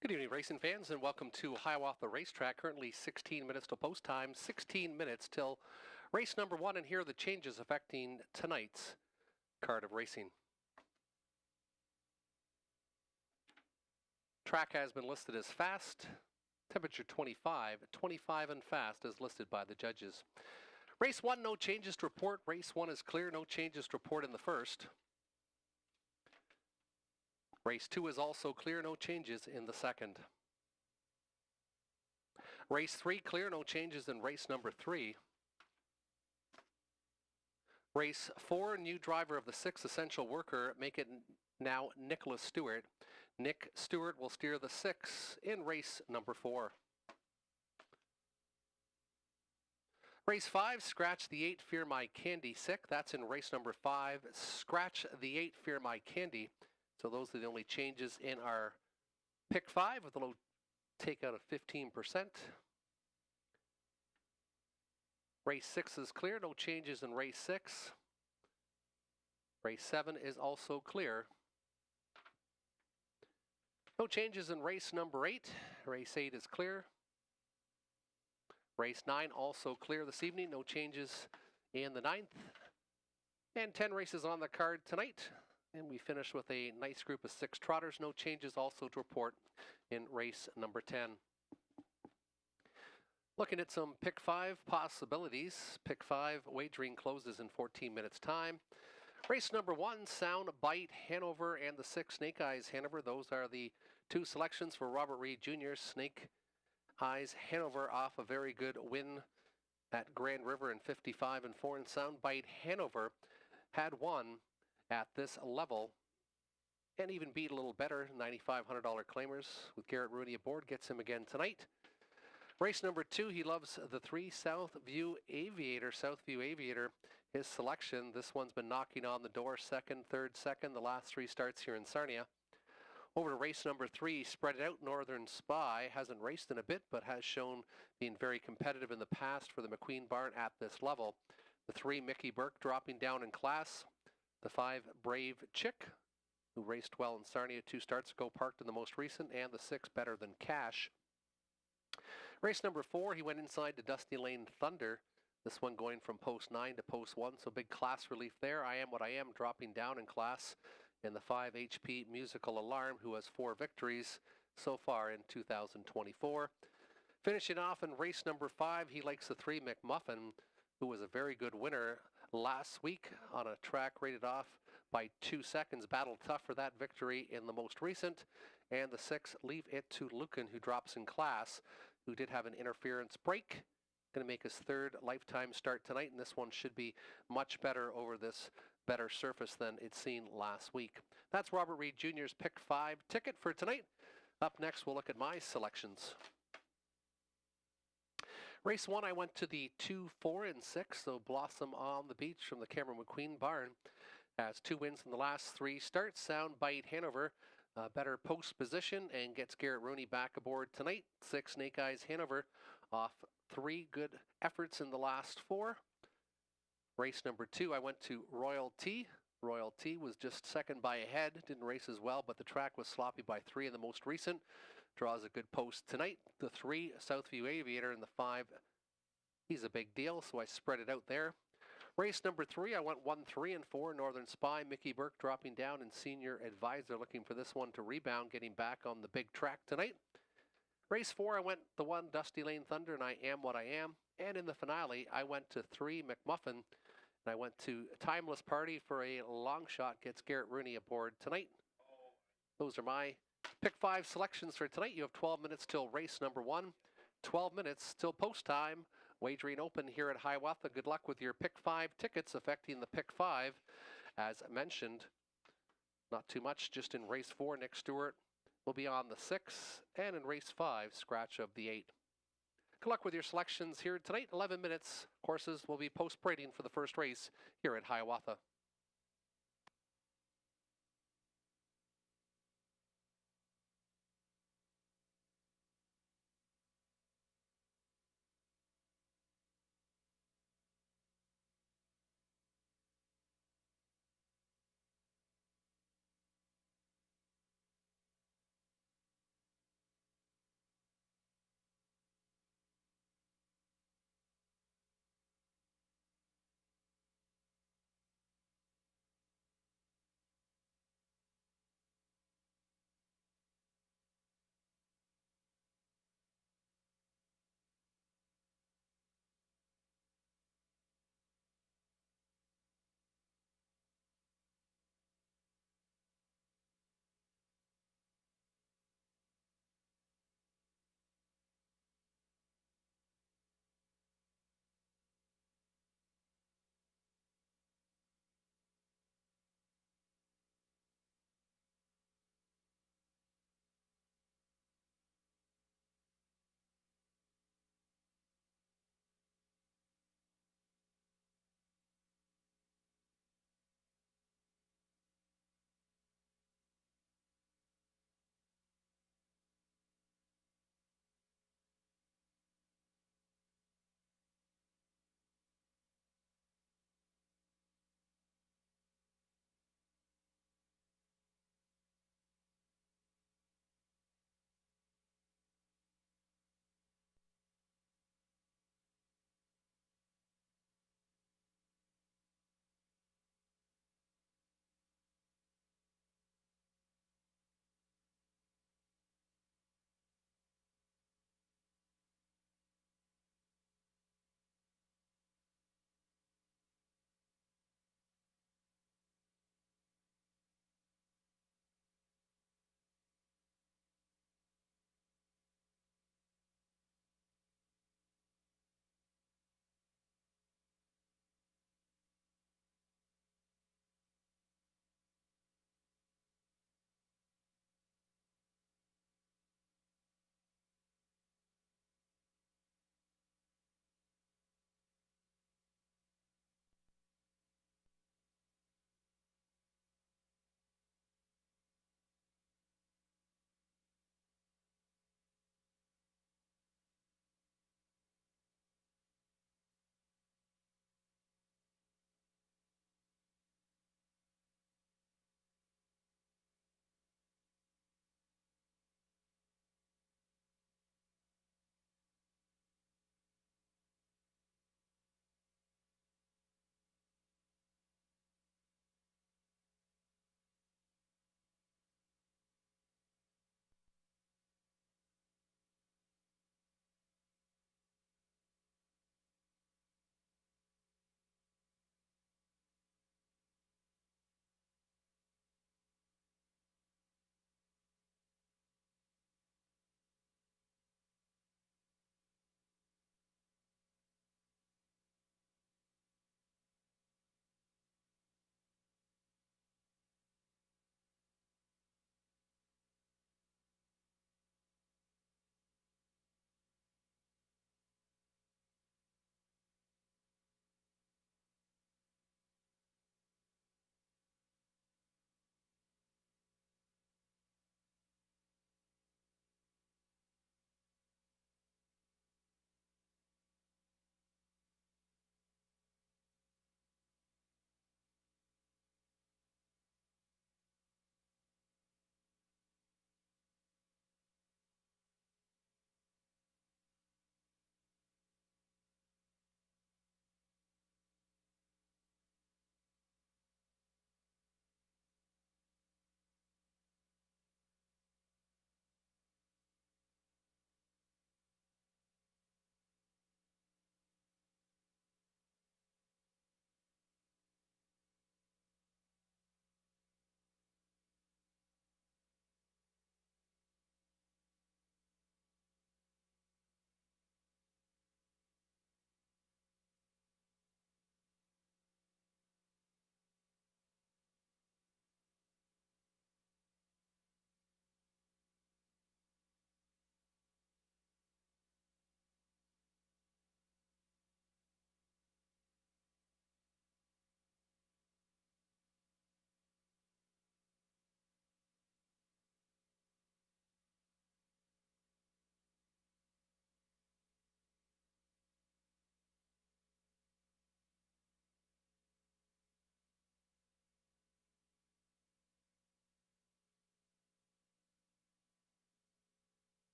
Good evening, racing fans, and welcome to Hiawatha Racetrack. Currently 16 minutes till post time, 16 minutes till race number one, and here are the changes affecting tonight's card of racing. Track has been listed as fast, temperature 25, 25 and fast as listed by the judges. Race one, no changes to report. Race one is clear, no changes to report in the first. Race two is also clear, no changes in the second. Race three, clear, no changes in race number three. Race four, new driver of the six, Essential Worker, make it now Nicholas Stewart. Nick Stewart will steer the six in race number four. Race five, Scratch the 8, Fear My Candy Sick. That's in race number five. Scratch the 8, Fear My Candy. So those are the only changes in our pick five with a low takeout of 15%. Race six is clear, no changes in race six. Race seven is also clear. No changes in race number eight. Race eight is clear. Race nine also clear this evening, no changes in the ninth. And 10 races on the card tonight. And we finish with a nice group of six trotters. No changes also to report in race number 10. Looking at some pick five possibilities. Pick five wagering closes in 14 minutes time. Race number one, Sound Bite Hanover and the six Snake Eyes Hanover. Those are the two selections for Robert Reed Jr. Snake Eyes Hanover off a very good win at Grand River in 55 and 4. And Sound Bite Hanover had won at this level and even beat a little better, $9,500 claimers with Garrett Rooney aboard. Gets him again tonight. Race number two, he loves the three, Southview Aviator. Southview Aviator, his selection. This one's been knocking on the door, second, third, second, the last three starts here in Sarnia. Over to race number three, Spread It Out, Northern Spy. Hasn't raced in a bit, but has shown being very competitive in the past for the McQueen Barn at this level. The three, Mickey Burke, dropping down in class. The five, Brave Chick, who raced well in Sarnia 2 starts ago, parked in the most recent. And the six, Better Than Cash. Race number four, he went inside to Dusty Lane Thunder. This one going from post 9 to post 1, so big class relief there. I Am What I Am dropping down in class. And the 5 HP Musical Alarm, who has 4 victories so far in 2024. Finishing off in race number 5, he likes the 3 McMuffin, who was a very good winner last week on a track rated off by 2 seconds. Battled tough for that victory in the most recent. And the 6, Leave It to Lucan, who drops in class, who did have an interference break. Going to make his third lifetime start tonight, and this one should be much better over this better surface than it's seen last week. That's Robert Reed Jr.'s Pick 5 ticket for tonight. Up next, we'll look at my selections. Race 1, I went to the 2, 4, and 6, so Blossom on the Beach from the Cameron McQueen Barn. Has 2 wins in the last 3 starts. Sound Bite Hanover, better post position, and gets Garrett Rooney back aboard tonight. 6 Snake Eyes Hanover off 3 good efforts in the last 4. Race number 2, I went to Royal T. Royal T was just second by a head, didn't race as well, but the track was sloppy by 3 in the most recent. Draws a good post tonight. The 3, Southview Aviator, and the 5, he's a big deal, so I spread it out there. Race number 3, I went 1, 3, and 4, Northern Spy. Mickey Burke dropping down, and Senior Advisor looking for this one to rebound, getting back on the big track tonight. Race 4, I went the 1, Dusty Lane Thunder, and I Am What I Am. And in the finale, I went to 3, McMuffin, and I went to Timeless Party for a long shot, gets Garrett Rooney aboard tonight. Those are my Pick 5 selections for tonight. You have 12 minutes till race number 1, 12 minutes till post time. Wagering open here at Hiawatha. Good luck with your Pick 5 tickets affecting the Pick 5. As mentioned, not too much, just in race 4, Nick Stewart will be on the 6, and in race 5, Scratch of the 8. Good luck with your selections here tonight. 11 minutes. Courses will be post-parading for the first race here at Hiawatha.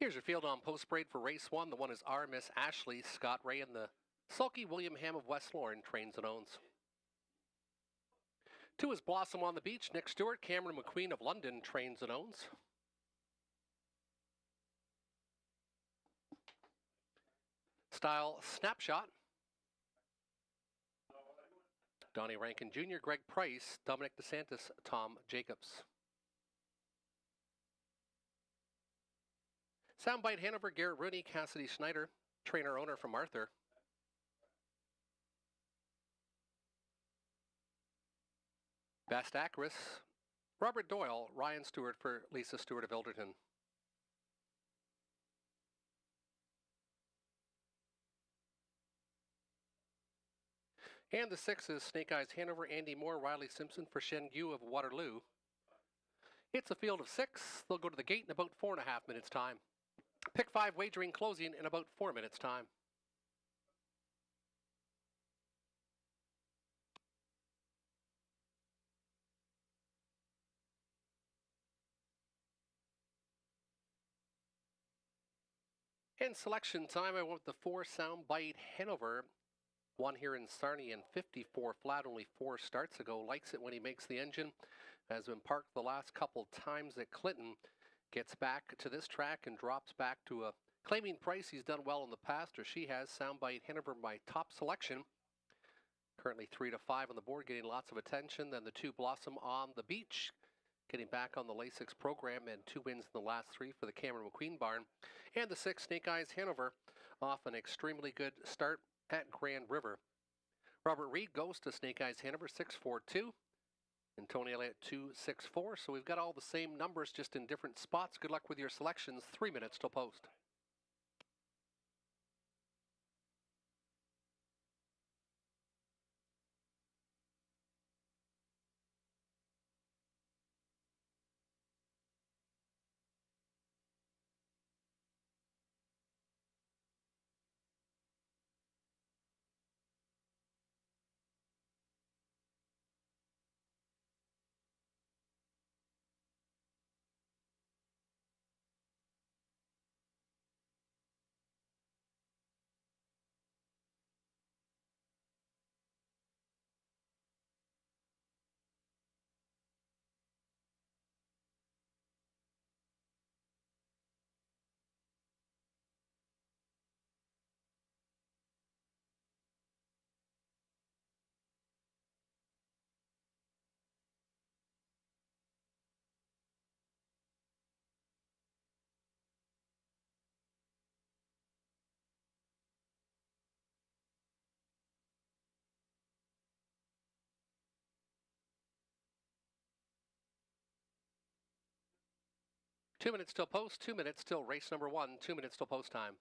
Here's your field on post parade for race 1. The one is R Miss Ashley, Scott Ray, and the sulky William Ham of West Lorne trains and owns. 2 is Blossom on the Beach, Nick Stewart, Cameron McQueen of London trains and owns. Style Snapshot, Donnie Rankin Jr., Greg Price, Dominic DeSantis, Tom Jacobs. Soundbite Hanover, Garrett Rooney, Cassidy Schneider, trainer-owner from Arthur. Best Actress, Robert Doyle, Ryan Stewart for Lisa Stewart of Ilderton. And the 6 is Snake Eyes Hanover, Andy Moore, Riley Simpson for Shen Yu of Waterloo. It's a field of 6. They'll go to the gate in about 4.5 minutes' time. Pick 5 wagering closing in about 4 minutes' time. In selection time, I went with the 4 Soundbite Hanover. One here in Sarnia in 54 flat, only 4 starts ago. Likes it when he makes the engine. Has been parked the last couple times at Clinton. Gets back to this track and drops back to a claiming price. He's done well in the past, or she has. Soundbite Hanover, my top selection. Currently 3 to 5 on the board, getting lots of attention. Then the 2 Blossom on the Beach, getting back on the Lasix program, and 2 wins in the last 3 for the Cameron McQueen barn. And the 6 Snake Eyes Hanover, off an extremely good start at Grand River. Robert Reed goes to Snake Eyes Hanover 6-4-2. And Tony Elliott 2-6-4. So we've got all the same numbers, just in different spots. Good luck with your selections. 3 minutes till post. Two minutes till post, 2 minutes till race number 1, 2 minutes till post time.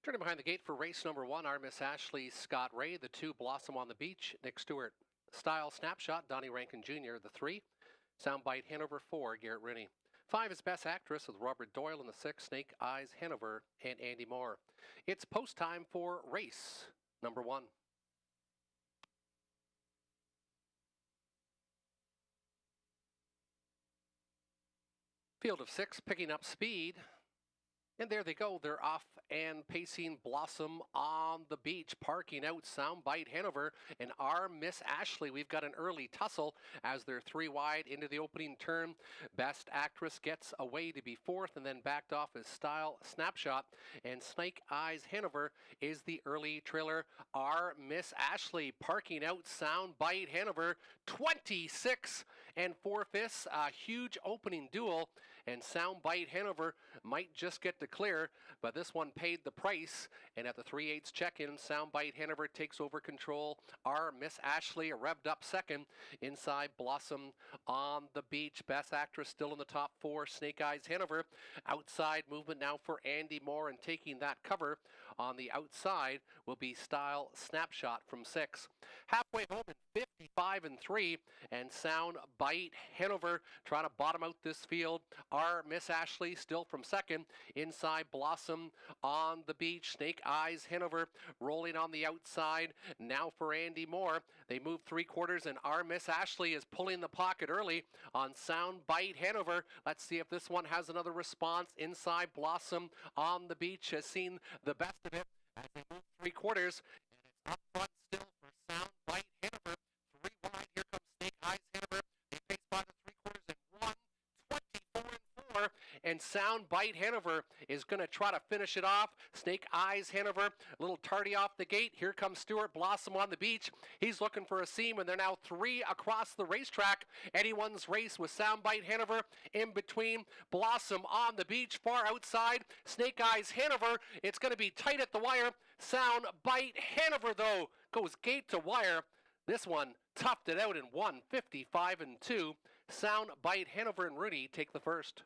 Turning behind the gate for race number 1, our Miss Ashley Scott Ray. The 2, Blossom on the Beach, Nick Stewart. Style Snapshot, Donnie Rankin Jr. The 3, Soundbite Hanover 4, Garrett Rooney. 5 is Best Actress with Robert Doyle, and the 6, Snake Eyes Hanover and Andy Moore. It's post time for race number 1. Field of 6 picking up speed. And there they go. They're off and pacing. Blossom on the Beach, parking out Soundbite Hanover and our Miss Ashley. We've got an early tussle as they're 3 wide into the opening turn. Best Actress gets away to be 4th and then backed off as Style Snapshot. And Snake Eyes Hanover is the early trailer. Our Miss Ashley parking out Soundbite Hanover. 26 4/5. A huge opening duel. And Soundbite Hanover might just get to clear, but this one paid the price. And at the 3/8 check-in, Soundbite Hanover takes over control. Our Miss Ashley revved up second. Inside, Blossom on the Beach. Best Actress still in the top 4. Snake Eyes Hanover. Outside movement now for Andy Moore, and taking that cover on the outside will be Style Snapshot from 6. Halfway home in 55 3, and Soundbite Hanover trying to bottom out this field. Our Miss Ashley still from second. Inside, Blossom on the Beach. Snake Eyes Hanover rolling on the outside. Now for Andy Moore. They move 3/4, and our Miss Ashley is pulling the pocket early on Soundbite Hanover. Let's see if this one has another response. Inside, Blossom on the Beach has seen the best of it as they move 3/4, and it's up front still for Soundbite Hanover. 3 wide. Here comes Snake Eyes Hanover. They pace by the 3/4 and 1, 24 4. And Soundbite Hanover is going to try to finish it off. Snake Eyes Hanover, a little tardy off the gate. Here comes Stuart Blossom on the Beach. He's looking for a seam, and they're now 3 across the racetrack. Anyone's race with Soundbite Hanover in between. Blossom on the Beach, far outside. Snake Eyes Hanover, it's going to be tight at the wire. Soundbite Hanover, though, goes gate to wire. This one toughed it out and won 55 2. Soundbite Hanover and Rooney take the first.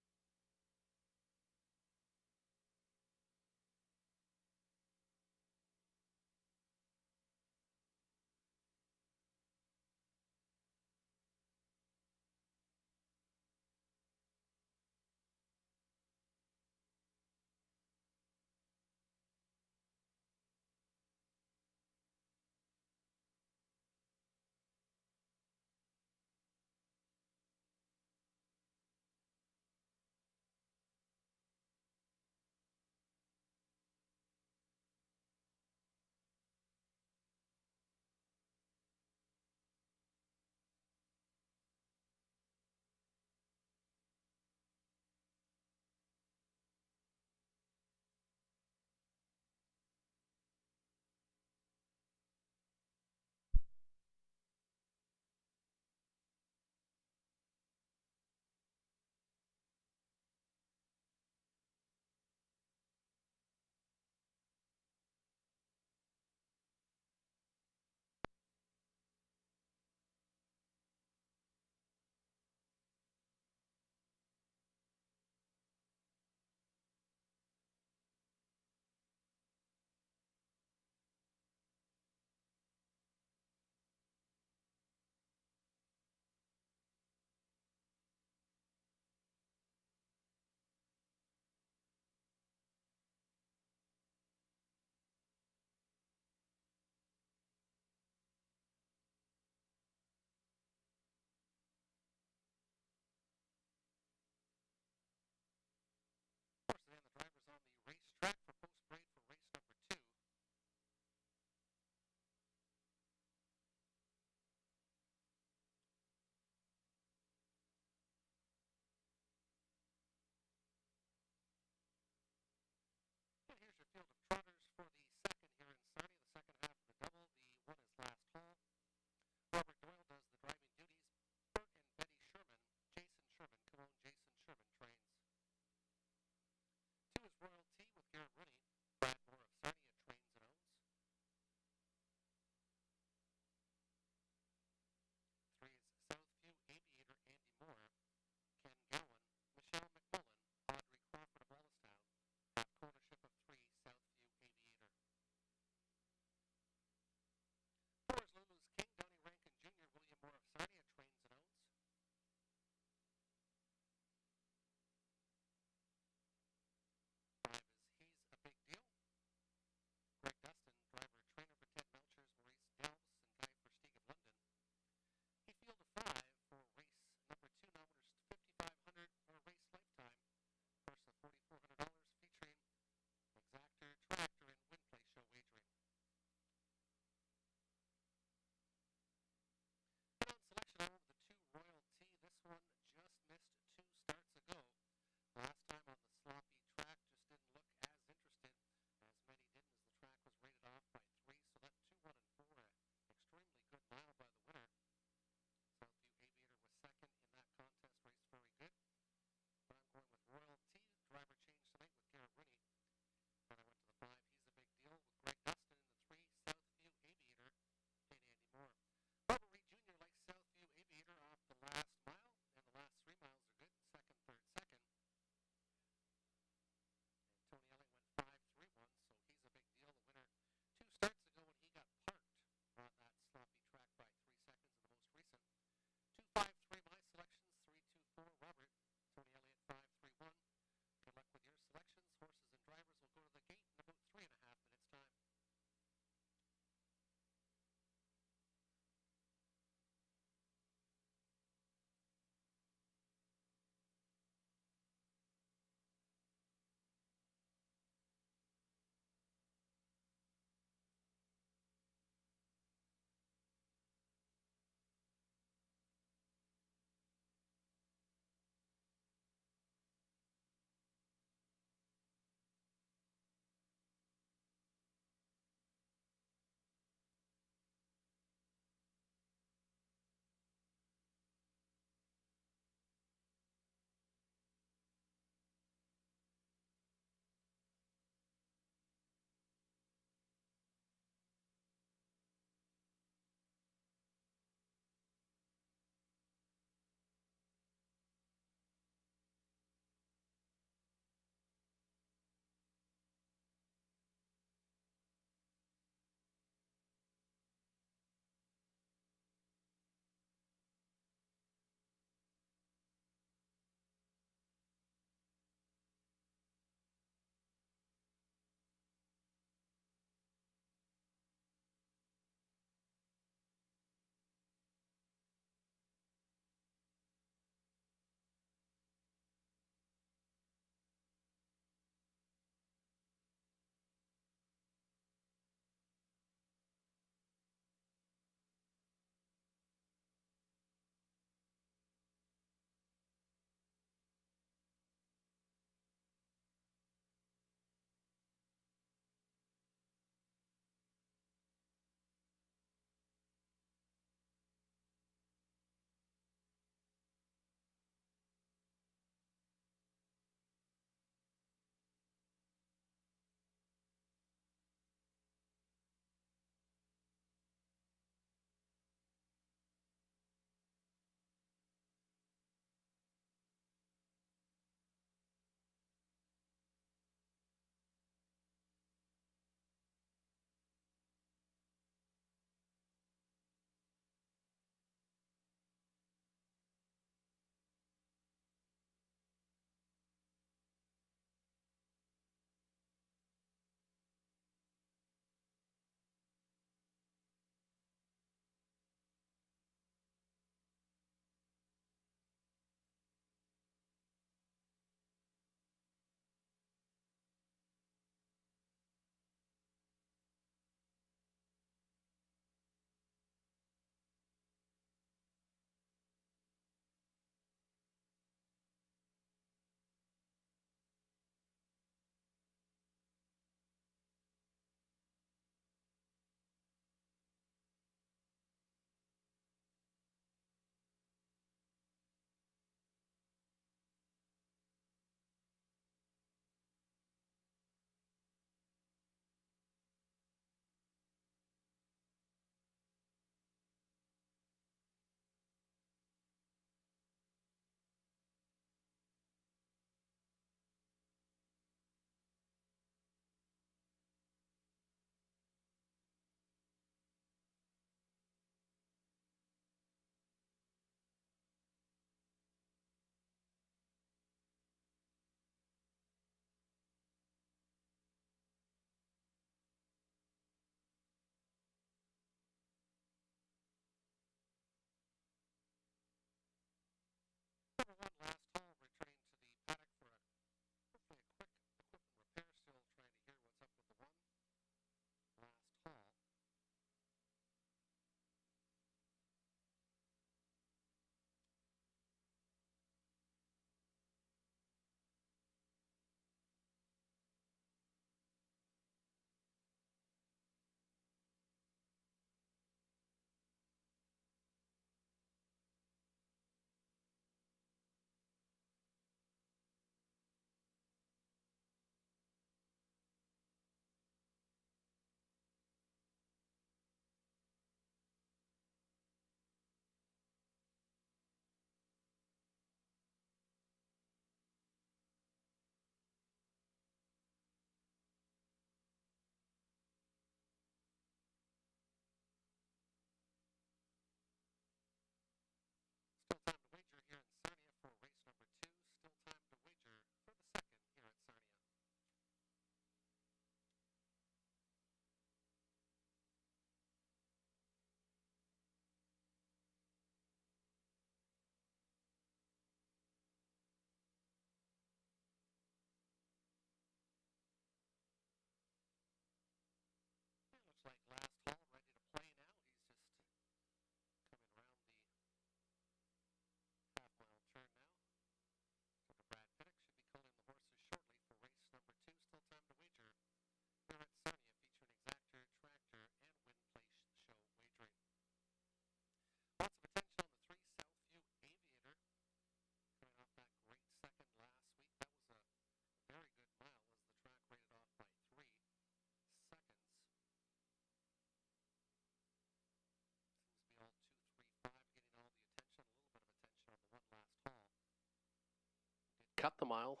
cut the mile.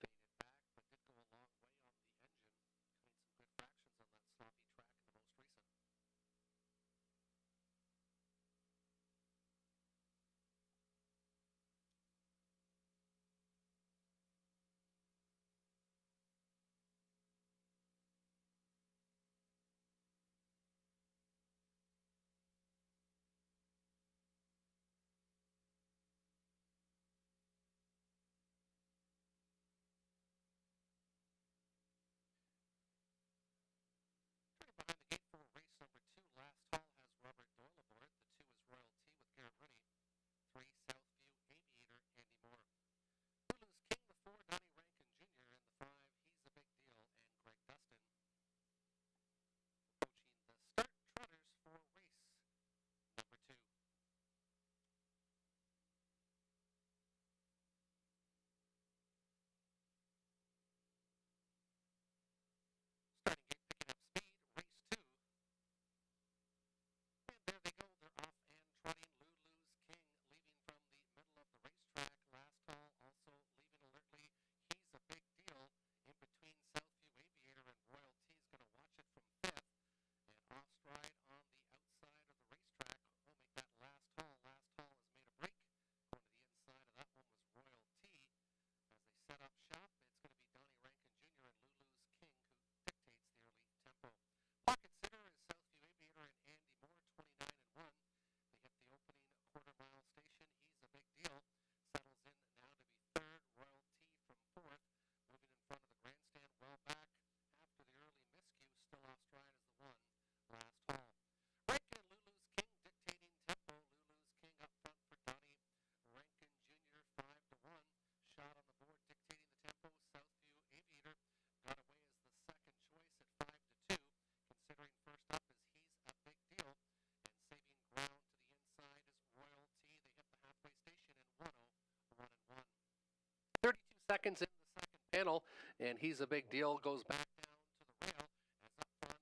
Faded back, but did go a long way on the engine. Cleaned some good fractions on that sloppy track in the most recent. Behind the gate for race number 2. Last haul has Robert Doyle aboard. The 2 is Royal T with Garrett Rooney. 3, Southview Aviator, Andy Moore. Lulu's King, the 4, Donnie Rankin Jr., and the 5, He's a Big Deal, and Greg Dustin. Approaching the start trotters for race number 2. Starting gate picking up speed, race 2. And there they go, they're off and trotting. Lulu's King leaving from the middle of the racetrack. Last haul also leaving alertly. He's a Big Deal in between Southview Aviator and Royal T is going to watch it from 5th. And off stride on the outside of the racetrack. We'll make that last haul. Last haul has made a break. Going to the inside of that one was Royal T. As they set up shop, it's going to be Donnie Rankin Jr. and Lulu's King who dictates the early tempo. Pocket sitter is Southview Aviator and Andy Moore, 29 and 1. They hit the opening quarter-mile station. He's a Big Deal. Settles in now to be 3rd. Royal T from 4th. Moving in front of the grandstand, well back after the early miscue. Still off stride as the 1. Last haul. Rankin and Lulu's King dictating tempo. Lulu's King up front for Donnie Rankin Jr. 5 to 1. Shot on the board dictating the tempo. Southview Aviator got away as the second choice at 5 to 2. Considering first up is He's a Big Deal. And saving ground to the inside is Royal T. They hit the halfway station in 1:01 and 1. 32 seconds in the second panel, and He's a Big Deal goes back down to the rail. As up front,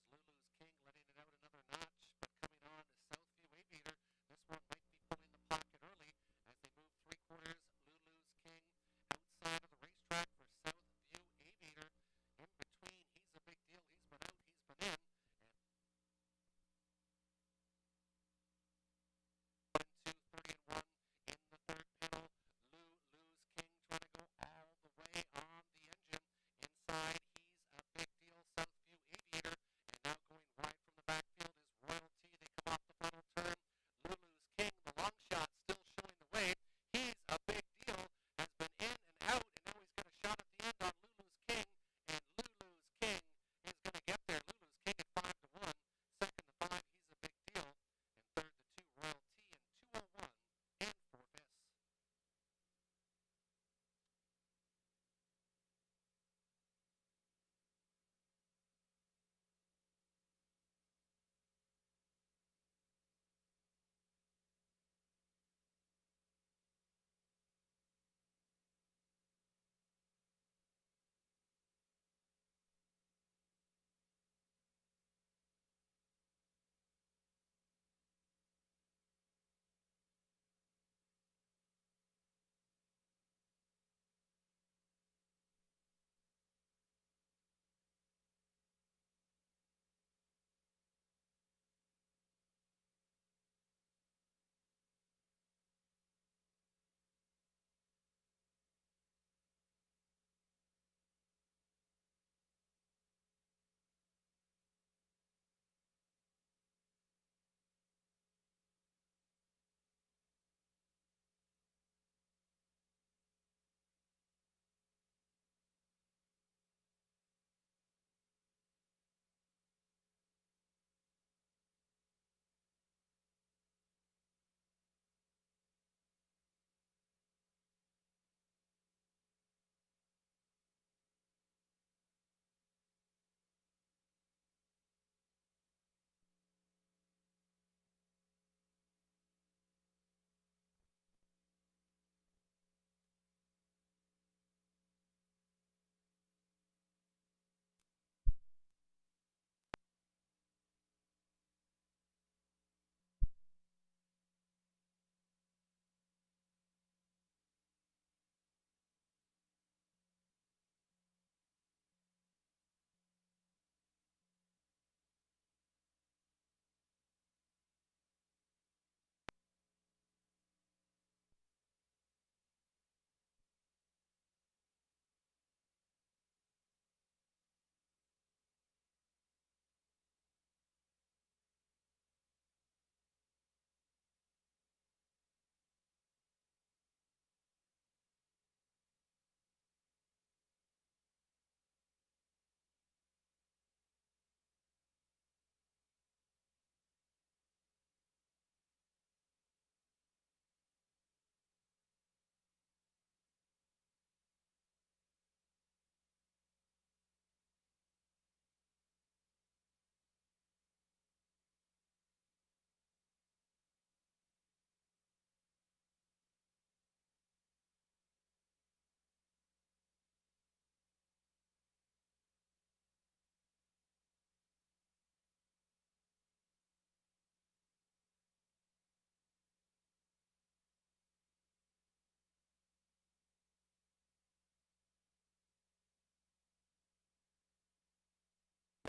it is Lulu's King letting it out another notch, but coming on is Southview Aviator. This one might be pulling the pocket early as they move 3/4. Lulu's King outside of the racetrack for Southview Aviator. In between, He's a Big Deal. He's been out, he's been in. And 1, 2, 30 and 1 in the third panel. Lulu's King trying to go all the way on the engine. Inside, He's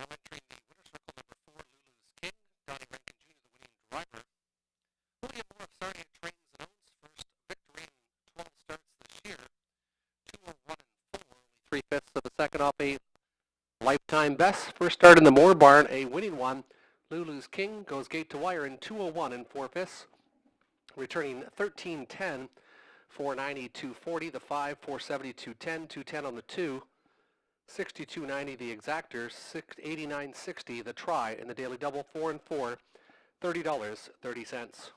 Now entering the winner's circle, number 4, Lulu's King. Donnie Rankin Jr., the winning driver. William Moore of Sarnia trains and owns first victory in 12 starts this year. 201 and 4, only 3/5 of a second off a lifetime best. First start in the Moore barn, a winning one. Lulu's King goes gate to wire in 201 and 4/5, returning 13:10, 490, 240, the 5, 470, 210, 210 on the 2, 62.90 the exactor, 89.60 the try, and the daily double 4 and 4, $30.30.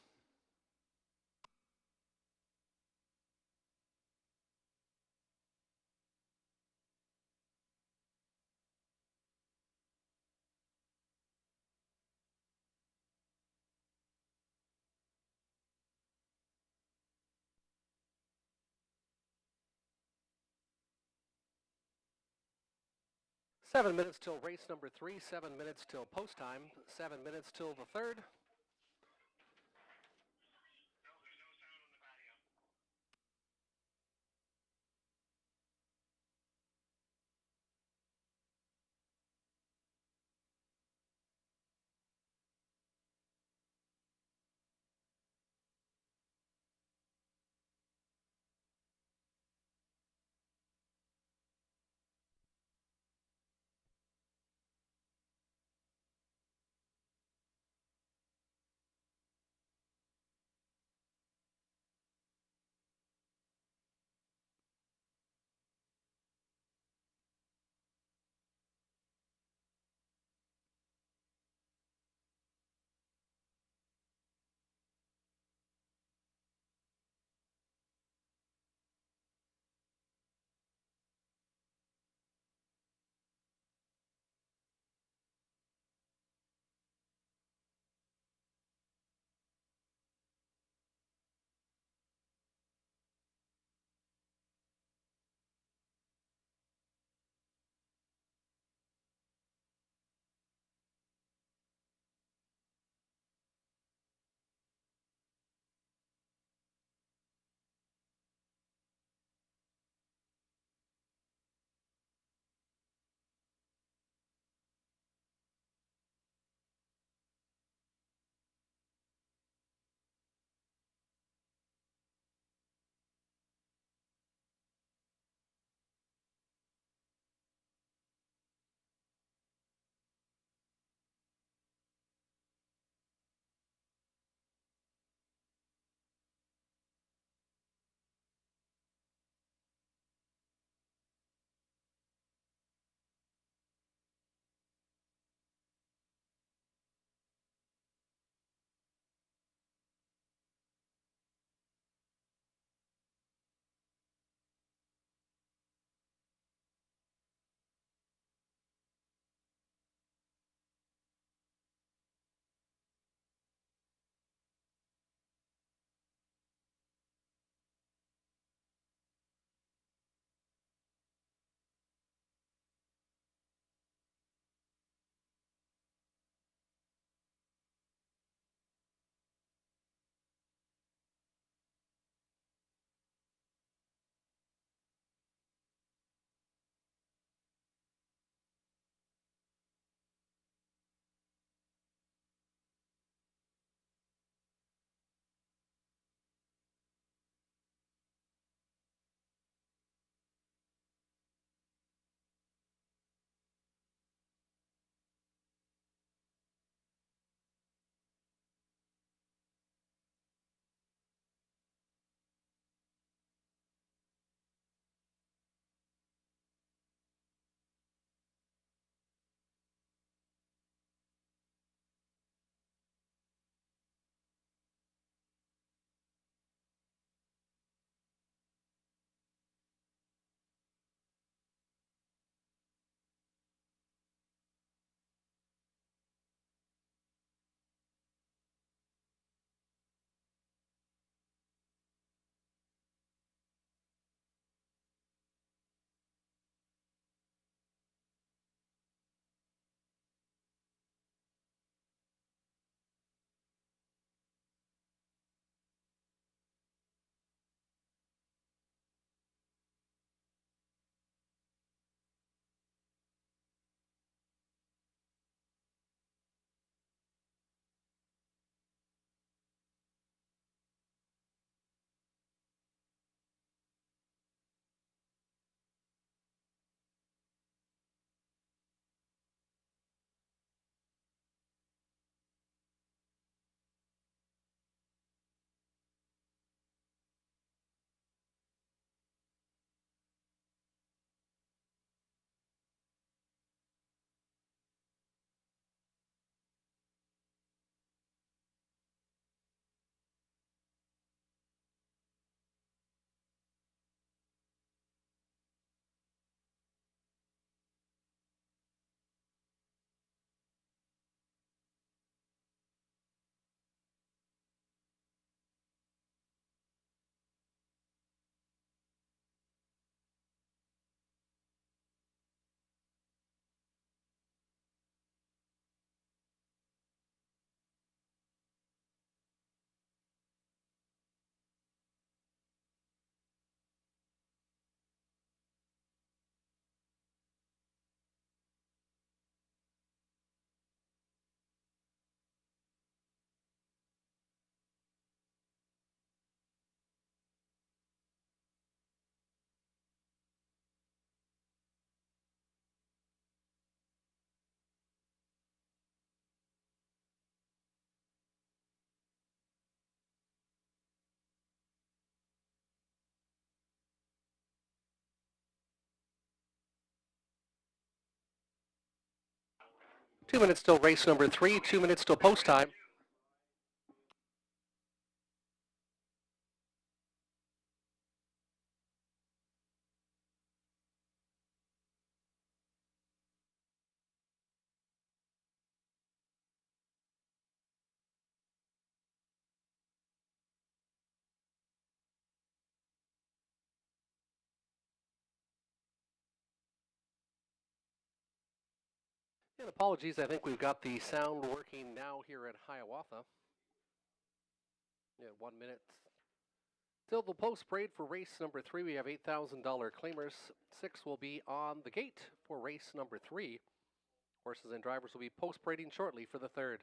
7 minutes till race number 3, 7 minutes till post time, 7 minutes till the third. 2 minutes till race number 3, 2 minutes till post time. And apologies, I think we've got the sound working now here at Hiawatha. Yeah, 1 minute till the post parade for race number 3. We have $8,000 claimers. 6 will be on the gate for race number 3. Horses and drivers will be post parading shortly for the 3rd.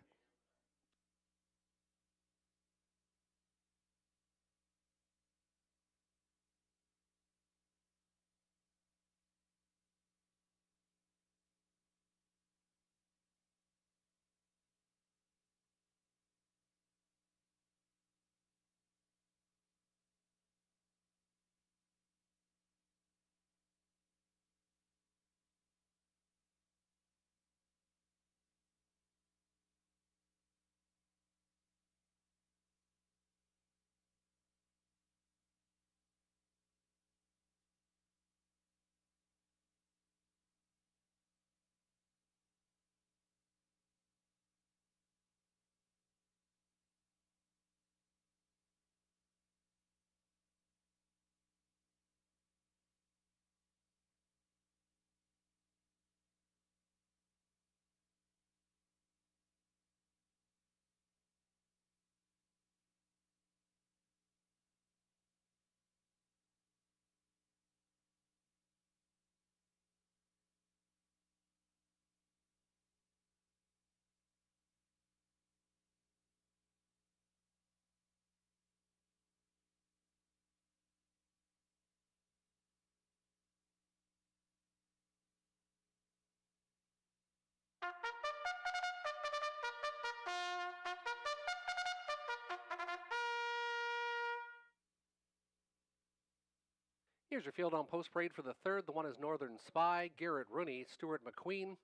Here's your field on post parade for the 3rd. The 1 is Northern Spy, Garrett Rooney, Stuart McQueen.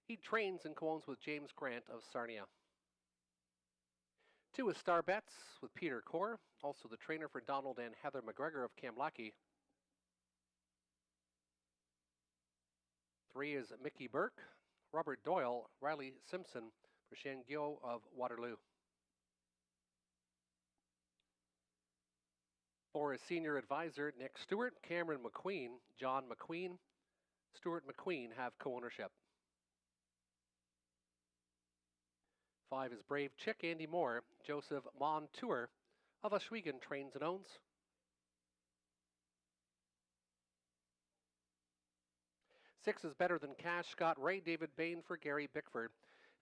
He trains and co-owns with James Grant of Sarnia. 2 is Star Bets with Peter Core, also the trainer for Donald and Heather McGregor of Kamlaki. 3 is Mickey Burke, Robert Doyle, Riley Simpson for Shangyo of Waterloo. 4 is Senior Advisor Nick Stewart, Cameron McQueen, John McQueen, Stuart McQueen have co-ownership. 5 is Brave Chick, Andy Moore, Joseph Montour of Oswego trains and owns. 6 is Better Than Cash, Scott Ray, David Bain for Gary Bickford.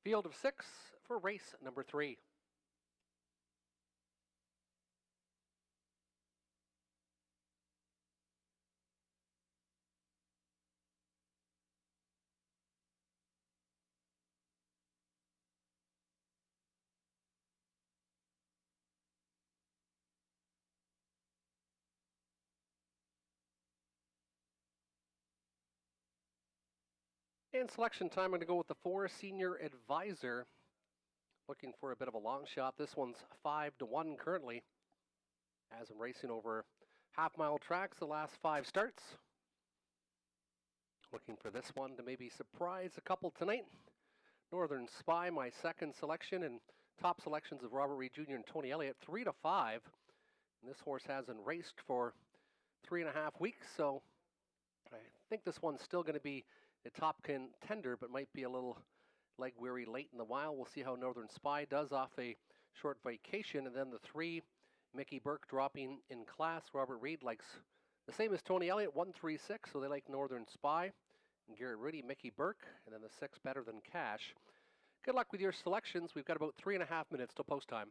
Field of 6 for race number 3. And selection time, I'm going to go with the 4 Senior Advisor. Looking for a bit of a long shot. This one's 5-1 currently, as I'm racing over half-mile tracks the last 5 starts. Looking for this one to maybe surprise a couple tonight. Northern Spy, my 2nd selection, and top selections of Robert Reed Jr. and Tony Elliott, 3-5. And this horse hasn't raced for 3.5 weeks, so I think this one's still going to be a top contender, but might be a little leg weary late in the while. We'll see how Northern Spy does off a short vacation. And then the 3, Mickey Burke dropping in class. Robert Reed likes the same as Tony Elliott, 1-3-6, so they like Northern Spy. And Garrett Rudy, Mickey Burke, and then the 6 Better Than Cash. Good luck with your selections. We've got about 3.5 minutes till post time.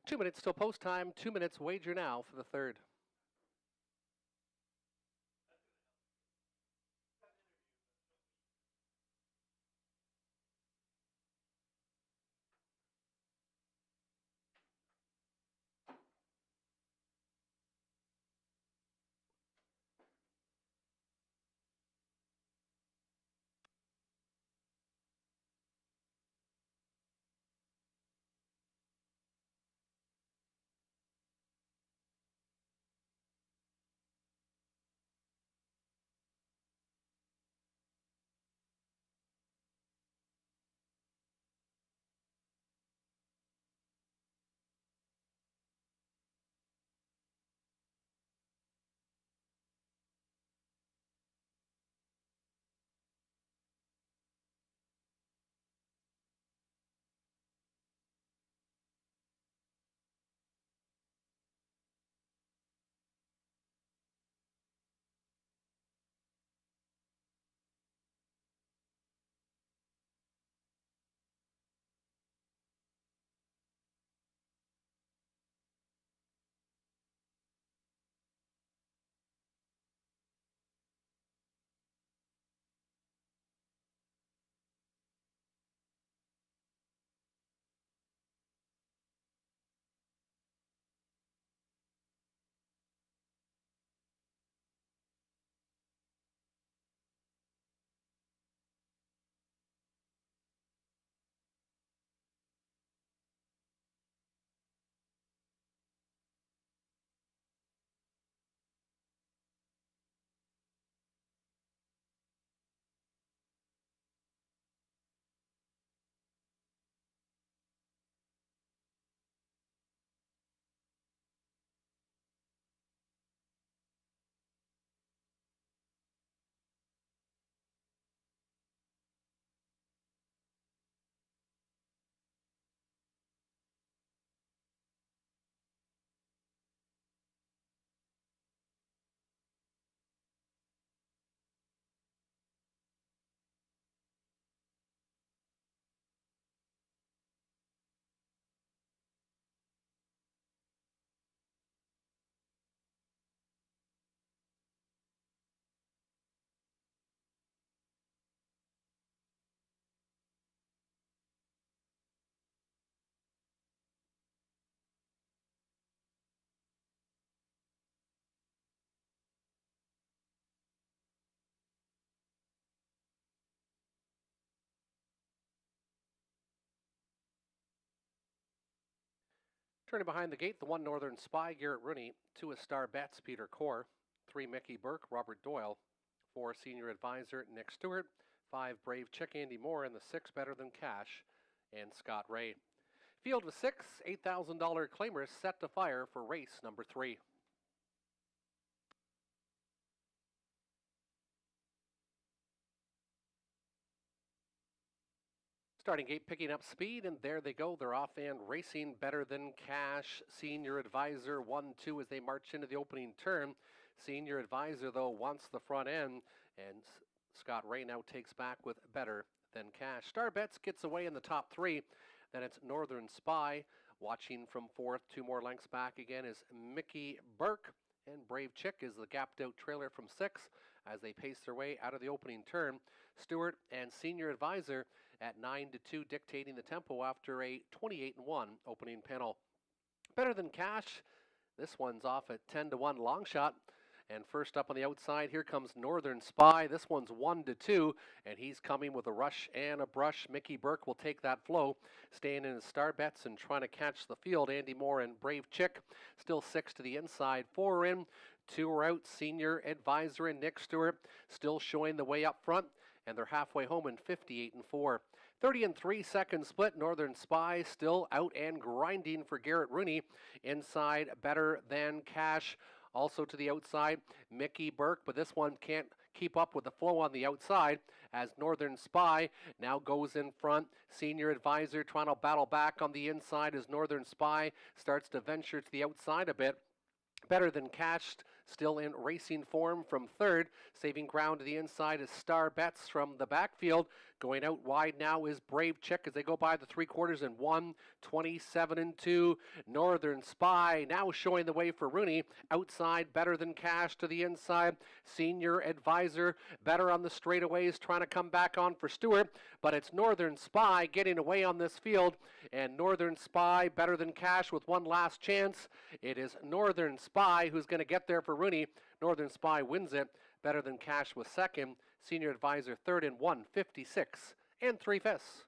2 minutes till post time. 2 minutes wager now for the third. Turning behind the gate, the 1 Northern Spy, Garrett Rooney. 2 Star Bets, Peter Core. 3 Mickey Burke, Robert Doyle. 4 Senior Advisor, Nick Stewart. 5 Brave Chick, Andy Moore. And the 6 Better Than Cash, and Scott Ray. Field with 6 $8,000 claimers set to fire for race number 3. Starting gate picking up speed, and there they go. They're off and racing. Better Than Cash, Senior Advisor, 1-2 as they march into the opening turn. Senior Advisor, though, wants the front end, and Scott Ray now takes back with Better Than Cash. Star Bets gets away in the top 3. Then it's Northern Spy. Watching from 4th, 2 more lengths back again is Mickey Burke. And Brave Chick is the gapped out trailer from 6 as they pace their way out of the opening turn. Stewart and Senior Advisor at 9-2 dictating the tempo after a 28-1 opening panel. Better Than Cash, this one's off at 10-1 long shot. And first up on the outside, here comes Northern Spy. This one's 1-2, and he's coming with a rush and a brush. Mickey Burke will take that flow, staying in his Star Bets and trying to catch the field. Andy Moore and Brave Chick, still 6 to the inside. 4 in, 2 are out. Senior Advisor and Nick Stewart still showing the way up front, and they're halfway home in 58-4. 30-3 second split. Northern Spy still out and grinding for Garrett Rooney. Inside, Better Than Cash. Also to the outside, Mickey Burke, but this one can't keep up with the flow on the outside as Northern Spy now goes in front. Senior Advisor trying to battle back on the inside as Northern Spy starts to venture to the outside a bit. Better Than Cash still in racing form from third. Saving ground to the inside is Star Bets from the backfield. Going out wide now is Brave Chick as they go by the 3/4 in 1:27 and 2. Northern Spy now showing the way for Rooney. Outside, Better Than Cash to the inside. Senior Advisor, better on the straightaways, trying to come back on for Stewart. But it's Northern Spy getting away on this field. And Northern Spy, Better Than Cash with one last chance. It is Northern Spy who's going to get there for Rooney. Northern Spy wins it. Better Than Cash was second. Senior Advisor third in 1:56 and 3/5.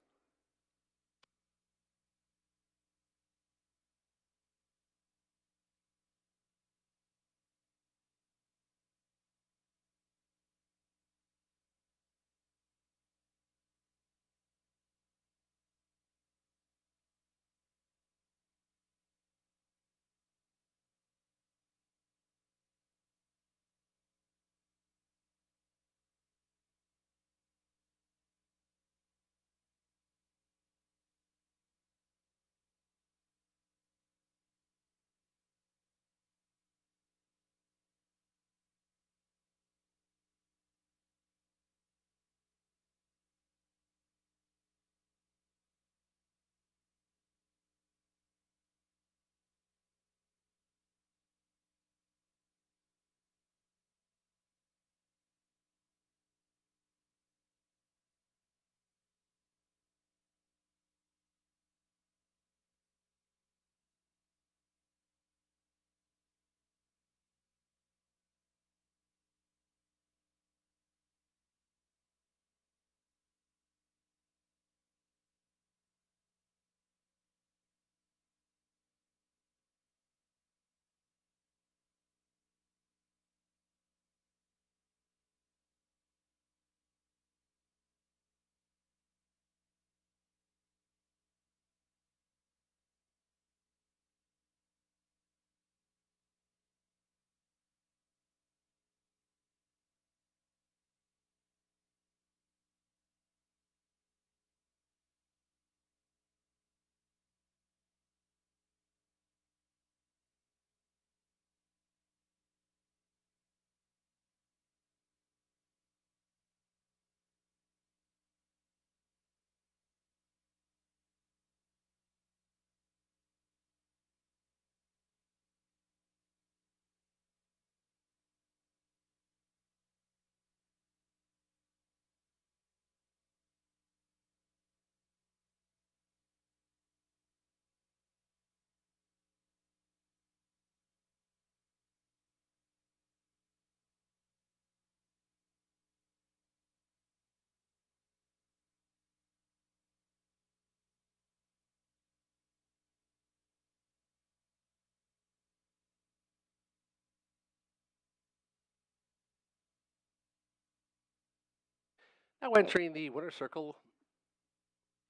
Now entering the winner's circle,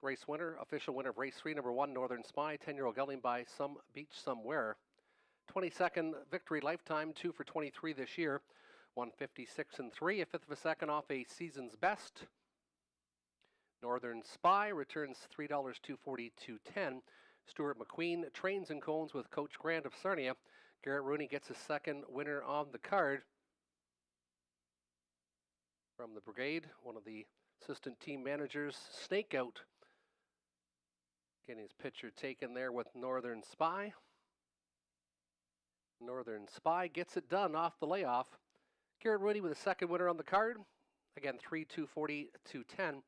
race winner, official winner of race 3, number 1, Northern Spy, 10-year-old gelding by Some Beach Somewhere. 22nd victory lifetime, 2 for 23 this year, 1:56 and 3, a fifth of a second off a season's best. Northern Spy returns $3, 240, 210. Stuart McQueen trains and cones with Coach Grant of Sarnia. Garrett Rooney gets his second winner on the card. From the brigade, one of the assistant team managers, Snakeout, getting his picture taken there with Northern Spy. Northern Spy gets it done off the layoff. Garrett Rooney with a second winner on the card. Again, 3, 240, 210.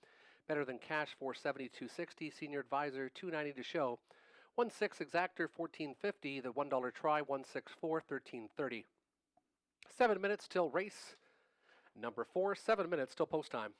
Better Than Cash, 470, 260. Senior Advisor, 290 to show. 1/6 Exactor, 1450. The $1 try, 164, 1330. 7 minutes till race number 4. 7 minutes till post time.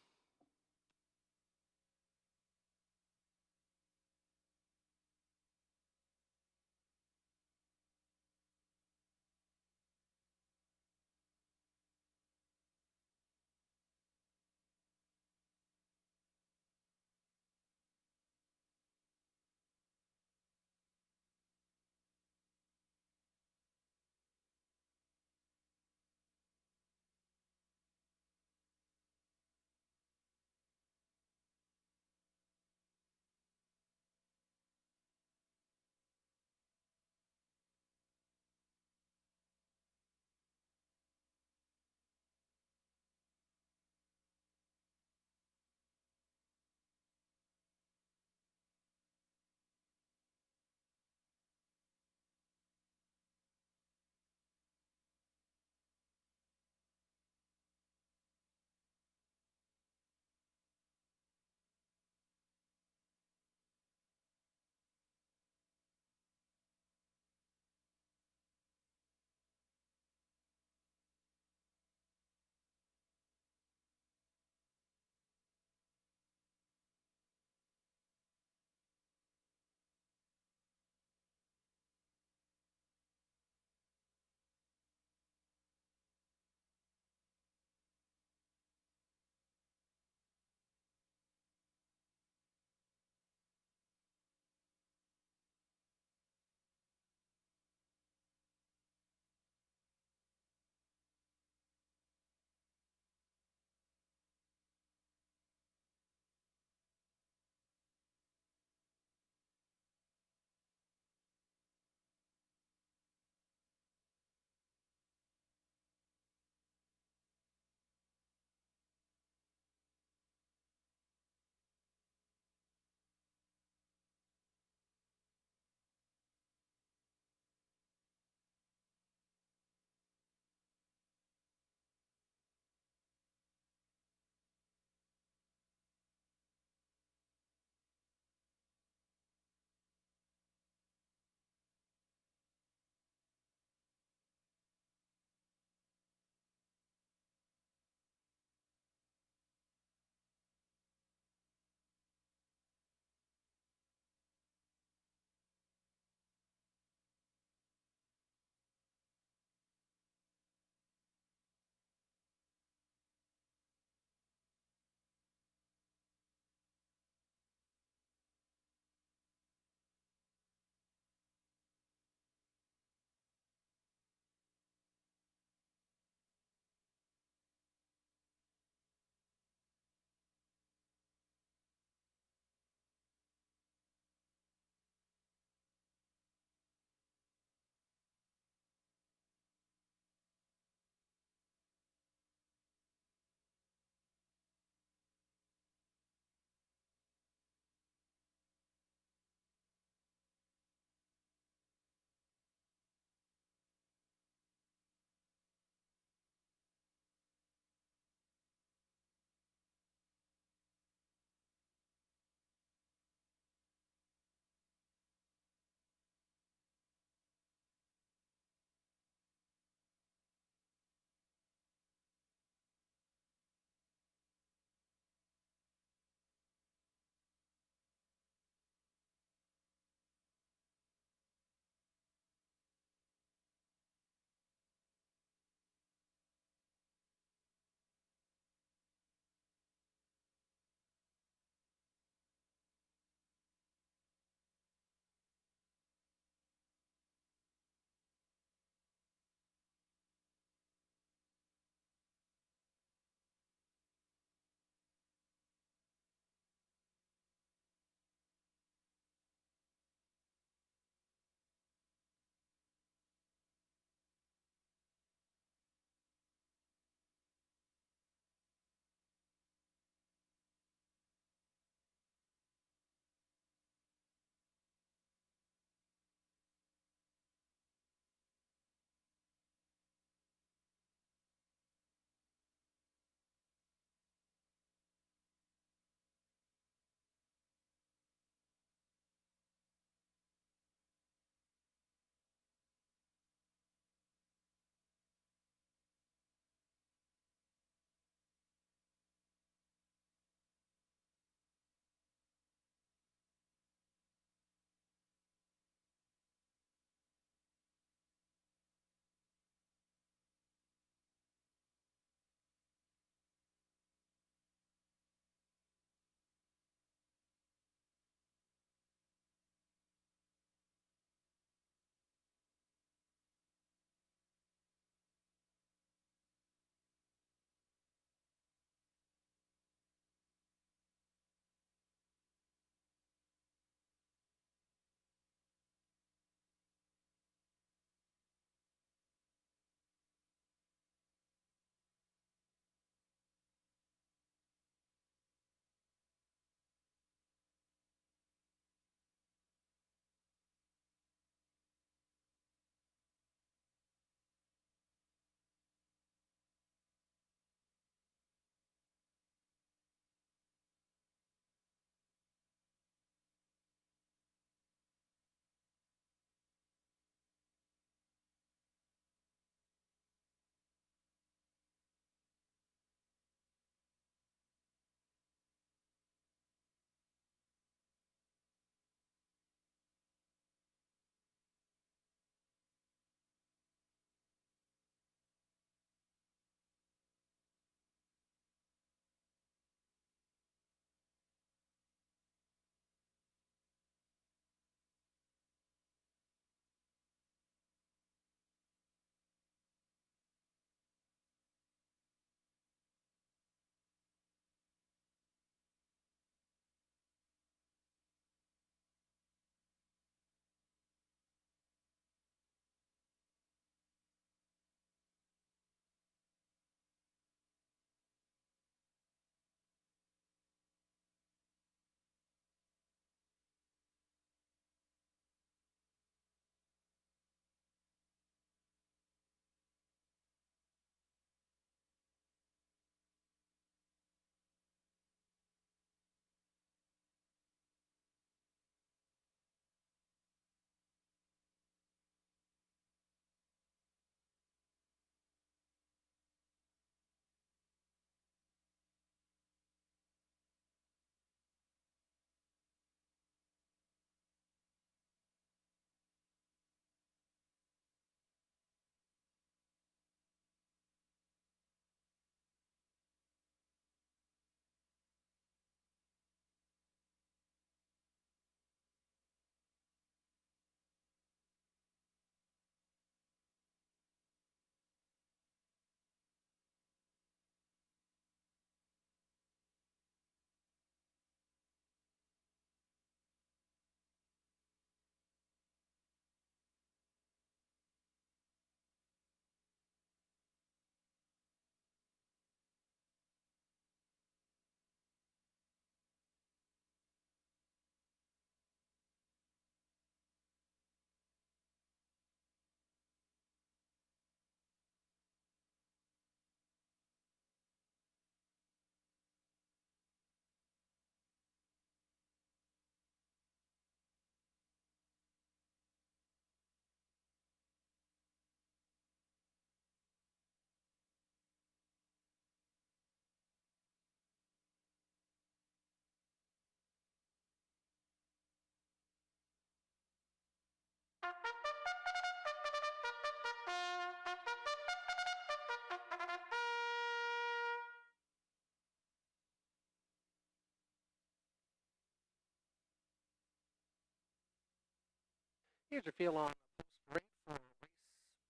Here's your feel on post parade for race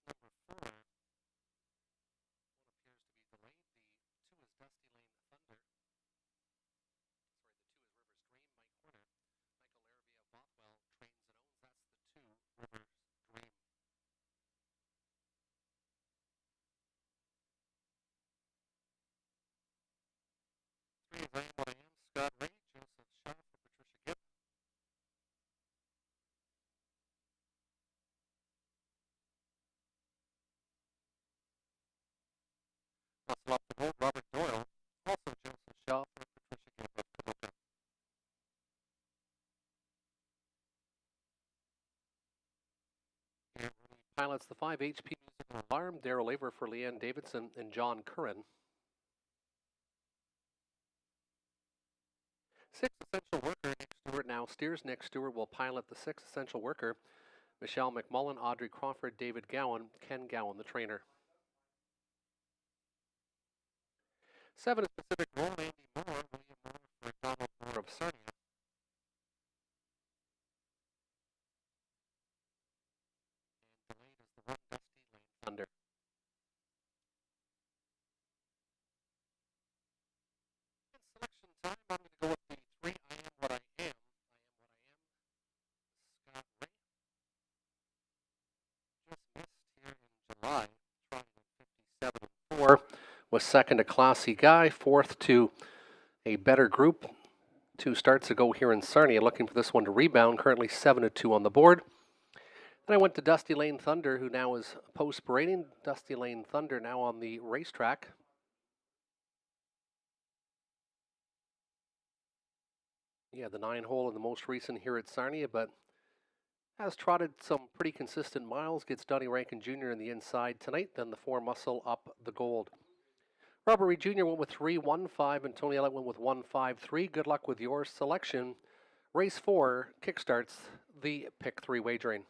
number 4. One appears to be delayed. The 2 is Dusty Lane Thunder. Sorry, the 2 is Rivers Dream. Mike Horner. Michael Larrabee of Bothwell trains and owns. That's the 2 Rivers Dream. 3 is I Am What I Am. Scott Ray. Joseph Shaw for Patricia Gibb. Muscle up the board. Robert Doyle. Also Joseph Shaw for Patricia Gibb of Kamoka. And the pilots the 5 HP Musical Alarm. Daryl Aver for Leanne Davidson and John Curran. 6 Essential Worker. Nick Stewart now steers. Nick Stewart will pilot the 6 Essential Worker. Michelle McMullen, Audrey Crawford, David Gowan, Ken Gowan, the trainer. 7 is Pacific Roll, Andy Moore, William Moore for Donald Moore of Sarnia. And delayed is the 1 Dusty Lane Thunder. And selection time, I'm going to go with the 3 I Am What I Am. I Am What I Am. Scott Ray. Just missed here in July, trying at 57.4. Was second to Classy Guy, fourth to a better group. 2 starts ago here in Sarnia, looking for this one to rebound. Currently 7-2 on the board. Then I went to Dusty Lane Thunder, who now is post-parading. Dusty Lane Thunder now on the racetrack. Yeah, the 9-hole in the most recent here at Sarnia, but has trotted some pretty consistent miles. Gets Donnie Rankin Jr. in the inside tonight. Then the 4 Muscle up the gold. Robert Reed Jr. went with 3-1-5, and Tony Ellett went with 1-5-3. Good luck with your selection. Race 4 kickstarts the Pick 3 wagering.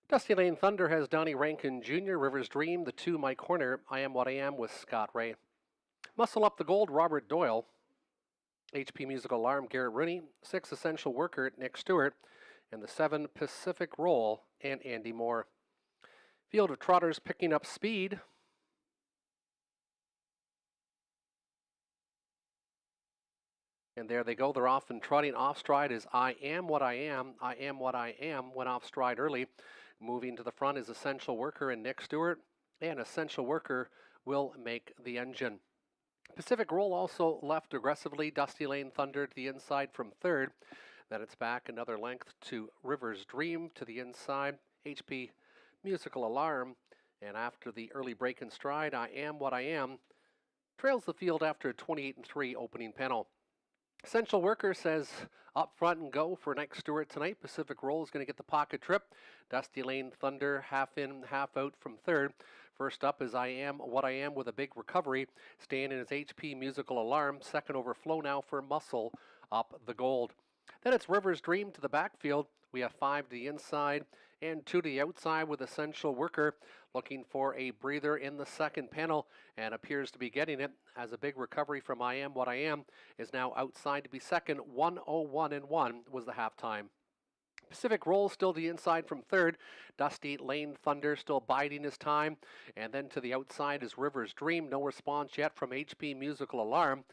Dusty Lane Thunder has Donnie Rankin Jr., Rivers Dream, the 2 Mike Horner, I Am What I Am with Scott Ray. Muscle Up the Gold, Robert Doyle. HP Musical Alarm, Garrett Rooney. 6 Essential Worker, Nick Stewart. And the 7 Pacific Roll and Andy Moore. Field of Trotters picking up speed. And there they go. They're off and trotting. Off stride is I Am What I Am. I Am What I Am went off stride early. Moving to the front is Essential Worker and Nick Stewart. And Essential Worker will make the engine. Pacific Roll also left aggressively. Dusty Lane Thunder to the inside from third. Then it's back another length to Rivers Dream to the inside. HP Musical Alarm. And after the early break in stride, I Am What I Am trails the field after a 28-3 opening panel. Essential Worker says up front and go for Nick Stewart tonight. Pacific Roll is going to get the pocket trip. Dusty Lane Thunder half in, half out from third. First up is I Am What I Am with a big recovery. Staying in his HP Musical Alarm. Second overflow now for Muscle Up the Gold. Then it's Rivers Dream to the backfield. We have 5 to the inside and 2 to the outside with Essential Worker looking for a breather in the second panel and appears to be getting it as a big recovery from I Am What I Am is now outside to be second. 1:01.1 was the halftime. Pacific Roll still to the inside from third. Dusty Lane Thunder still biding his time. And then to the outside is Rivers Dream. No response yet from HP Musical Alarm.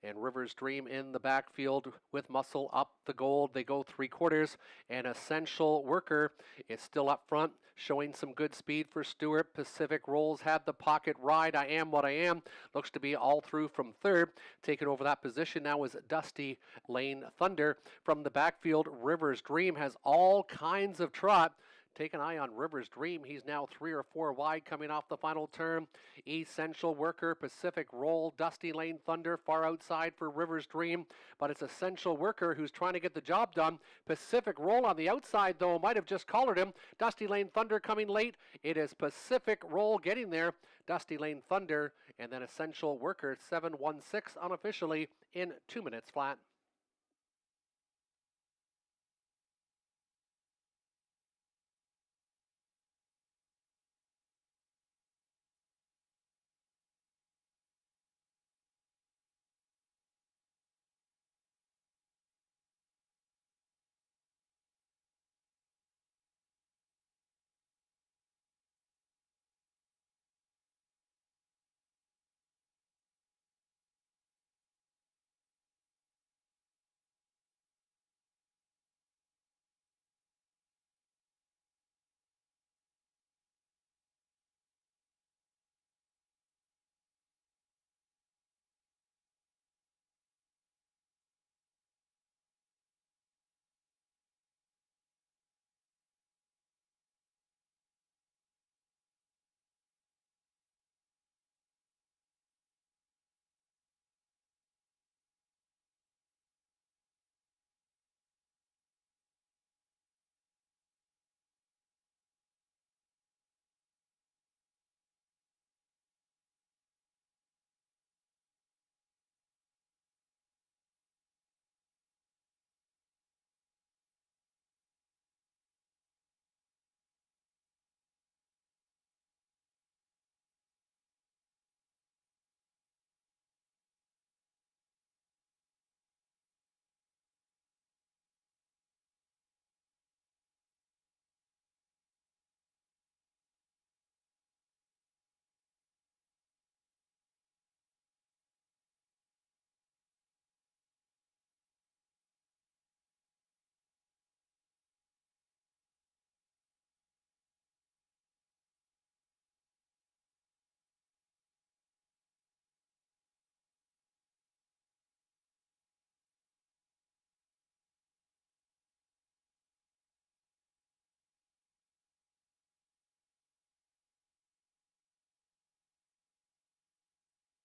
And Rivers Dream in the backfield with Muscle Up the Gold. They go 3/4. And Essential Worker is still up front, showing some good speed for Stewart. Pacific Rolls had the pocket ride. I Am What I Am looks to be all through from third. Taking over that position now is Dusty Lane Thunder. From the backfield, Rivers Dream has all kinds of trot. Take an eye on Rivers Dream. He's now 3 or 4 wide coming off the final turn. Essential Worker, Pacific Roll, Dusty Lane Thunder far outside for Rivers Dream. But it's Essential Worker who's trying to get the job done. Pacific Roll on the outside, though, might have just collared him. Dusty Lane Thunder coming late. It is Pacific Roll getting there. Dusty Lane Thunder and then Essential Worker, 7:16 unofficially in 2 minutes flat.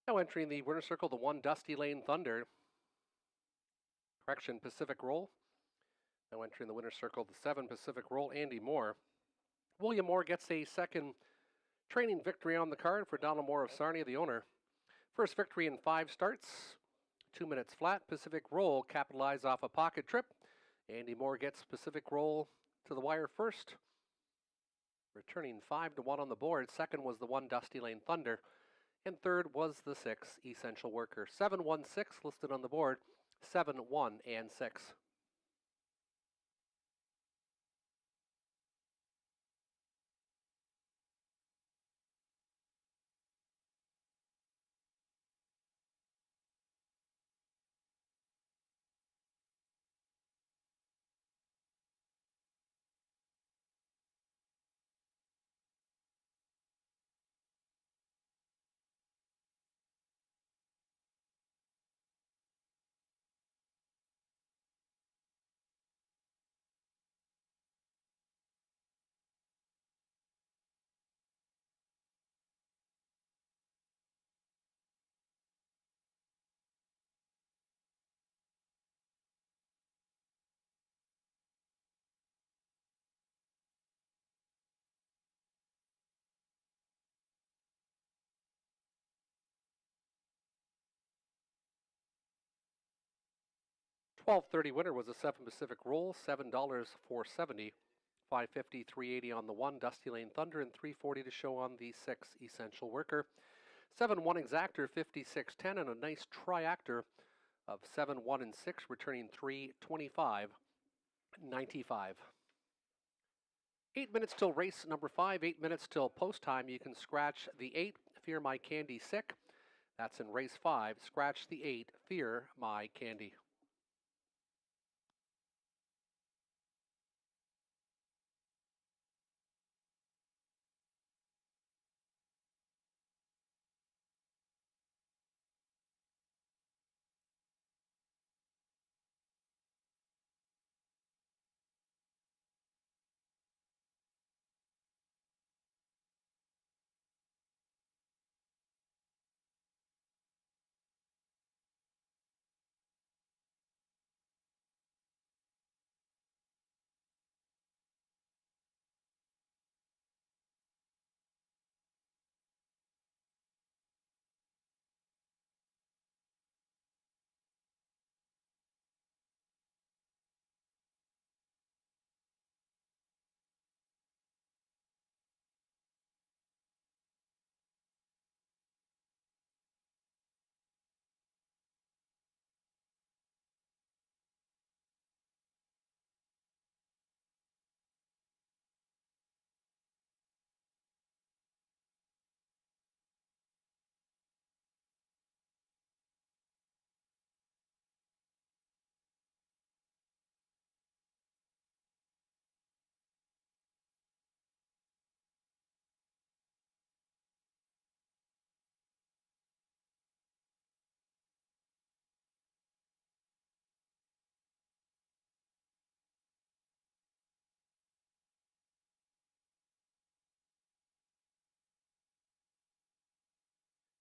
Now entering the winner's circle, the 1 Dusty Lane Thunder. Correction, Pacific Roll. Now entering the winner's circle, the 7 Pacific Roll, Andy Moore. William Moore gets a second training victory on the card for Donald Moore of Sarnia, the owner. First victory in 5 starts. 2 minutes flat. Pacific Roll capitalized off a pocket trip. Andy Moore gets Pacific Roll to the wire first. Returning 5-1 on the board. Second was the 1 Dusty Lane Thunder. And third was the 6 Essential Worker. 7-1-6 listed on the board. 7-1 and 6. 12:30 winner was a 7 Pacific roll, $7 470. 550, 380 on the 1 Dusty Lane Thunder, and 340 to show on the 6 Essential Worker. 7-1 exactor, 5610, and a nice triactor of 7-1 and 6, returning 325, 95. 8 minutes till race number 5, 8 minutes till post time. You can scratch the 8, Fear My Candy Sick. That's in race 5. Scratch the 8, Fear My Candy.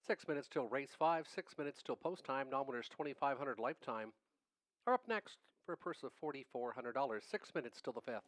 6 minutes till race 5, 6 minutes till post time. Non-winners $2,500 lifetime are up next for a purse of $4,400. 6 minutes till the 5th.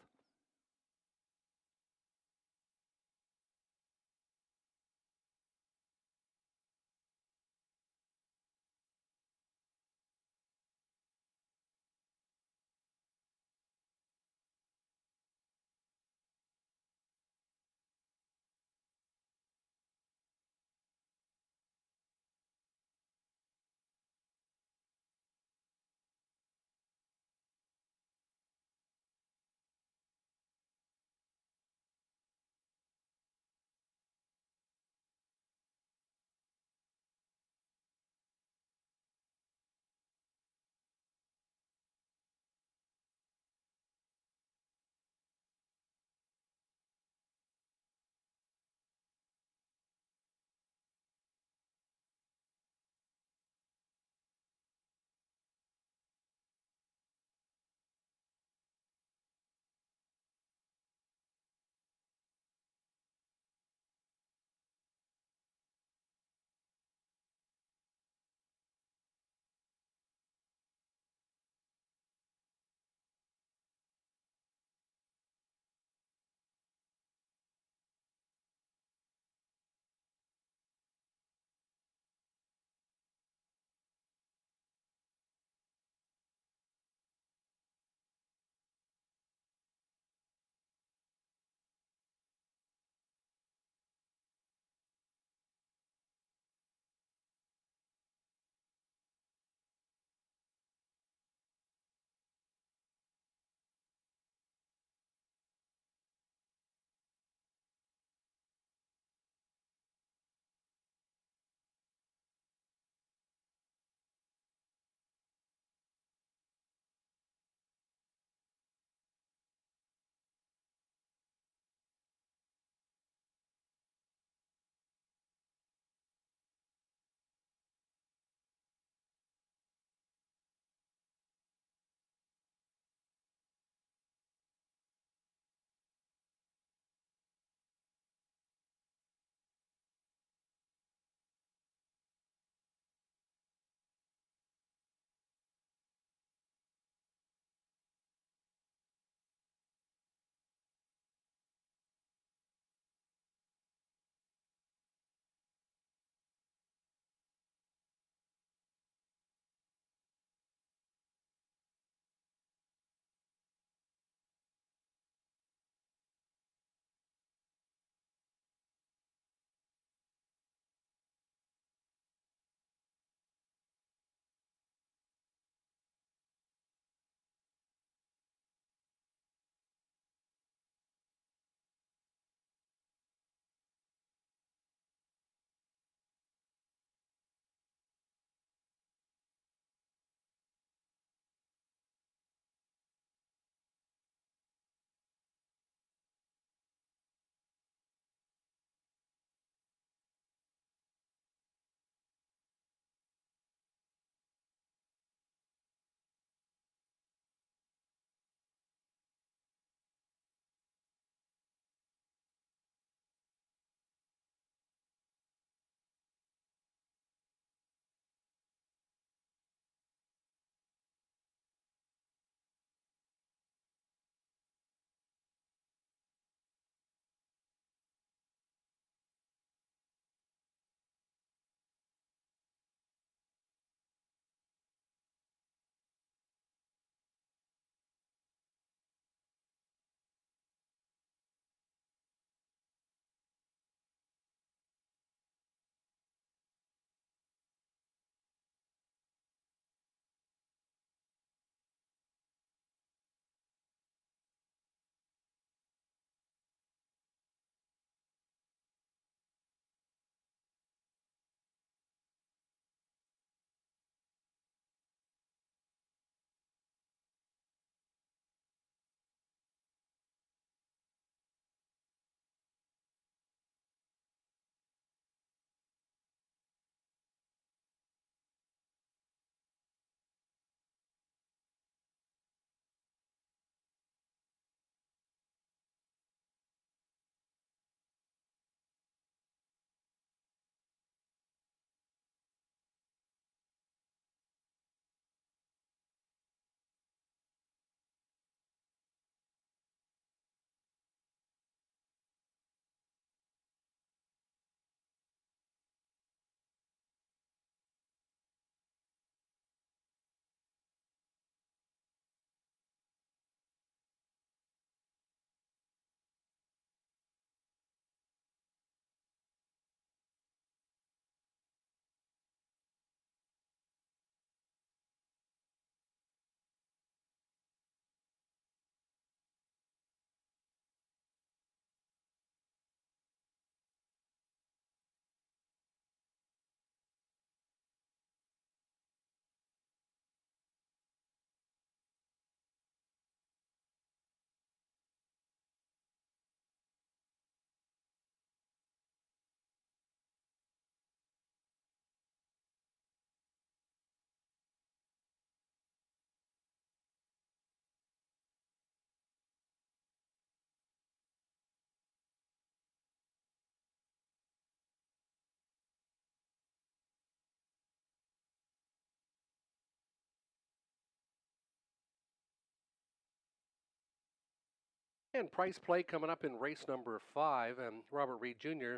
And price play coming up in race number 5. And Robert Reed Jr.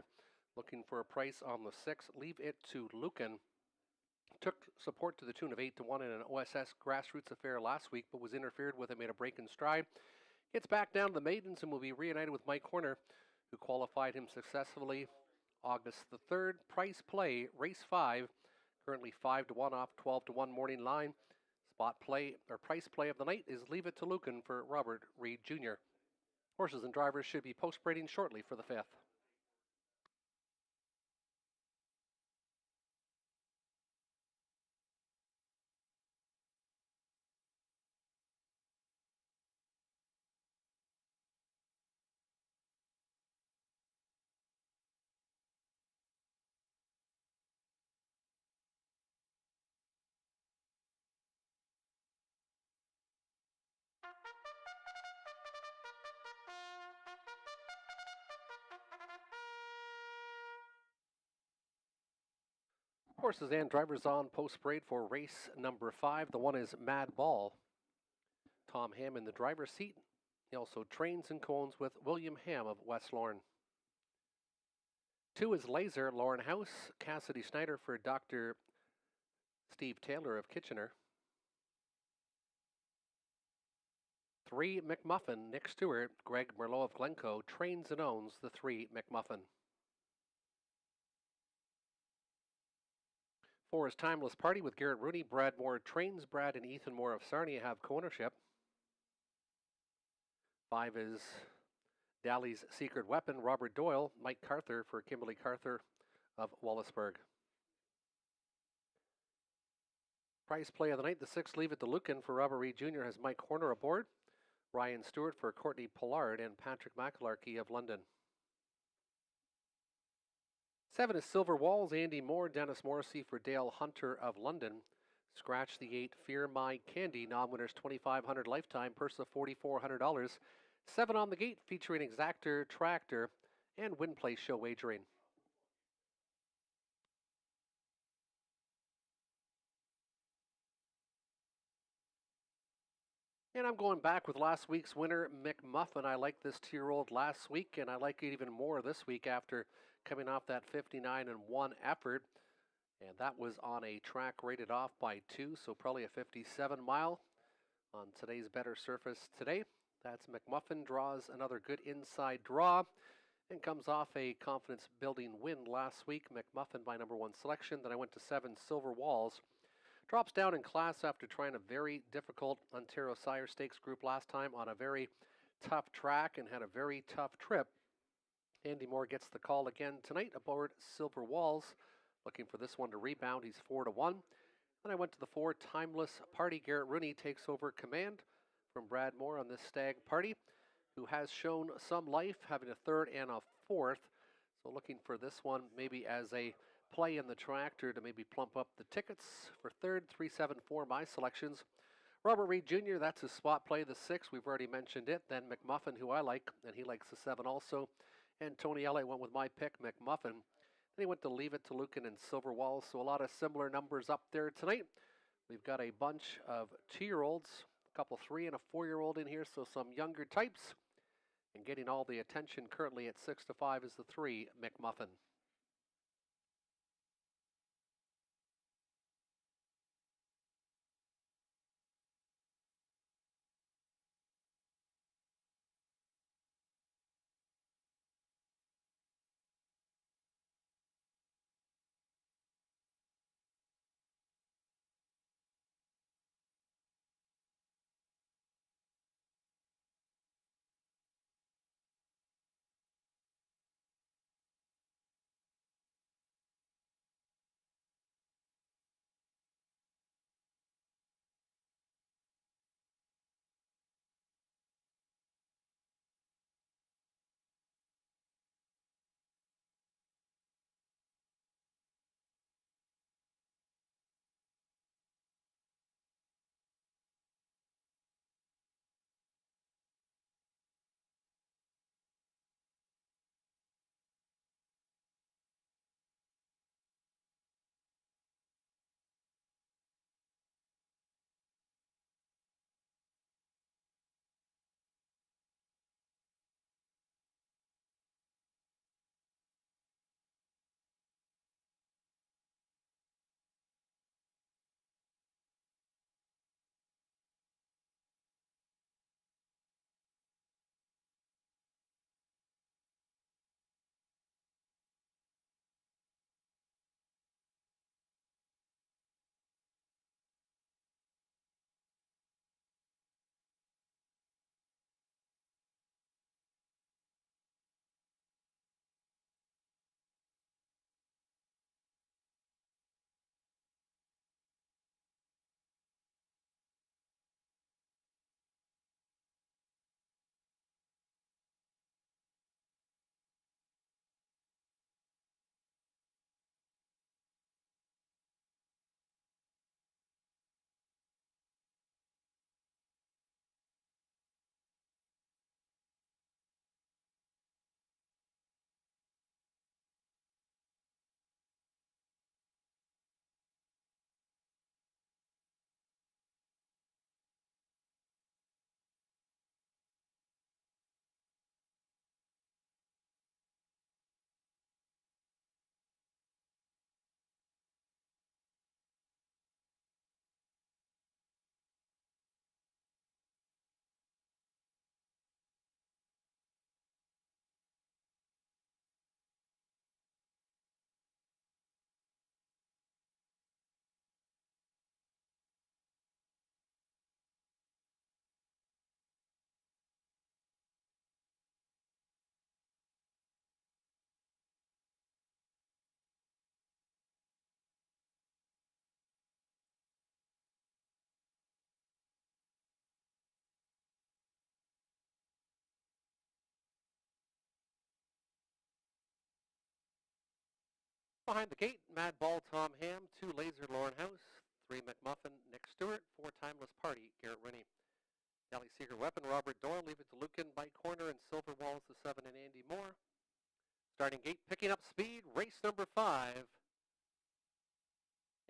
looking for a price on the 6. Leave It to Lucan. Took support to the tune of 8-1 in an OSS grassroots affair last week, but was interfered with and made a break in stride. Gets back down to the maidens and will be reunited with Mike Horner, who qualified him successfully August the 3rd. Price play, race 5, currently 5-1 off 12-1 morning line. Spot play or price play of the night is Leave It to Lucan for Robert Reed Jr. Horses and drivers should be post-braiding shortly for the 5th. Horses and drivers on post-braid for race number 5. The one is Mad Ball. Tom Ham in the driver's seat. He also trains and co-owns with William Ham of West Lorne. 2 is Laser, Lauren House. Cassidy Snyder for Dr. Steve Taylor of Kitchener. 3, McMuffin, Nick Stewart. Greg Merlot of Glencoe trains and owns the 3 McMuffin. 4 is Timeless Party with Garrett Rooney. Brad Moore trains. Brad and Ethan Moore of Sarnia have co-ownership. 5 is Dally's Secret Weapon. Robert Doyle, Mike Carther for Kimberly Carther of Wallaceburg. Price play of the night, the 6, Leave It to Lucan for Robert Reed Jr. has Mike Horner aboard. Ryan Stewart for Courtney Pollard and Patrick McAlarkey of London. 7 is Silver Walls, Andy Moore, Dennis Morrissey for Dale Hunter of London. Scratch the 8, Fear My Candy, non-winners $2,500 lifetime, purse of $4,400. 7 on the gate, featuring Exactor, Tractor, and Win Place Show wagering. And I'm going back with last week's winner, McMuffin. I liked this 2-year-old last week, and I like it even more this week after coming off that 59-1 effort. And that was on a track rated off by 2, so probably a 57-mile on today's better surface today. That's McMuffin, draws another good inside draw and comes off a confidence-building win last week. McMuffin by number 1 selection. Then I went to 7, Silver Walls. Drops down in class after trying a very difficult Ontario Sire Stakes group last time on a very tough track and had a very tough trip. Andy Moore gets the call again tonight aboard Silver Walls. Looking for this one to rebound. He's 4-1. Then I went to the 4, Timeless Party. Garrett Rooney takes over command from Brad Moore on this stag party, who has shown some life, having a 3rd and a 4th. So looking for this one maybe as a play in the tractor to maybe plump up the tickets for 3rd, 3, 7, 4, my selections. Robert Reed Jr., that's his spot play, the 6. We've already mentioned it. Then McMuffin, who I like, and he likes the 7 also. And Tony Elliott went with my pick, McMuffin. Then he went to Leave It to Lucan and Silver Walls, so a lot of similar numbers up there tonight. We've got a bunch of 2-year-olds, a couple 3 and a 4-year-old in here, so some younger types. And getting all the attention currently at 6-5 is the 3, McMuffin. Behind the gate, Mad Ball Tom Ham, 2 Laser Lauren House, 3 McMuffin Nick Stewart, 4 Timeless Party Garrett Rennie. Galley Secret Weapon Robert Doyle, Leave It to Lucan by corner, and Silver Walls the 7 and Andy Moore. Starting gate, picking up speed, race number 5.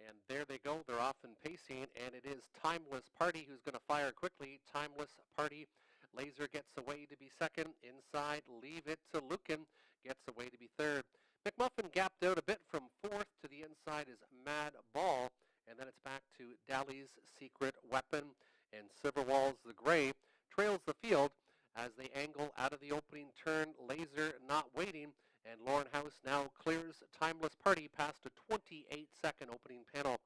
And there they go, they're off and pacing, and it is Timeless Party who's going to fire quickly. Timeless Party, Laser gets away to be second. Inside, Leave It to Lucan gets away to be third. McMuffin gapped out a bit from fourth. To the inside is Mad Ball, and then it's back to Dalley's Secret Weapon, and Silver Walls the Gray trails the field as they angle out of the opening turn. Laser not waiting, and Lauren House now clears Timeless Party past a 28-second opening panel.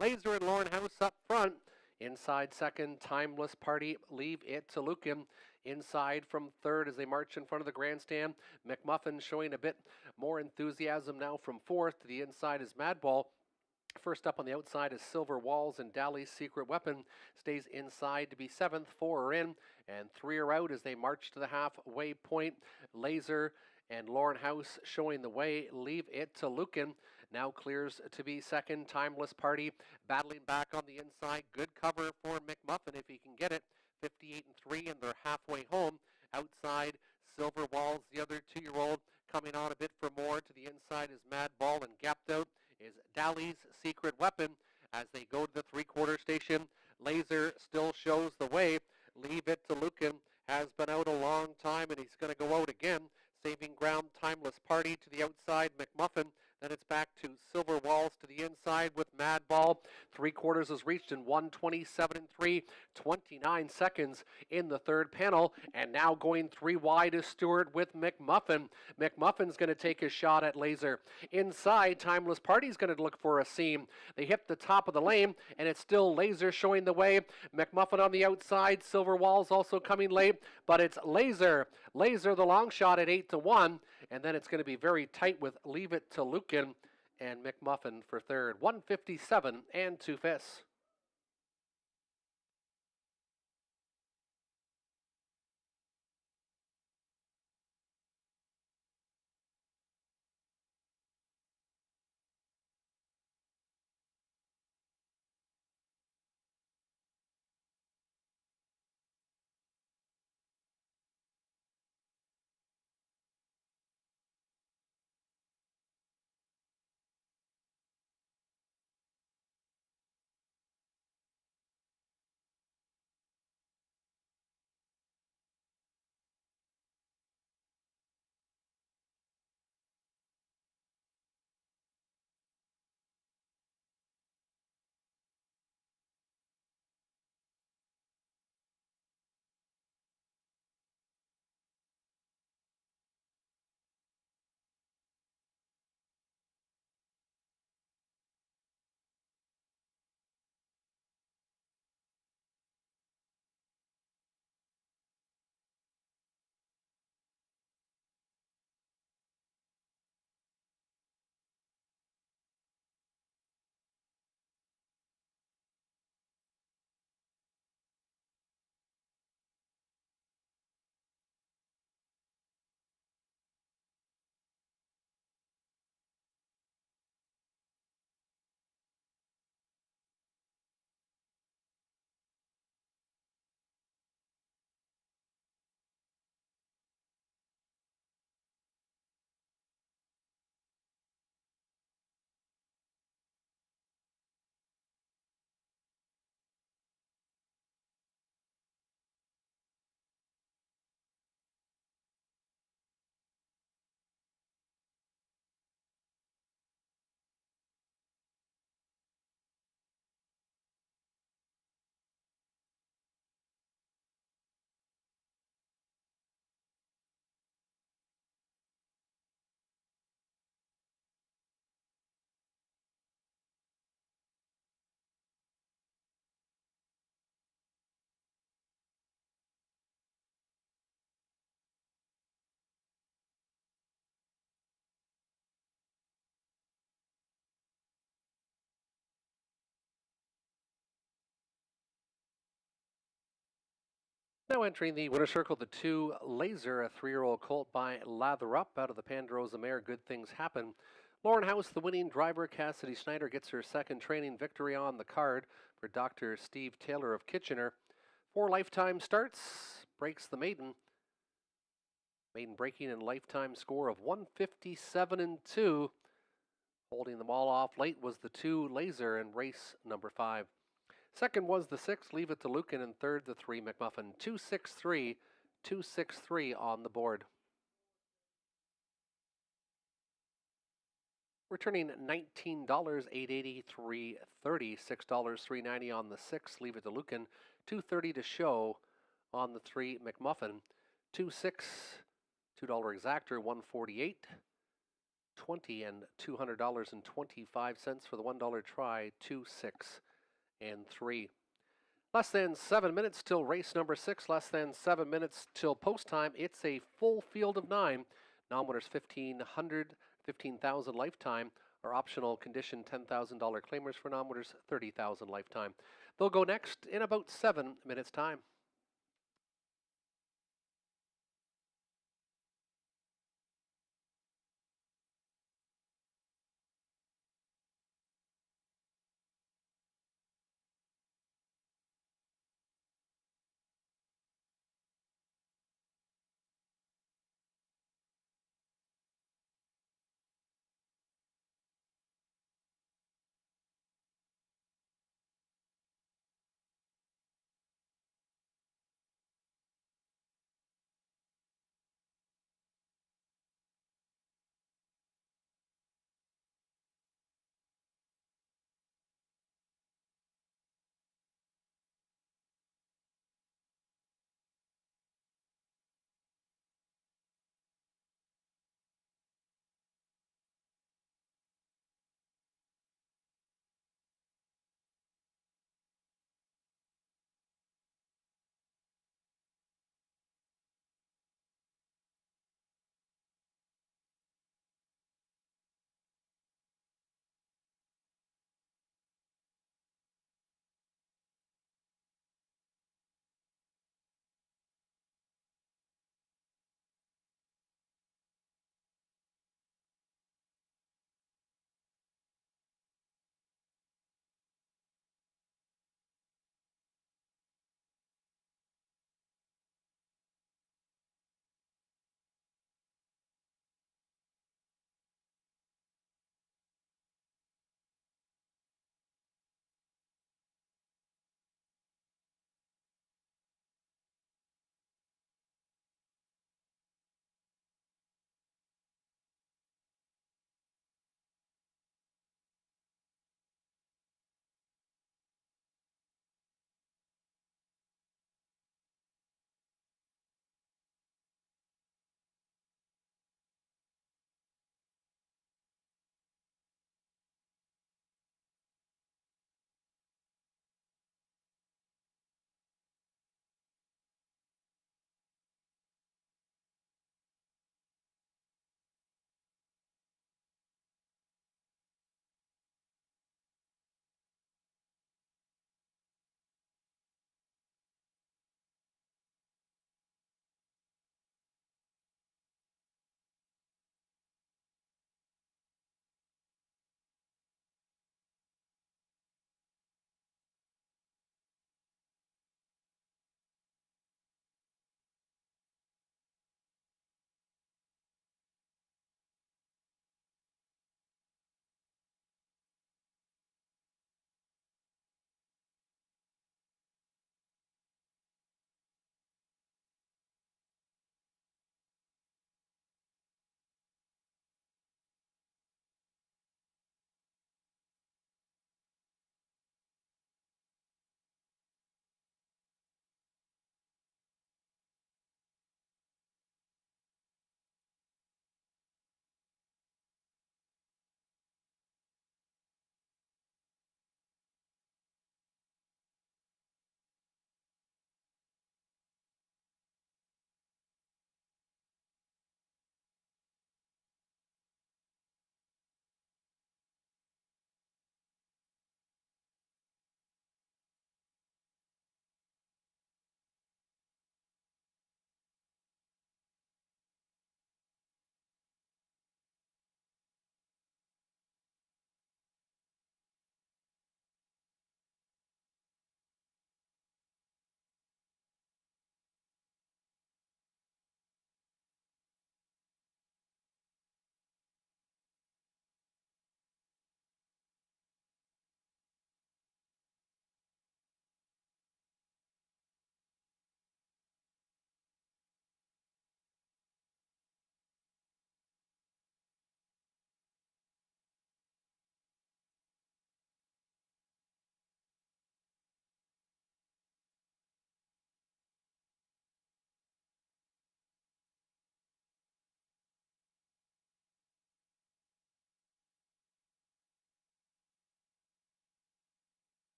Laser and Lauren House up front. Inside second, Timeless Party, Leave It to Lucan. Inside from third as they march in front of the grandstand. McMuffin showing a bit more enthusiasm now from fourth. To the inside is Madball. First up on the outside is Silver Walls, and Dalley's Secret Weapon stays inside to be seventh. 4 are in, and 3 are out as they march to the halfway point. Laser and Lauren House showing the way. Leave It to Lucan now clears to be second. Timeless Party battling back on the inside. Good cover for McMuffin if he can get it. 58 and 3, and they're halfway home. Outside, Silver Walls, the other 2-year-old, coming on a bit for more. To the inside is Mad Ball, and gapped out is Dalley's Secret Weapon as they go to the 3-quarter station. Laser still shows the way. Leave It to Lucan has been out a long time, and he's going to go out again. Saving ground, Timeless Party to the outside, McMuffin. Then it's back to Silver Walls to the inside with Mad Ball. 3-quarters is reached in 1:27 and 3, 29 seconds in the third panel. And now going 3 wide is Stewart with McMuffin. McMuffin's going to take his shot at Laser. Inside, Timeless Party's going to look for a seam. They hit the top of the lane, and it's still Laser showing the way. McMuffin on the outside. Silver Walls also coming late, but it's Laser. Laser the long shot at 8-1, and then it's going to be very tight with Leave It to Lucan and McMuffin for third. 157 and 2/5. Now entering the winner's circle, the 2 Laser, a 3-year-old colt by Lather Up out of the Pandrosa mare Good Things Happen. Lauren House, the winning driver. Cassidy Snyder gets her second training victory on the card for Dr. Steve Taylor of Kitchener. 4 lifetime starts, breaks the maiden. Maiden breaking in lifetime score of 157 and 2. Holding them all off late was the 2 Laser in race number 5. Second was the 6 Leave It to Lucan, and third the 3 McMuffin. 263, 263 on the board. Returning $19, $8.80, $3.30, $6, $3.90 on the 6 Leave It to Lucan, $2.30 to show on the 3 McMuffin, 2.6, $2 exactor, $1.48, $20 and $200.25 for the $1 try, 2, 6, and 3. Less than 7 minutes till race number 6. Less than 7 minutes till post time. It's a full field of 9. Non-winners 1,500, 15,000 lifetime. Our optional condition $10,000 claimers for non-winners 30,000 lifetime. They'll go next in about 7 minutes time.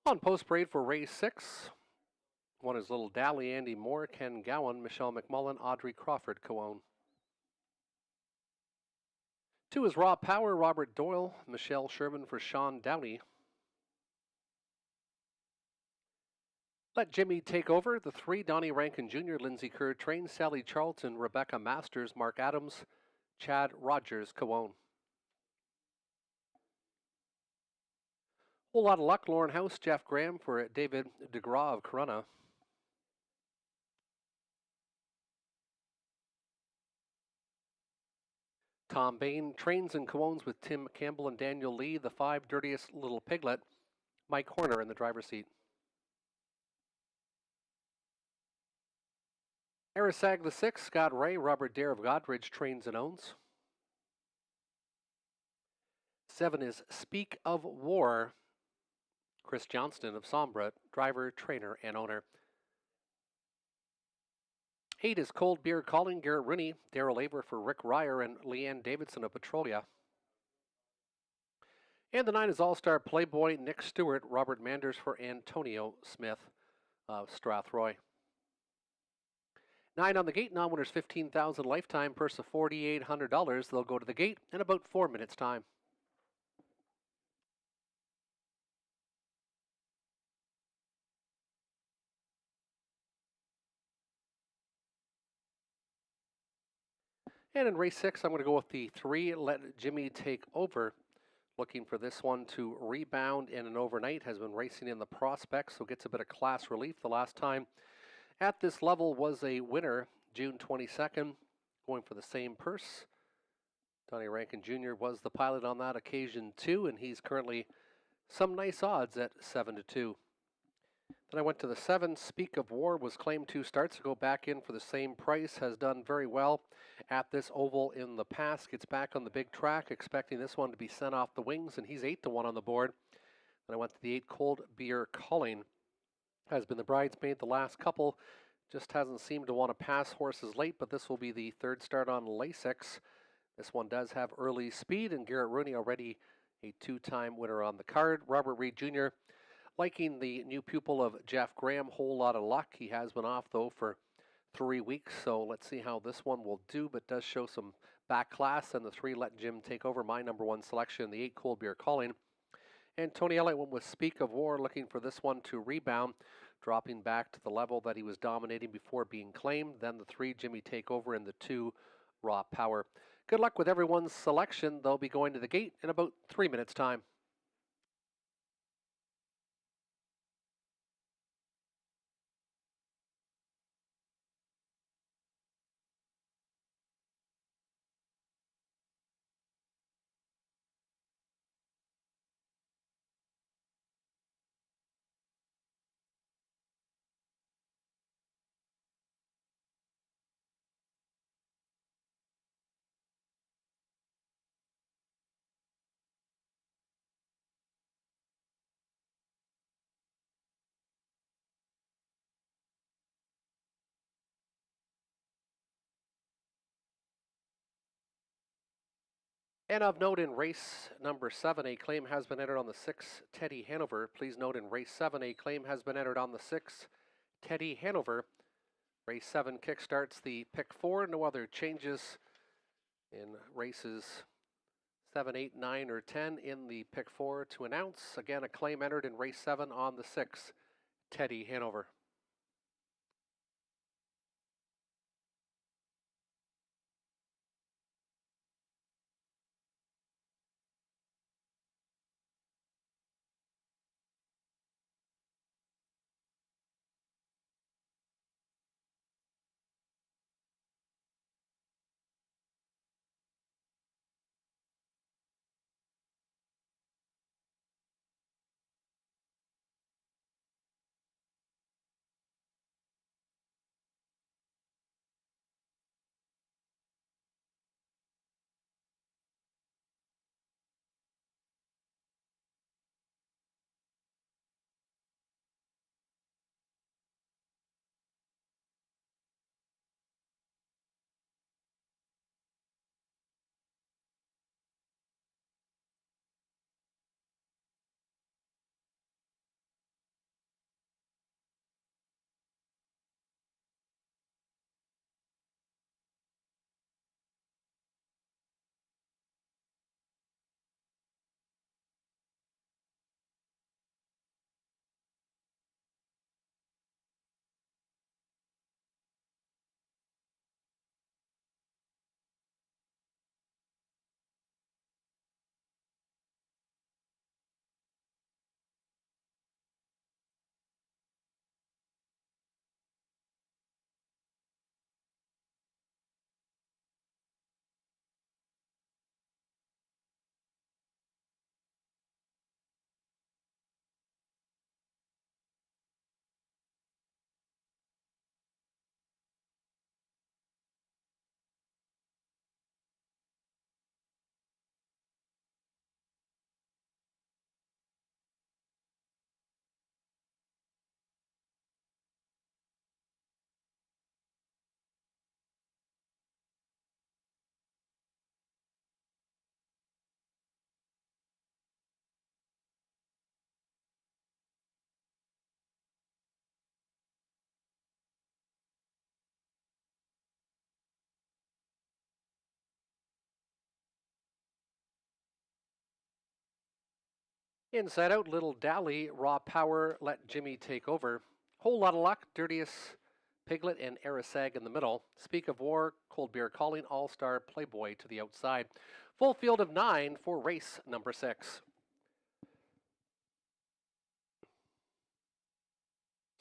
On post parade for race 6, one is Little Dally, Andy Moore, Ken Gowan, Michelle McMullen, Audrey Crawford co-own. 2 is Raw Power, Robert Doyle, Michelle Sherman for Sean Downey. Let Jimmy Take Over, the 3, Donnie Rankin Jr., Lindsay Kerr, Train, Sally Charlton, Rebecca Masters, Mark Adams, Chad Rogers co-own. Whole Lot of Luck, Lauren House, Jeff Graham for David DeGraw of Corunna. Tom Bain, Trains and co-owns with Tim Campbell and Daniel Lee, the 5, Dirtiest Little Piglet, Mike Horner in the driver's seat. Arisag the 6, Scott Ray, Robert Dare of Godridge, Trains and owns. 7 is Speak of War, Chris Johnston of Sombra, driver, trainer, and owner. 8 is Cold Beer Calling, Garrett Rooney, Daryl Aber for Rick Ryer, and Leanne Davidson of Petrolia. And the 9 is All-Star Playboy, Nick Stewart, Robert Manders for Antonio Smith of Strathroy. 9 on the gate, non-winners $15,000, lifetime purse of $4,800. They'll go to the gate in about 4 minutes' time. And in race 6, I'm going to go with the 3, Let Jimmy Take Over. Looking for this one to rebound in an overnight. Has been racing in the Prospects, so gets a bit of class relief. The last time at this level was a winner, June 22nd, going for the same purse. Donnie Rankin Jr. was the pilot on that occasion too, and he's currently some nice odds at 7-2. Then I went to the 7, Speak of War, was claimed 2 starts to go back in for the same price, has done very well at this oval in the past, gets back on the big track, expecting this one to be sent off the wings, and he's 8-1 on the board. Then I went to the 8, Cold Beer Calling, has been the bridesmaid the last couple, just hasn't seemed to want to pass horses late, but this will be the 3rd start on Lasix. This one does have early speed, and Garrett Rooney already a 2-time winner on the card. Robert Reed Jr., liking the new pupil of Jeff Graham, Whole Lot of Luck. He has been off, though, for 3 weeks, so let's see how this one will do, but does show some back class. And the 3, Let Jim Take Over, my number 1 selection. The 8, Cold Beer Calling. And Tony Elliott went with Speak of War, looking for this one to rebound, dropping back to the level that he was dominating before being claimed. Then the 3, Jimmy Take Over, and the 2, Raw Power. Good luck with everyone's selection. They'll be going to the gate in about 3 minutes' time. And of note, in race number 7, a claim has been entered on the 6, Teddy Hanover. Please note, in race 7, a claim has been entered on the 6, Teddy Hanover. Race 7 kickstarts the pick 4. No other changes in races 7, 8, 9, or 10 in the pick 4 to announce. Again, a claim entered in race 7 on the 6, Teddy Hanover. Inside out, Little Dally, Raw Power, Let Jimmy Take Over. Whole Lot of Luck, Dirtiest Piglet, and Arisag in the middle. Speak of War, Cold Beer Calling, All-Star Playboy to the outside. Full field of 9 for race number 6.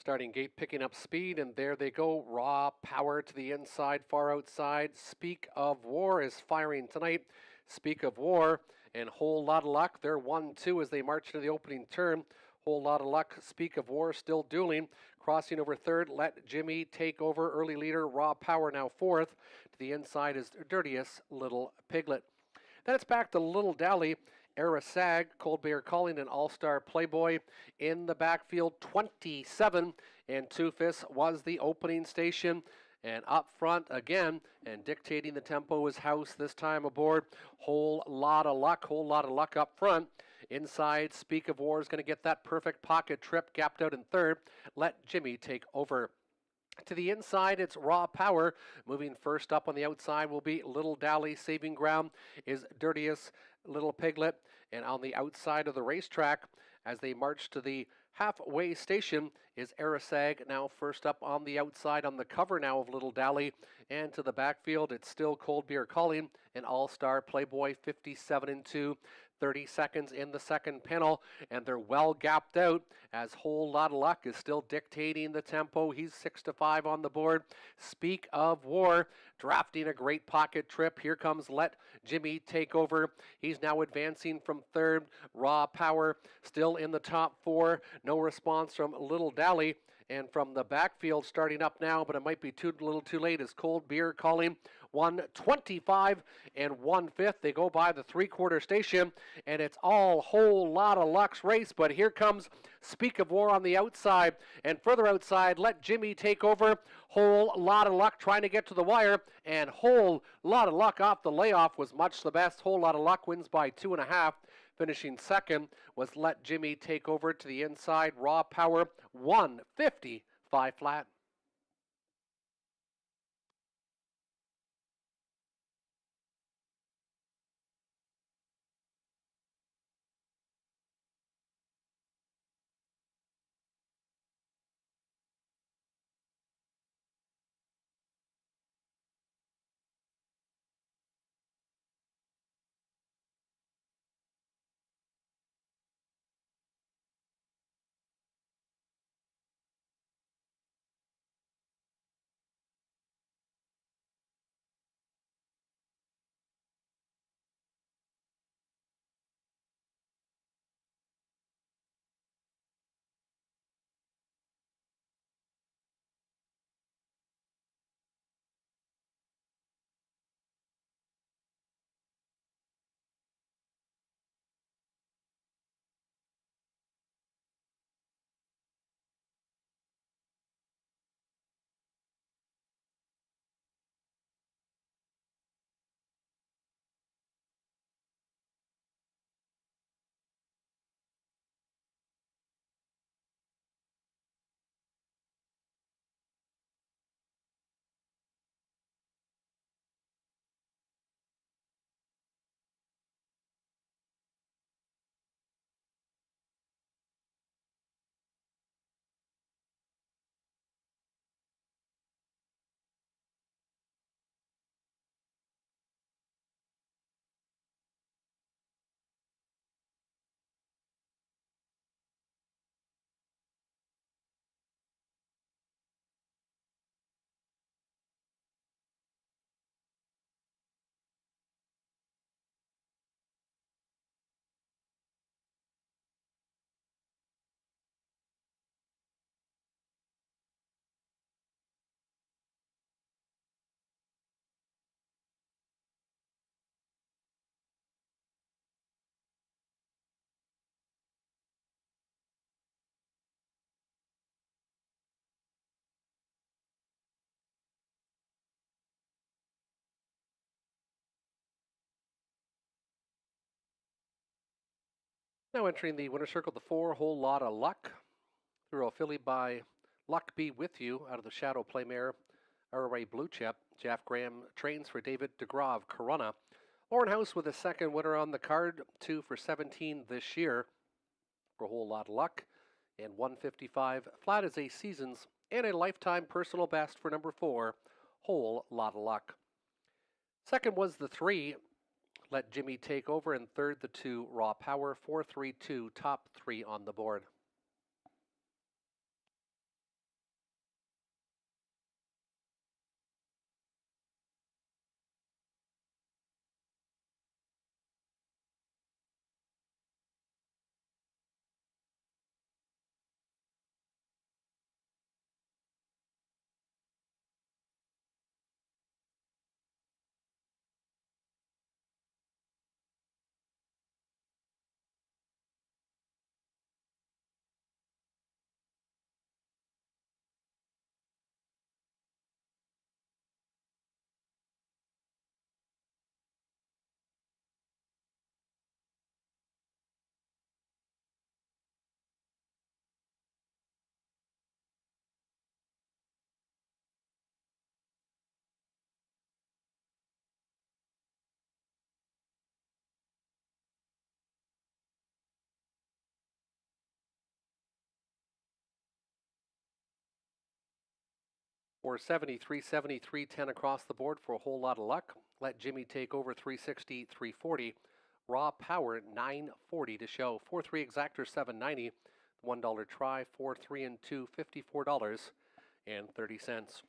Starting gate picking up speed, and there they go. Raw Power to the inside, far outside. Speak of War is firing tonight. Speak of War and Whole Lot of Luck. They're 1-2 as they march into the opening turn. Whole Lot of Luck, Speak of War still dueling. Crossing over third, Let Jimmy Take Over. Early leader, Raw Power now fourth. To the inside is Dirtiest Little Piglet. Then it's back to Little Dally. Arisag, Cold Bear Calling, and All-Star Playboy in the backfield. 27 and Two Fists was the opening station. And up front again, and dictating the tempo is House this time aboard. Whole Lot of Luck up front. Inside, Speak of War is going to get that perfect pocket trip, gapped out in third. Let Jimmy Take Over. To the inside, it's Raw Power. Moving first up on the outside will be Little Dally. Saving ground is Dirtiest Little Piglet. And on the outside of the racetrack, as they march to the halfway station, is Arisag now first up on the outside on the cover now of Little Dally. And to the backfield, it's still Cold Beer Calling and All-Star Playboy, 57 and 2. 30 seconds in the second panel, and they're well gapped out as Whole Lot of Luck is still dictating the tempo. He's 6-5 on the board. Speak of War, drafting a great pocket trip. Here comes Let Jimmy Take Over. He's now advancing from third. Raw Power still in the top four. No response from Little Dally. And from the backfield starting up now, but it might be a little too late, is Cold Beer Calling. 125 and 1/5. They go by the three-quarter station, and it's all Whole Lot of Luck's race. But here comes Speak of War on the outside, and further outside, Let Jimmy Take Over. Whole Lot of Luck trying to get to the wire, and Whole Lot of Luck off the layoff was much the best. Whole Lot of Luck wins by 2.5. Finishing second was Let Jimmy Take Over to the inside. Raw Power, 155 flat. Now entering the winner's circle, the 4 Whole Lot of Luck. Through a filly by Luck Be With You out of the Shadow Play Mare, ROA Blue Chip. Jeff Graham trains for David DeGraw of Corona. Lauren House with a second winner on the card, 2 for 17 this year. for a whole lot of luck. And 155 flat is a season's and a lifetime personal best for number 4, whole lot of luck. Second was the 3, let Jimmy take over, and third the 2, raw power, 4-3-2, top 3 on the board. For 73, 73, 10 across the board for a whole lot of luck. Let Jimmy take over, 360, 340. Raw power, 940 to show. 4-3 exactor, 790. $1 try, 4-3 and 2, $54.30.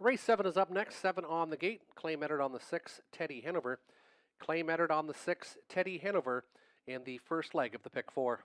Race 7 is up next. 7 on the gate. Claim entered on the 6, Teddy Hanover. Claim entered on the 6, Teddy Hanover, in the first leg of the pick 4.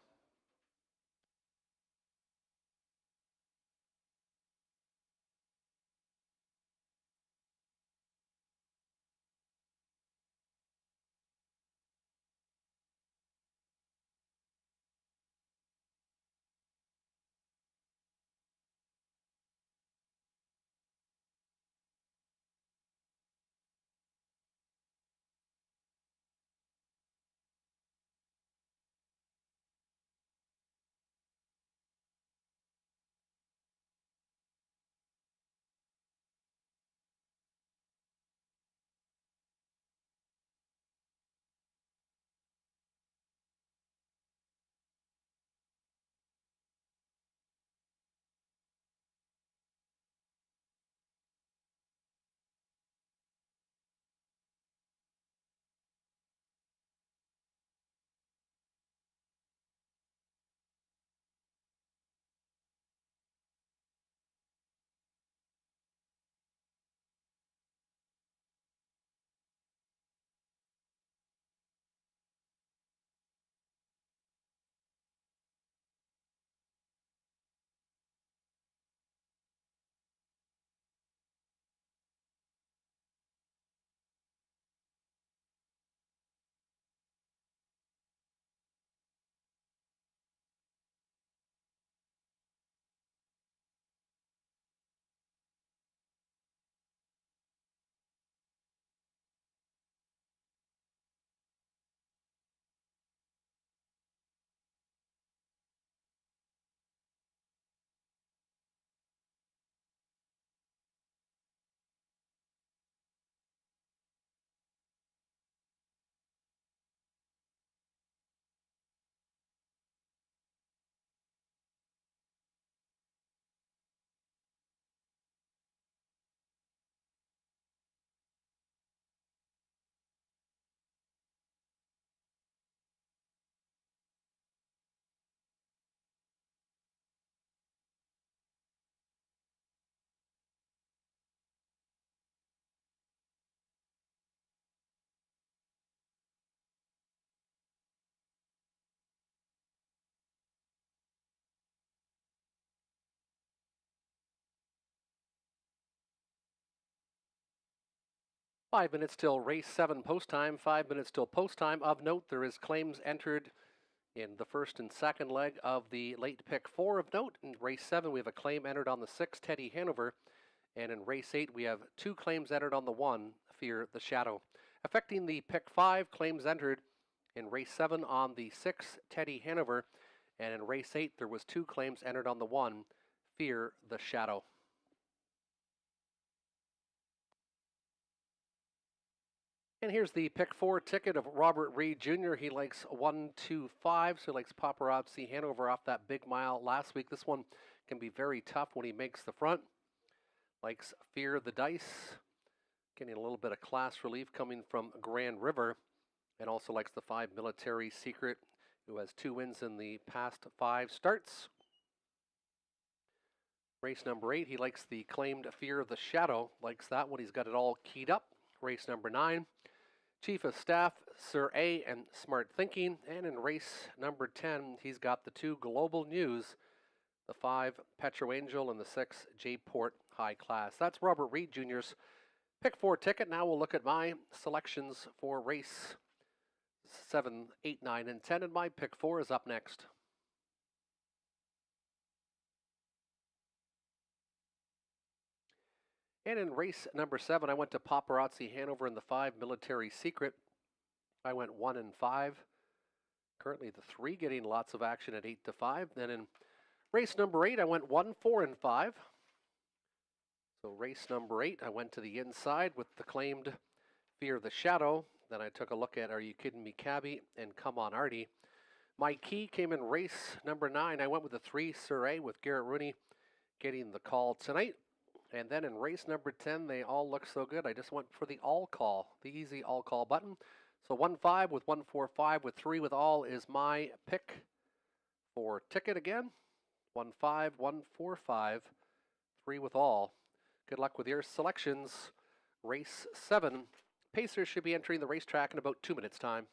Five minutes till race 7 post time. 5 minutes till post time. Of note, there is claims entered in the first and second leg of the late pick 4. Of note, in race 7, we have a claim entered on the 6, Teddy Hanover. And in race 8, we have 2 claims entered on the 1, Fear the Shadow. Affecting the pick 5, claims entered in race 7 on the 6, Teddy Hanover. And in race 8, there was 2 claims entered on the 1, Fear the Shadow. And here's the pick 4 ticket of Robert Reed Jr. He likes 1, 2, 5, so he likes Paparazzi Hanover off that big mile last week. This one can be very tough when he makes the front. Likes Fear the Dice, getting a little bit of class relief coming from Grand River, and also likes the 5 Military Secret, who has 2 wins in the past 5 starts. Race number 8, he likes the claimed Fear of the Shadow, likes that one. He's got it all keyed up. Race number 9, Chief of Staff, Sir A, and Smart Thinking. And in race number 10, he's got the 2 Global News, the 5 Petro Angel, and the 6 J-Port High Class. That's Robert Reed Jr.'s pick 4 ticket. Now we'll look at my selections for race 7, 8, 9, and 10, and my pick 4 is up next. And in race number 7, I went to Paparazzi Hanover in the 5 Military Secret. I went 1 and 5. Currently the 3 getting lots of action at 8 to 5. Then in race number 8, I went 1, 4, and 5. So race number 8, I went to the inside with the claimed Fear the Shadow. Then I took a look at Are You Kidding Me, Cabby, and Come On Artie. My key came in race number 9. I went with the 3 Sir A with Garrett Rooney getting the call tonight. And then in race number 10, they all look so good. I just went for the all call, the easy all call button. So 1-5 with 1-4-5 with 3 with all is my pick for ticket again. 1-5, 1-4-5, 3 with all. Good luck with your selections. Race 7. Pacers should be entering the racetrack in about 2 minutes' time.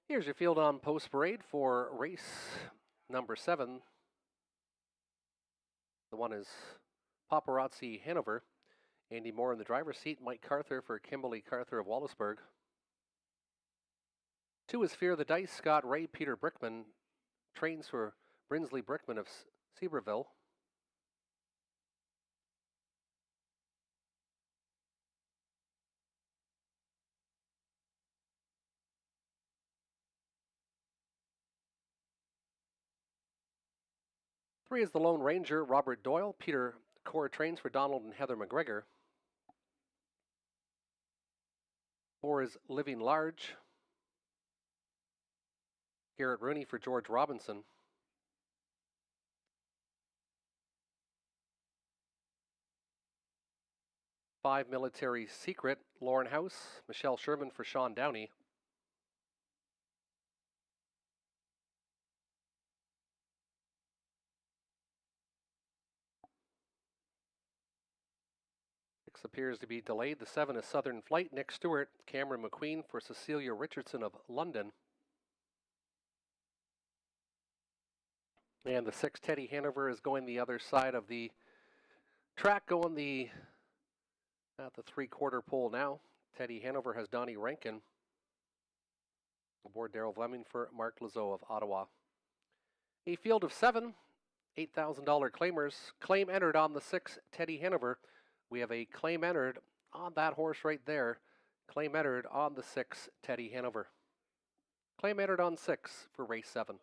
Here's your field on post parade for race number 7. The one is Paparazzi Hanover. Andy Moore in the driver's seat. Mike Carther for Kimberly Carther of Wallaceburg. 2 is Fear the Dice. Scott Ray, Peter Brickman. Trains for Brinsley Brickman of Seaberville. 3 is the Lone Ranger, Robert Doyle. Peter Core trains for Donald and Heather McGregor. 4 is Living Large, Garrett Rooney for George Robinson. 5 Military Secret, Lauren House, Michelle Sherman for Sean Downey. 6 appears to be delayed. The 7 is Southern Flight, Nick Stewart, Cameron McQueen for Cecilia Richardson of London. And the 6, Teddy Hanover, is going the other side of the track, going at the 3/4 pole now. Teddy Hanover has Donnie Rankin aboard Daryl Fleming for Mark Lazo of Ottawa. A field of 7, $8,000 claimers. Claim entered on the 6, Teddy Hanover. We have a claim entered on that horse right there. Claim entered on the 6, Teddy Hanover. Claim entered on 6 for race 7.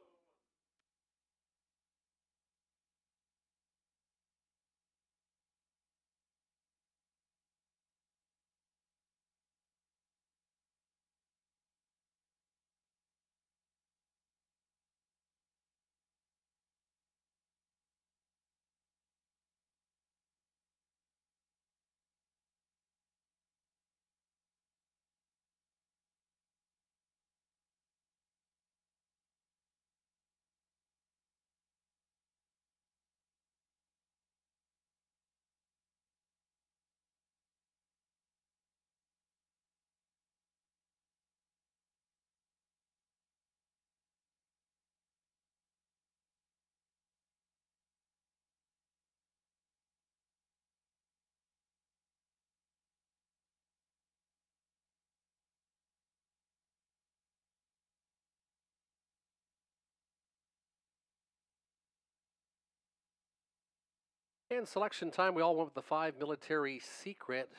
And selection time, we all went with the 5 Military Secret.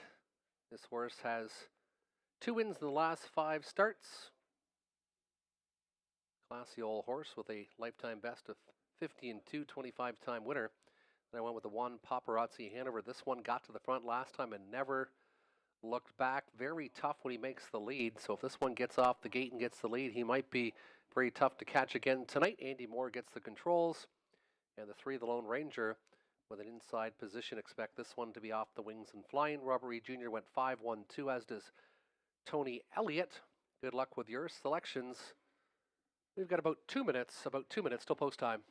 This horse has 2 wins in the last 5 starts. Classy old horse with a lifetime best of 50 and 2, 25-time winner. Then I went with the 1 Paparazzi Hanover. This one got to the front last time and never looked back. Very tough when he makes the lead. So if this one gets off the gate and gets the lead, he might be very tough to catch again tonight. Andy Moore gets the controls. And the 3, the Lone Ranger, with an inside position. Expect this one to be off the wings and flying. Robert Reed Jr. went 5-1-2, as does Tony Elliott. Good luck with your selections. We've got about 2 minutes till post time.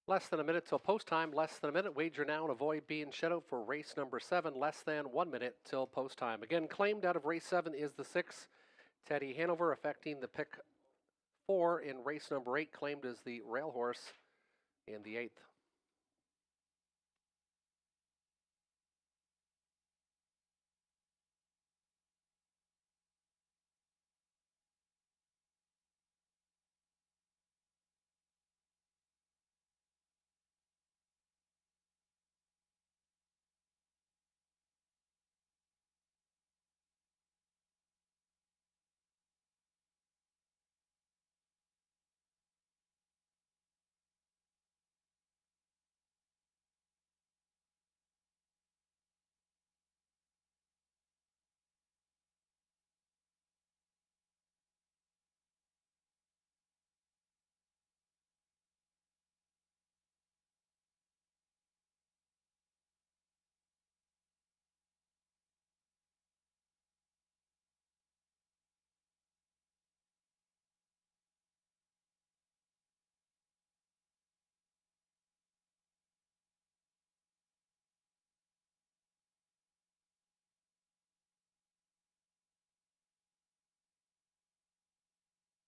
Less than a minute till post time. Less than a minute. Wager now and avoid being shut out for race number 7. Less than 1 minute till post time. Again, claimed out of race 7 is the 6, Teddy Hanover, affecting the pick 4 in race number 8. Claimed as the rail horse in the 8th.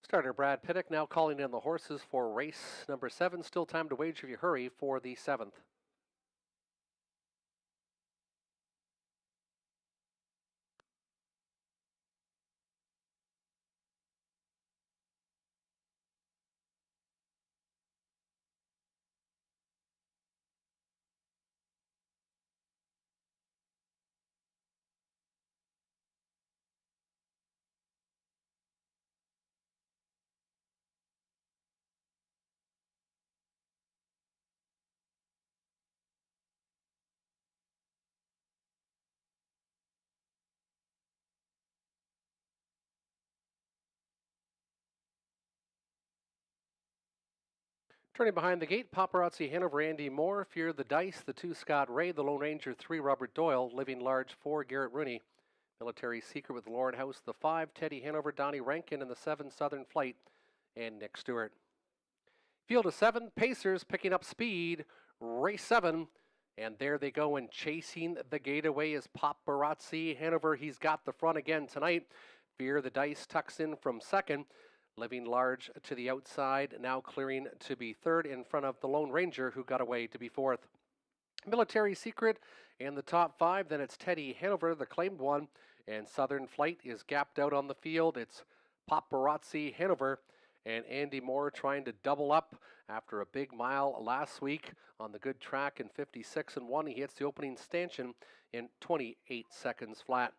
Starter Brad Piddock now calling in the horses for race number 7. Still time to wager if you hurry for the 7th. Turning behind the gate, Paparazzi Hanover, Andy Moore, Fear the Dice, the 2 Scott Ray, the Lone Ranger 3 Robert Doyle, Living Large 4 Garrett Rooney, Military Secret with Lauren House, the 5 Teddy Hanover, Donnie Rankin, and the 7 Southern Flight, and Nick Stewart. Field of 7, Pacers picking up speed, race 7, and there they go, and chasing the gate away is Paparazzi Hanover. He's got the front again tonight. Fear the Dice tucks in from second. Living Large to the outside, now clearing to be third in front of the Lone Ranger, who got away to be fourth. Military Secret in the top 5, then it's Teddy Hanover, the claimed one, and Southern Flight is gapped out on the field. It's Paparazzi Hanover and Andy Moore trying to double up after a big mile last week on the good track in 56-1. He hits the opening stanchion in 28 seconds flat.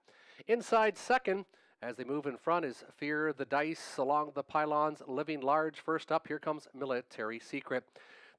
Inside second, as they move in front, is Fear the Dice along the pylons, Living Large. First up, here comes Military Secret.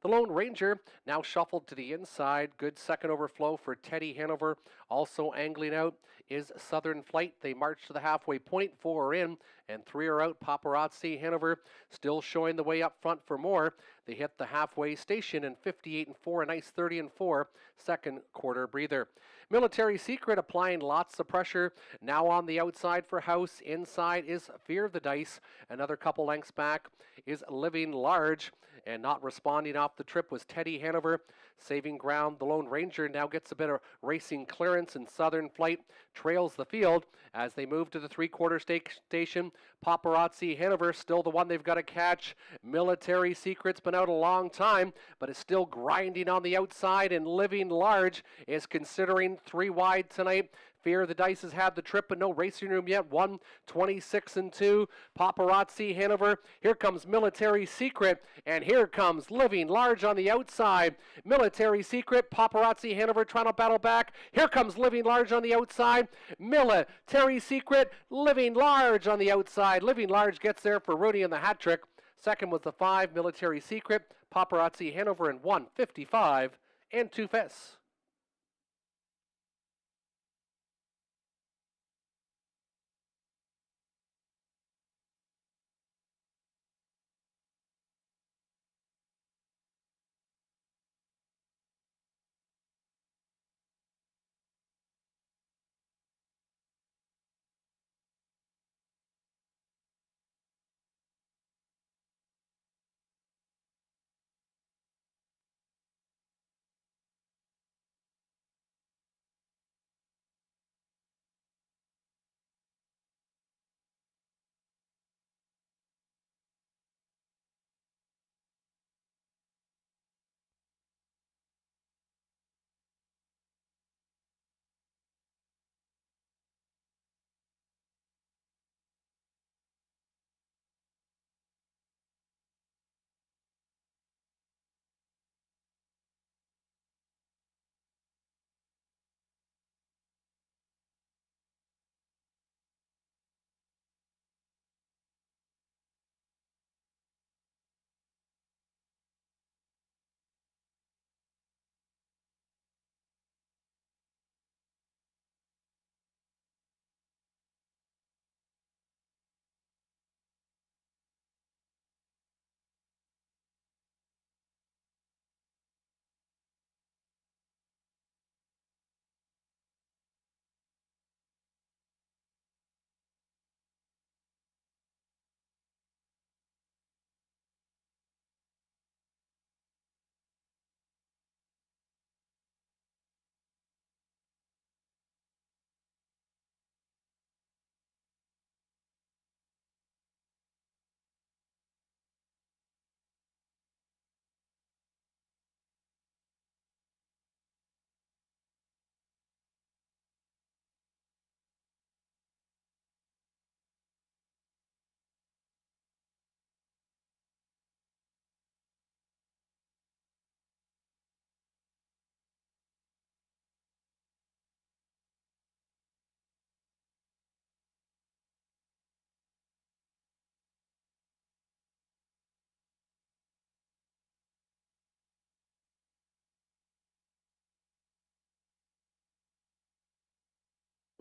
The Lone Ranger now shuffled to the inside. Good second overflow for Teddy Hanover. Also angling out is Southern Flight. They march to the halfway point. 4 are in and 3 are out. Paparazzi Hanover still showing the way up front for more. They hit the halfway station in 58-4, a nice 30-4 second quarter breather. Military Secret applying lots of pressure. Now on the outside for House. Inside is Fear the Dice. Another couple lengths back is Living Large. And not responding off the trip was Teddy Hanover. Saving ground, the Lone Ranger now gets a bit of racing clearance, and Southern Flight trails the field as they move to the three-quarter station. Paparazzi Hanover still the one they've got to catch. Military Secret's been out a long time, but is still grinding on the outside, and Living Large is considering 3 wide tonight. Fear the Dice has had the trip, but no racing room yet. 1:26-2. Paparazzi Hanover. Here comes Military Secret, and here comes Living Large on the outside. Military Secret, Paparazzi Hanover trying to battle back. Here comes Living Large on the outside. Military Secret, Living Large on the outside. Living Large gets there for Rooney in the hat trick. Second was the 5, Military Secret. Paparazzi Hanover in 1:55 and 2 fifths.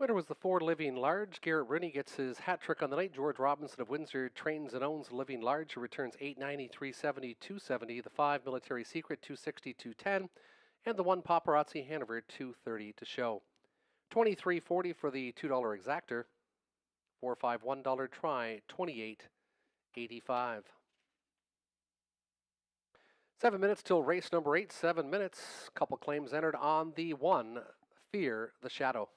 Winner was the 4 Living Large. Garrett Rooney gets his hat trick on the night. George Robinson of Windsor trains and owns Living Large, who returns 890, 370, 270. The 5 Military Secret 260, 210. And the 1 Paparazzi Hanover 230 to show. 23.40 for the $2 exactor. 4-5 $1 try 28.85. 7 minutes till race number 8. 7 minutes. Couple claims entered on the 1 Fear the Shadow.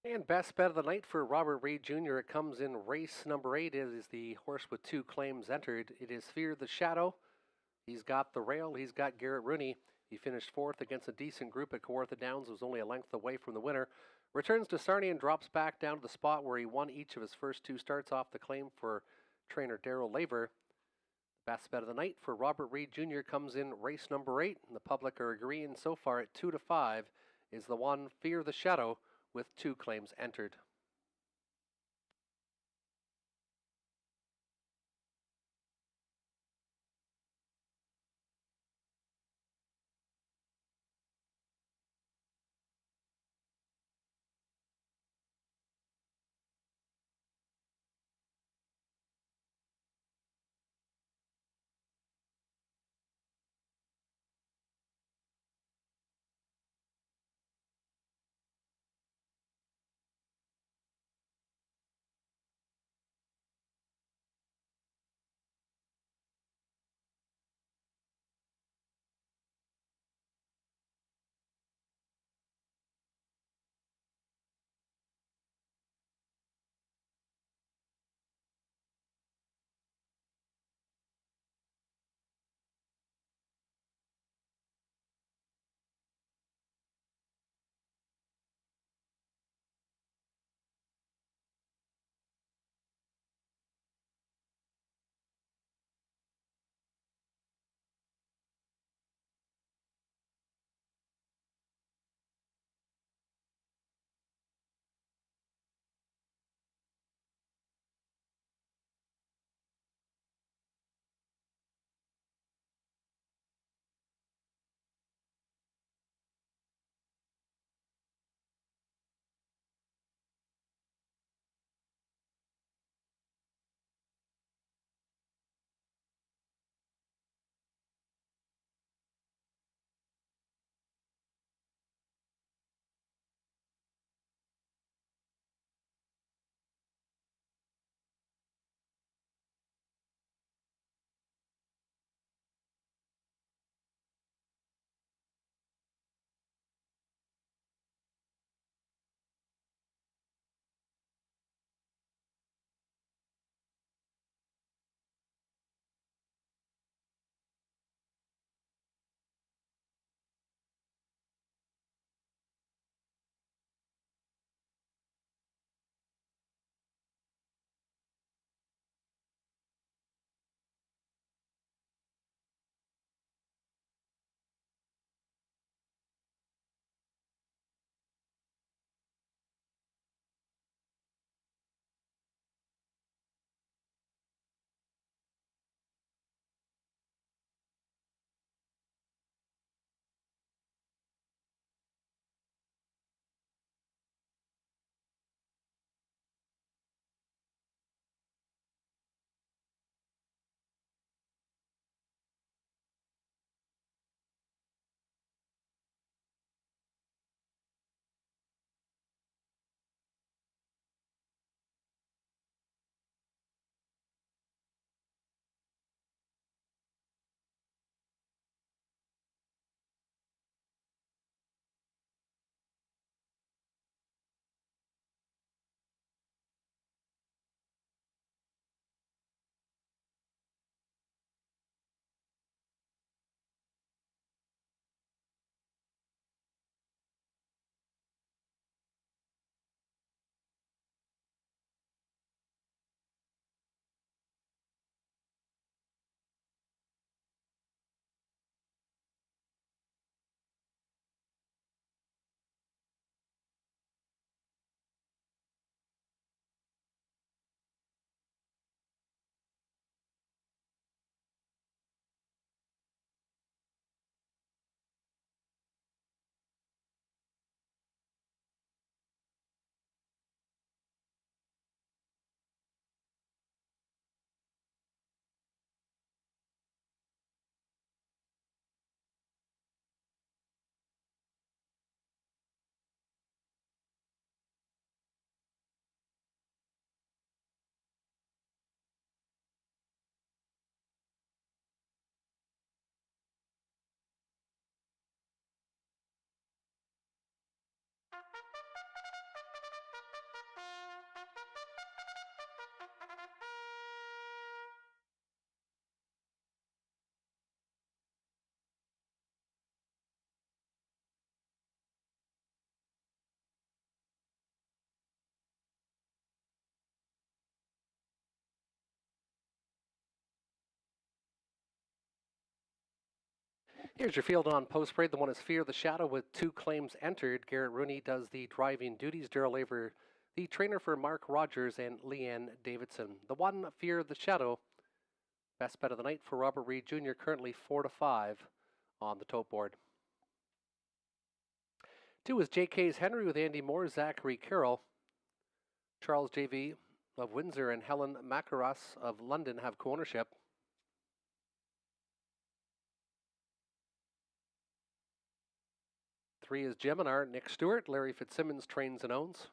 And best bet of the night for Robert Reed Jr. It comes in race number 8. It is the horse with 2 claims entered. It is Fear the Shadow. He's got the rail. He's got Garrett Rooney. He finished 4th against a decent group at Hiawatha Downs. Was only a length away from the winner. Returns to Sarnia and drops back down to the spot where he won each of his first 2 starts off the claim for trainer Darrell Laver. Best bet of the night for Robert Reed Jr. comes in race number 8. And the public are agreeing so far at 2-5 is the 1 Fear the Shadow with 2 claims entered. Here's your field on post parade. The one is Fear the Shadow with 2 claims entered. Garrett Rooney does the driving duties. Daryl Laver, the trainer for Mark Rogers and Leanne Davidson. The one, Fear the Shadow, best bet of the night for Robert Reed Jr., currently 4-5 on the tote board. 2 is JK's Henry with Andy Moore, Zachary Carroll. Charles JV of Windsor and Helen Macaras of London have co-ownership. 3 is Geminar, Nick Stewart. Larry Fitzsimmons trains and owns.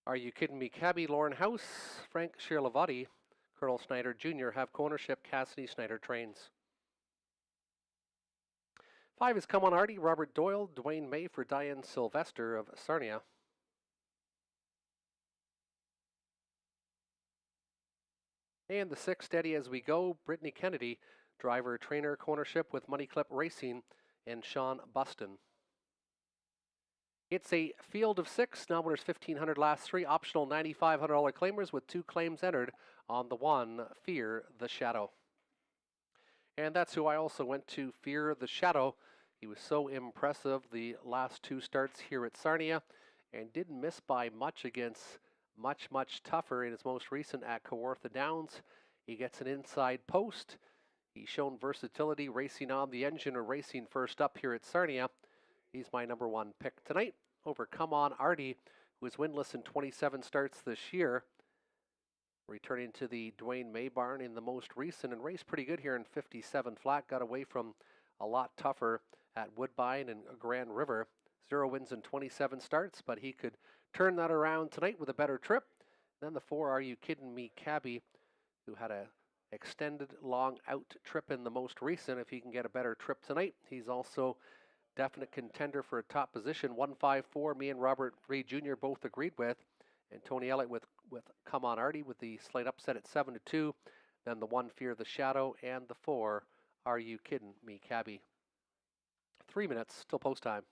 'Are You Kidding Me?' Cabby, Lauren House, Frank Shirlavati, Colonel Snyder Jr. have co-ownership. Cassidy Snyder trains. 5 is Come On Artie, Robert Doyle, Dwayne May for Diane Sylvester of Sarnia. And the 6, Steady As We Go, Brittany Kennedy, driver trainer co-ownership with Money Clip Racing and Sean Buston. It's a field of 6. Now winners $1,500 last 3. Optional $9,500 claimers with 2 claims entered on the one, Fear the Shadow. And that's who I also went to, Fear the Shadow. He was so impressive the last 2 starts here at Sarnia and didn't miss by much against much tougher in his most recent at Hiawatha Downs. He gets an inside post. He's shown versatility racing on the engine or racing first up here at Sarnia. He's my number 1 pick tonight over Come On Artie, who is winless in 27 starts this year. Returning to the Dwayne May barn in the most recent and raced pretty good here in 57 flat. Got away from a lot tougher at Woodbine and Grand River. 0 wins in 27 starts, but he could turn that around tonight with a better trip. Then the 4, Are You Kidding Me? Cabby, who had a extended long out trip in the most recent. If he can get a better trip tonight, he's also definite contender for a top position. 154, me and Robert Reed Jr. both agreed with. And Tony Elliott with Come On Artie with the slight upset at 7-2. Then the 1, Fear the Shadow, and the 4, Are You Kidding Me? Cabby. 3 minutes till post time.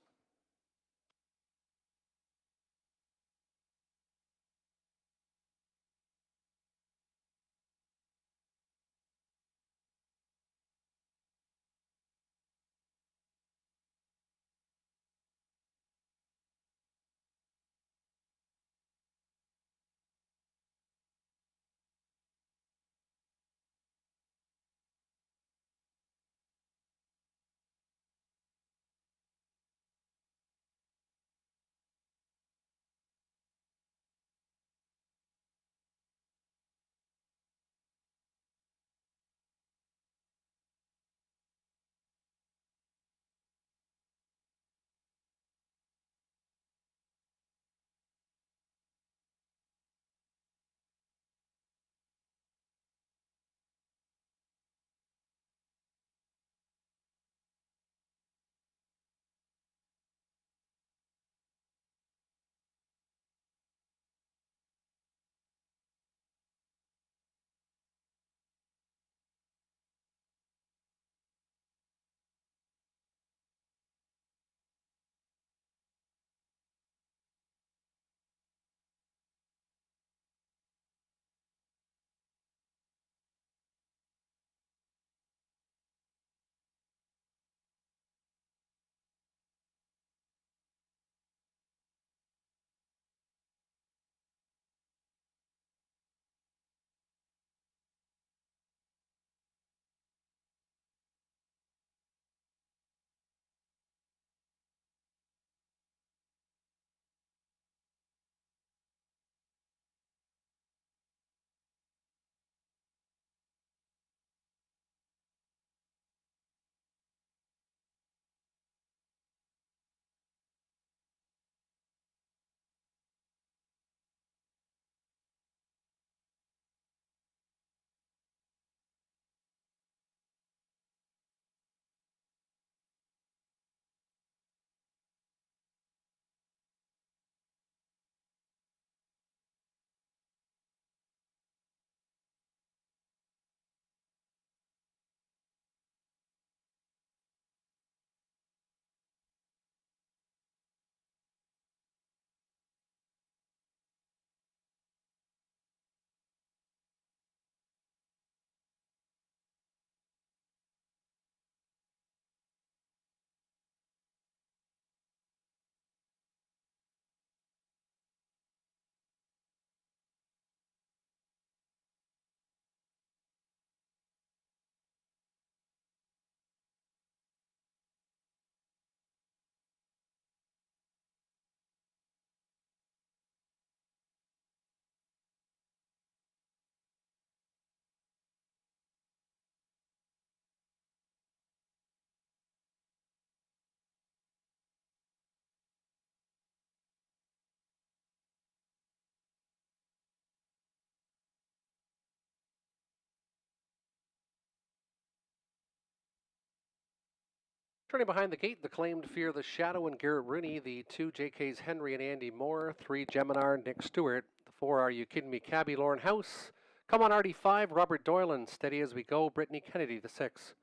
Turning behind the gate, the claimed Fear the Shadow and Garrett Rooney, the two JKs Henry and Andy Moore, 3 Geminar, Nick Stewart, the 4 Are You Kidding Me Cabby, Lauren House, Come On Artie 5, Robert Doyle, and Steady As We Go, Brittany Kennedy, the 6.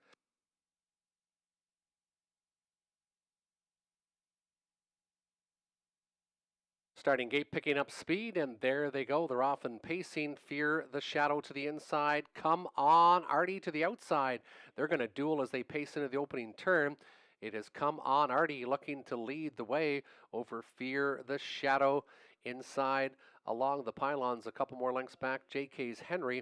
Starting gate picking up speed, and there they go. They're off and pacing. Fear the Shadow to the inside. Come On Artie to the outside. They're going to duel as they pace into the opening turn. It is Come On Artie looking to lead the way over Fear the Shadow inside along the pylons. A couple more lengths back. JK's Henry.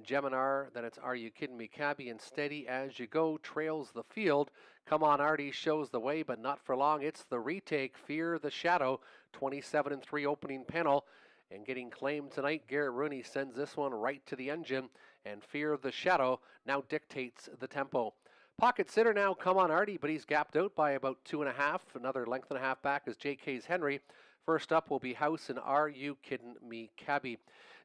Geminar, then it's Are You Kidding Me Cabby, and Steady As You Go trails the field. Come On Artie shows the way, but not for long. It's the retake. Fear the Shadow, 27-3 opening panel. And getting claimed tonight, Garrett Rooney sends this one right to the engine, and Fear the Shadow now dictates the tempo. Pocket sitter now, Come On Artie, but he's gapped out by about 2.5. Another length and a half back is JK's Henry. First up will be House and Are You Kidding Me Cabby.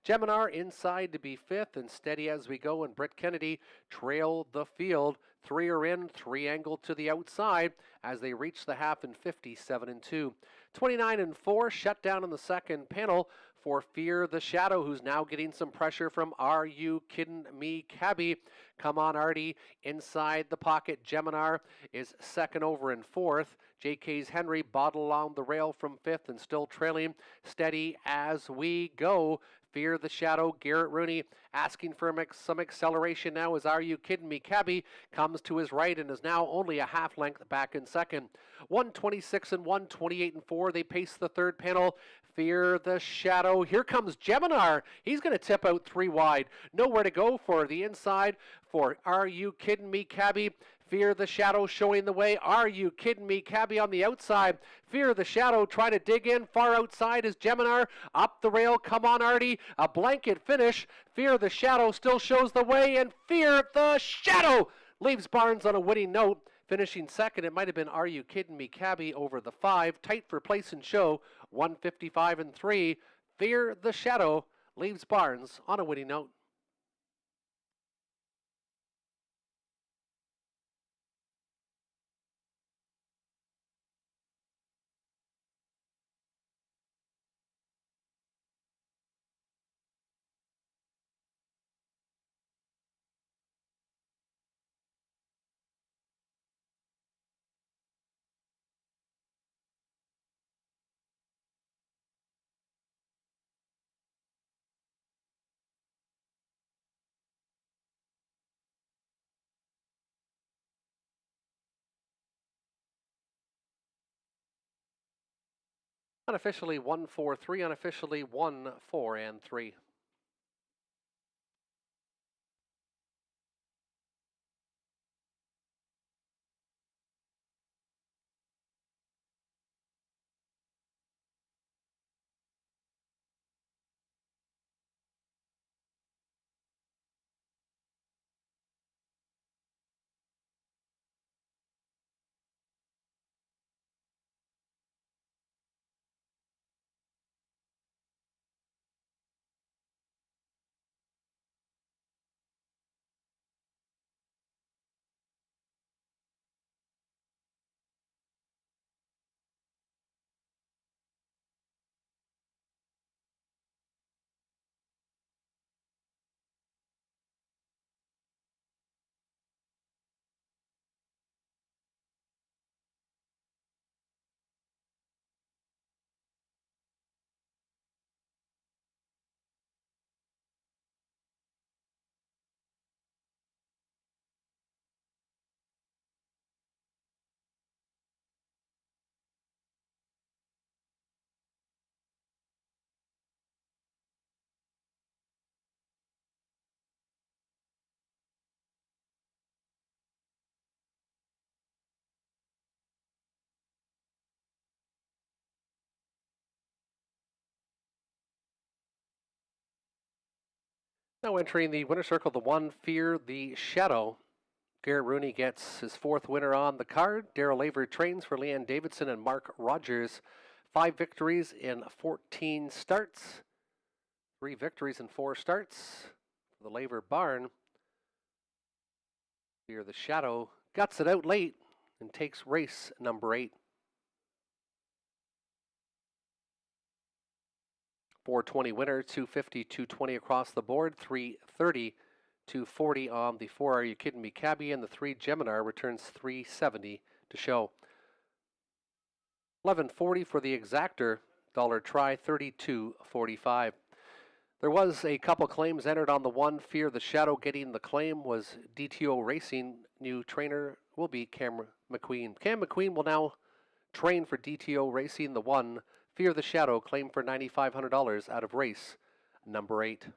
Geminar inside to be 5th, and Steady As We Go and Britt Kennedy trail the field. 3 are in, 3 angled to the outside as they reach the half in 57-2. 29-4 shut down in the second panel for Fear the Shadow, who's now getting some pressure from Are You Kidding Me Cabby. Come On Artie inside the pocket. Geminar is second over in 4th. JK's Henry bottle along the rail from 5th and still trailing. Steady As We Go. Fear the Shadow, Garrett Rooney asking for some acceleration now as Are You Kidding Me Cabby comes to his right and is now only a half length back in second. 126-1, 28-4. They pace the third panel. Fear the Shadow. Here comes Geminar. He's going to tip out 3 wide. Nowhere to go for the inside for Are You Kidding Me Cabby. Fear the Shadow showing the way. Are You Kidding Me Cabby on the outside. Fear the Shadow trying to dig in. Far outside is Geminar. Up the rail. Come On Artie. A blanket finish. Fear the Shadow still shows the way. And Fear the Shadow leaves Barnes on a winning note. Finishing second, it might have been Are You Kidding Me Cabby over the 5. Tight for place and show. 155-3. Fear the Shadow leaves Barnes on a winning note. Unofficially 1-4-3, unofficially 1-4-3. Now entering the winner circle, the 1, Fear the Shadow. Garrett Rooney gets his 4th winner on the card. Daryl Aver trains for Leanne Davidson and Mark Rogers. 5 victories in 14 starts. 3 victories in 4 starts for the Laver barn. Fear the Shadow guts it out late. and takes race number 8. 420 winner, 250, 220 across the board, 330, 240 on the 4 Are You Kidding Me Cabbie, and the 3 Geminar returns 370 to show. 1140 for the exactor, dollar try, 32.45. There was a couple claims entered on the 1. Fear the Shadow getting the claim was DTO Racing. New trainer will be Cam McQueen. Cam McQueen will now train for DTO Racing. The 1. Fear the Shadow claim for $9,500 out of race number 8.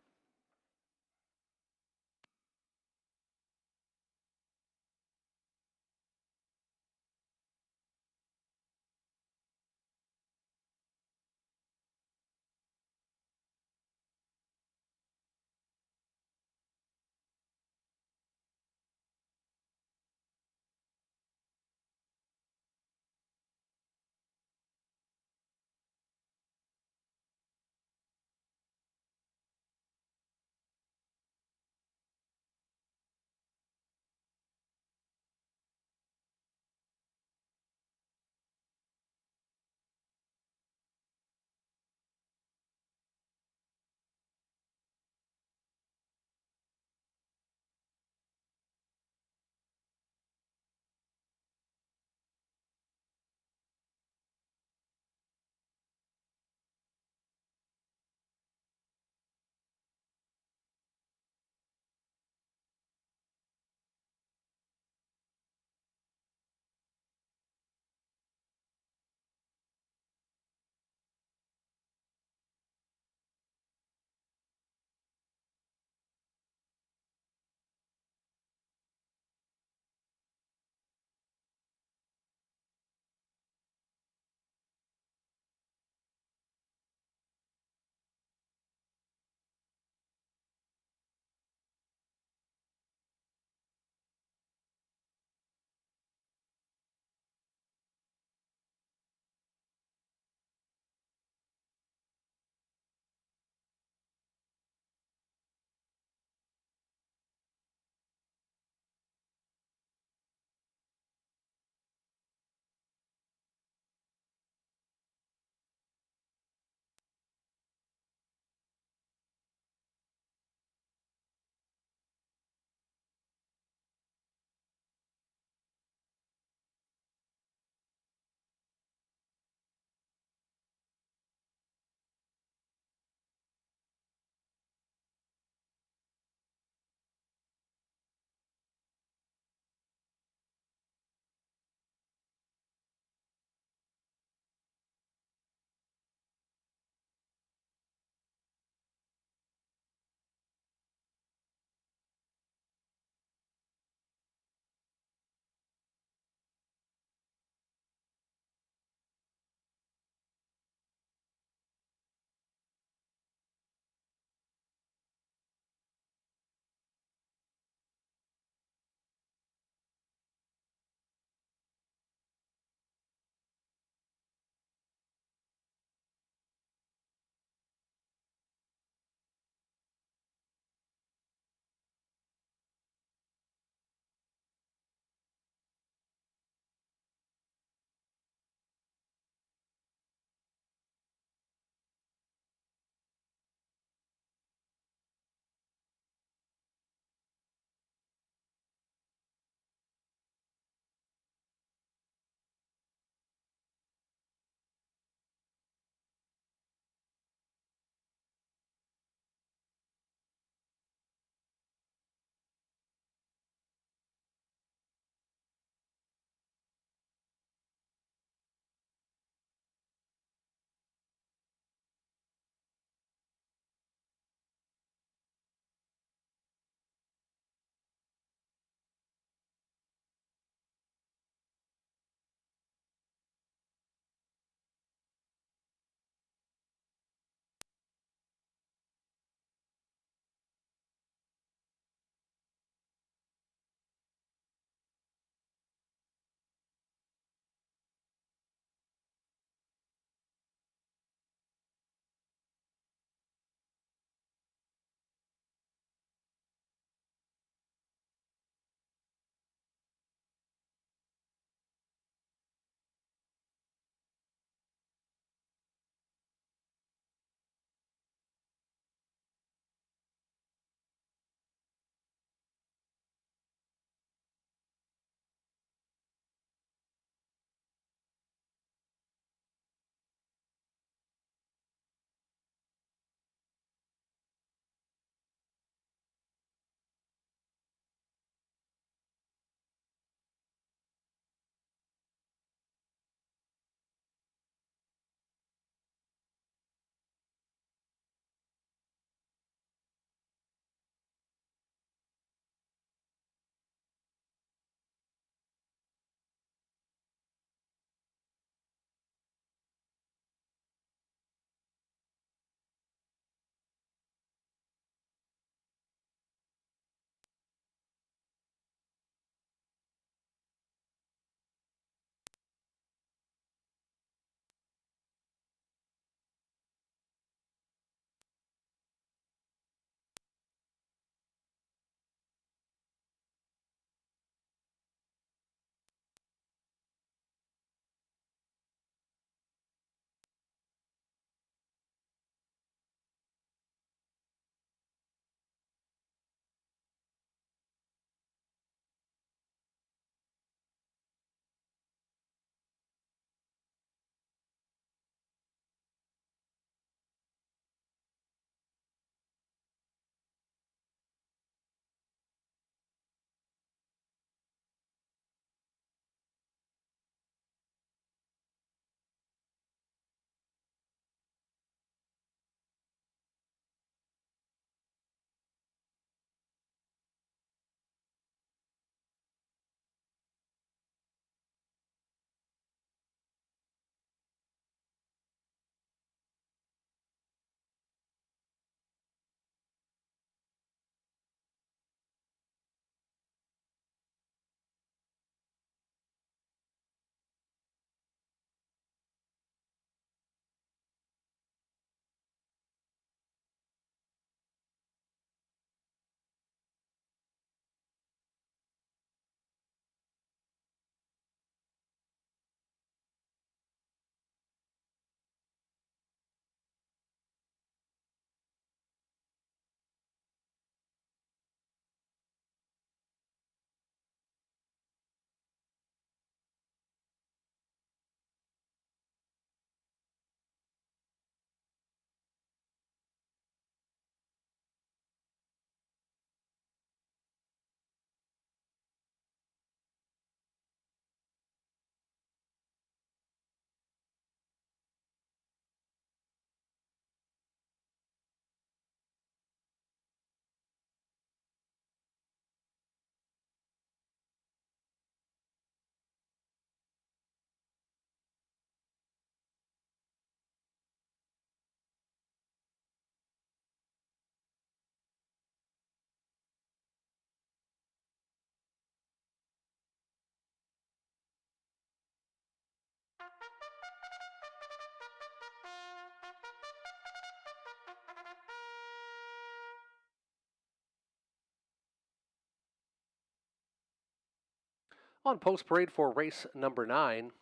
On post parade for race number 9,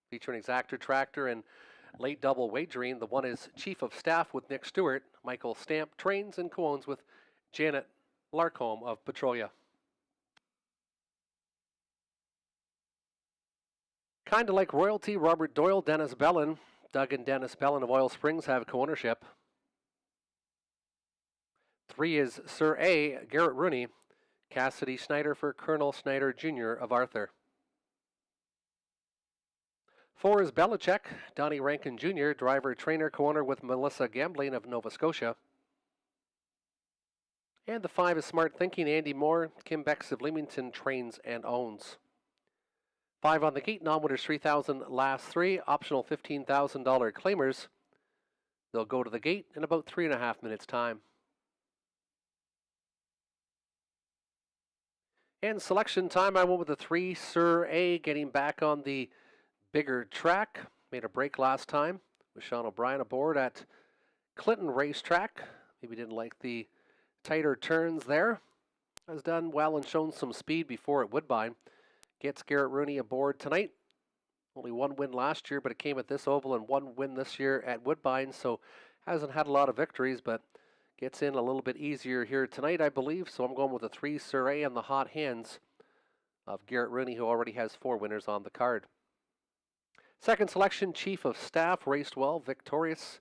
featuring exactor tractor and late double wagering, the one is Chief of Staff with Nick Stewart. Michael Stamp trains and co-owns with Janet Larcombe of Petrolia. Kinda Like Royalty, Robert Doyle, Dennis Bellin. Doug and Dennis Bellin of Oil Springs have co-ownership. 3 is Sir A, Garrett Rooney. Cassidy Snyder for Colonel Snyder Jr. of Arthur. 4 is Belichick, Donnie Rankin Jr., driver, trainer, co-owner with Melissa Gambling of Nova Scotia. And the 5 is Smart Thinking, Andy Moore, Kim Becks of Leamington, trains and owns. 5 on the gate, non-winners 3,000, last 3, optional $15,000 claimers. They'll go to the gate in about 3.5 minutes' time. And selection time, I went with the 3, Sir A, getting back on the bigger track. Made a break last time with Sean O'Brien aboard at Clinton Racetrack. Maybe didn't like the tighter turns there. Has done well and shown some speed before at Woodbine. Gets Garrett Rooney aboard tonight. Only 1 win last year, but it came at this oval, and 1 win this year at Woodbine, so hasn't had a lot of victories, but gets in a little bit easier here tonight, I believe. So I'm going with the 3, Sir A, and the hot hands of Garrett Rooney, who already has 4 winners on the card. Second selection, Chief of Staff, raced well, victorious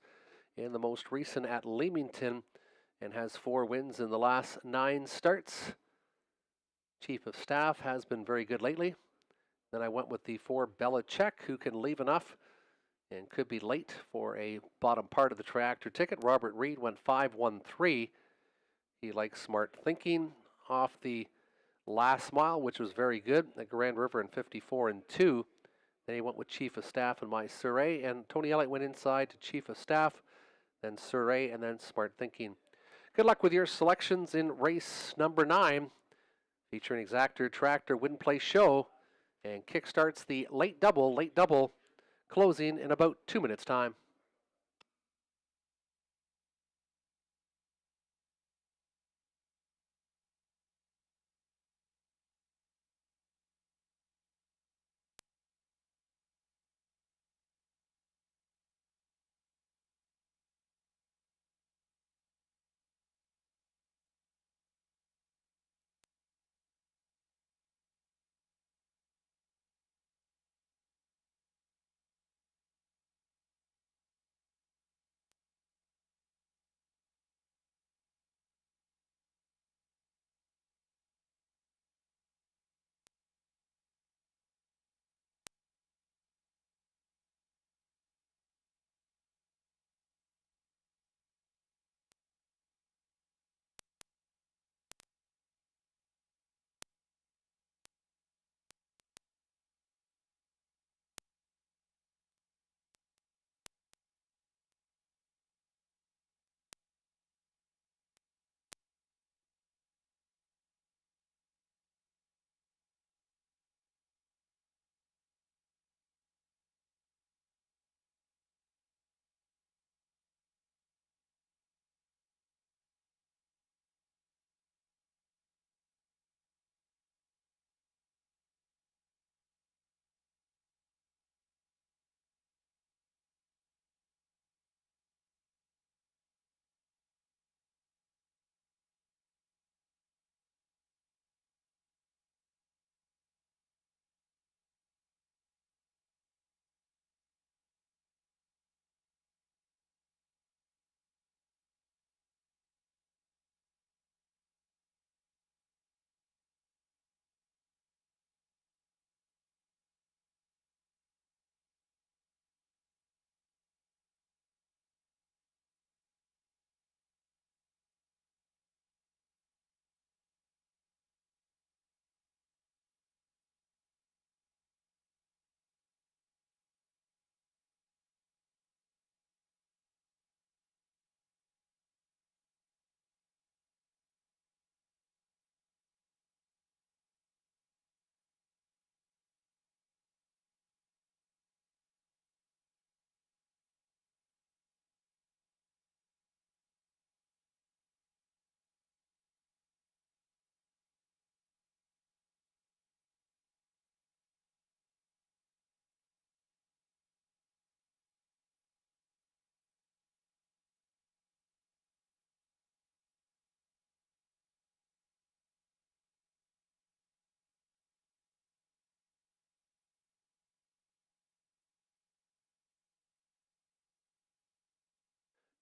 in the most recent at Leamington, and has 4 wins in the last 9 starts. Chief of Staff has been very good lately. Then I went with the 4, Belichick, who can leave enough and could be late for a bottom part of the tractor ticket. Robert Reed went 5-1-3. He likes Smart Thinking off the last mile, which was very good at Grand River in 54-2. Then he went with Chief of Staff and my Sir A, and Tony Elliott went inside to Chief of Staff, then Sir A, and then Smart Thinking. Good luck with your selections in race number 9, featuring exactor tractor win play show, and kickstarts the late double, closing in about 2 minutes' time.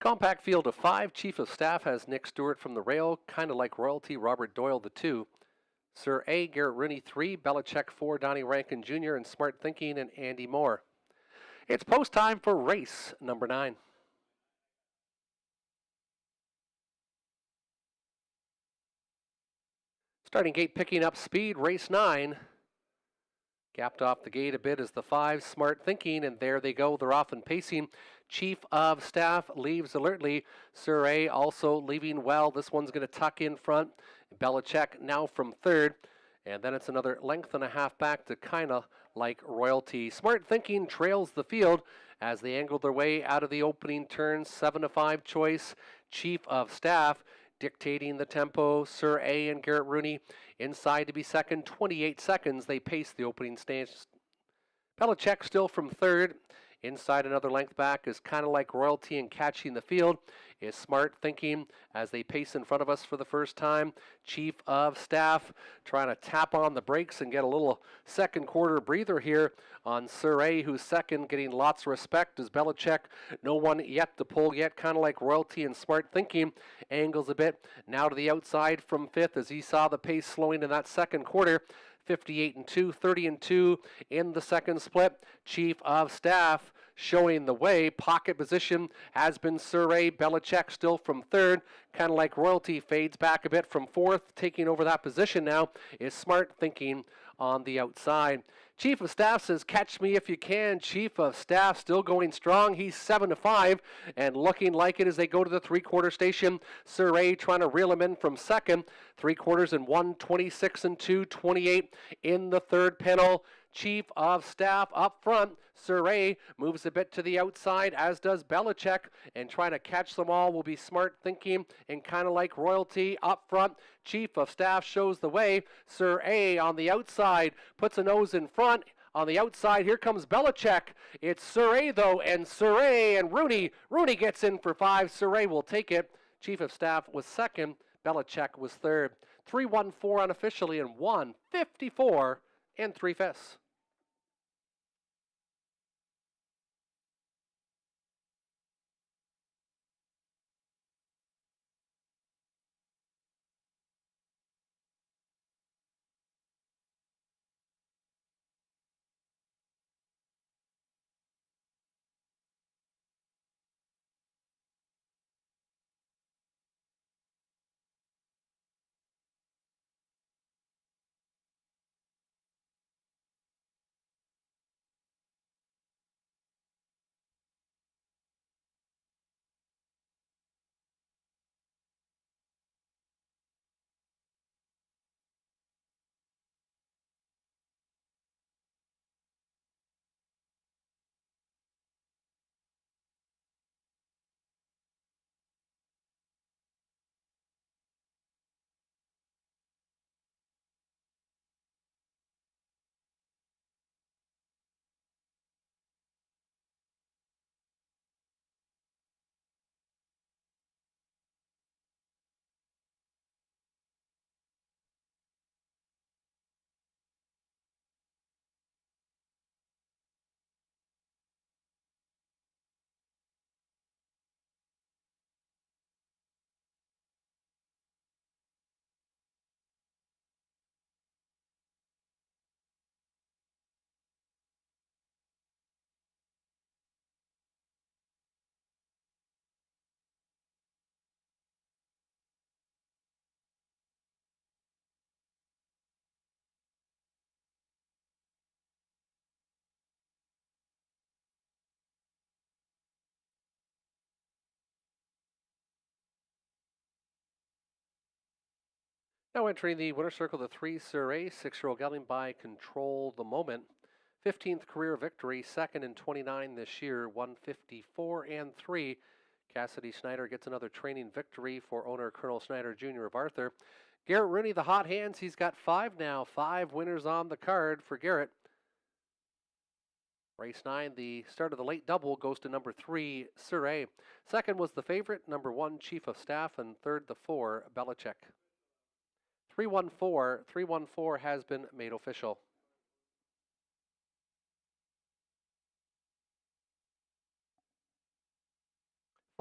Compact field of 5. Chief of Staff has Nick Stewart from the rail, kind of like royalty, Robert Doyle the 2. Sir A, Garrett Rooney 3, Belichick 4, Donnie Rankin Jr., and Smart Thinking and Andy Moore. It's post time for race number 9. Starting gate picking up speed, race 9. Gapped off the gate a bit as the 5, Smart Thinking, and there they go. They're off and pacing. Chief of Staff leaves alertly. Sir A also leaving well. This one's going to tuck in front. Belichick now from 3rd. And then it's another length and a half back to kind of like royalty. Smart Thinking trails the field as they angle their way out of the opening turn. 7-5 choice. Chief of Staff dictating the tempo. Sir A and Garrett Rooney inside to be second. 28 seconds. They pace the opening stance. Belichick still from 3rd. Inside another length back is kind of like royalty and catching the field is Smart Thinking as they pace in front of us for the first time. Chief of Staff trying to tap on the brakes and get a little second quarter breather here on Sir A, who's second, getting lots of respect as Belichick. No one yet to pull yet, kind of like royalty and Smart Thinking. Angles a bit now to the outside from 5th as he saw the pace slowing in that second quarter. 58-2, 30-2 in the second split. Chief of Staff showing the way. Pocket position has been Sir A. Belichick still from 3rd. Kind of like royalty, fades back a bit from 4th. Taking over that position now is Smart Thinking on the outside. Chief of Staff says, catch me if you can. Chief of Staff still going strong. He's 7-5 and looking like it as they go to the three-quarter station. Sir A trying to reel him in from 2nd. 3/4 and 1, 26-2, 28 in the 3rd panel. Chief of Staff up front. Sir A moves a bit to the outside, as does Belichick, and trying to catch them all will be Smart Thinking and kind of like royalty up front. Chief of Staff shows the way. Sir A on the outside puts a nose in front. On the outside, here comes Belichick. It's Sir A, though, and Sir A and Rooney. Rooney gets in for 5. Sir A will take it. Chief of Staff was 2nd. Belichick was 3rd. 3-1-4 unofficially and 1-54 and 3/5. Now entering the winner's circle, the 3 Sir A, 6-year-old gelding by Control the Moment. 15th career victory, 2nd in 29 this year, 154 and 3. Cassidy Snyder gets another training victory for owner Colonel Snyder Jr. of Arthur. Garrett Rooney, the hot hands, he's got 5 now. 5 winners on the card for Garrett. Race 9, the start of the late double goes to number 3, Sir A. Second was the favorite, number 1, Chief of Staff, and third, the 4, Belichick. 314 has been made official.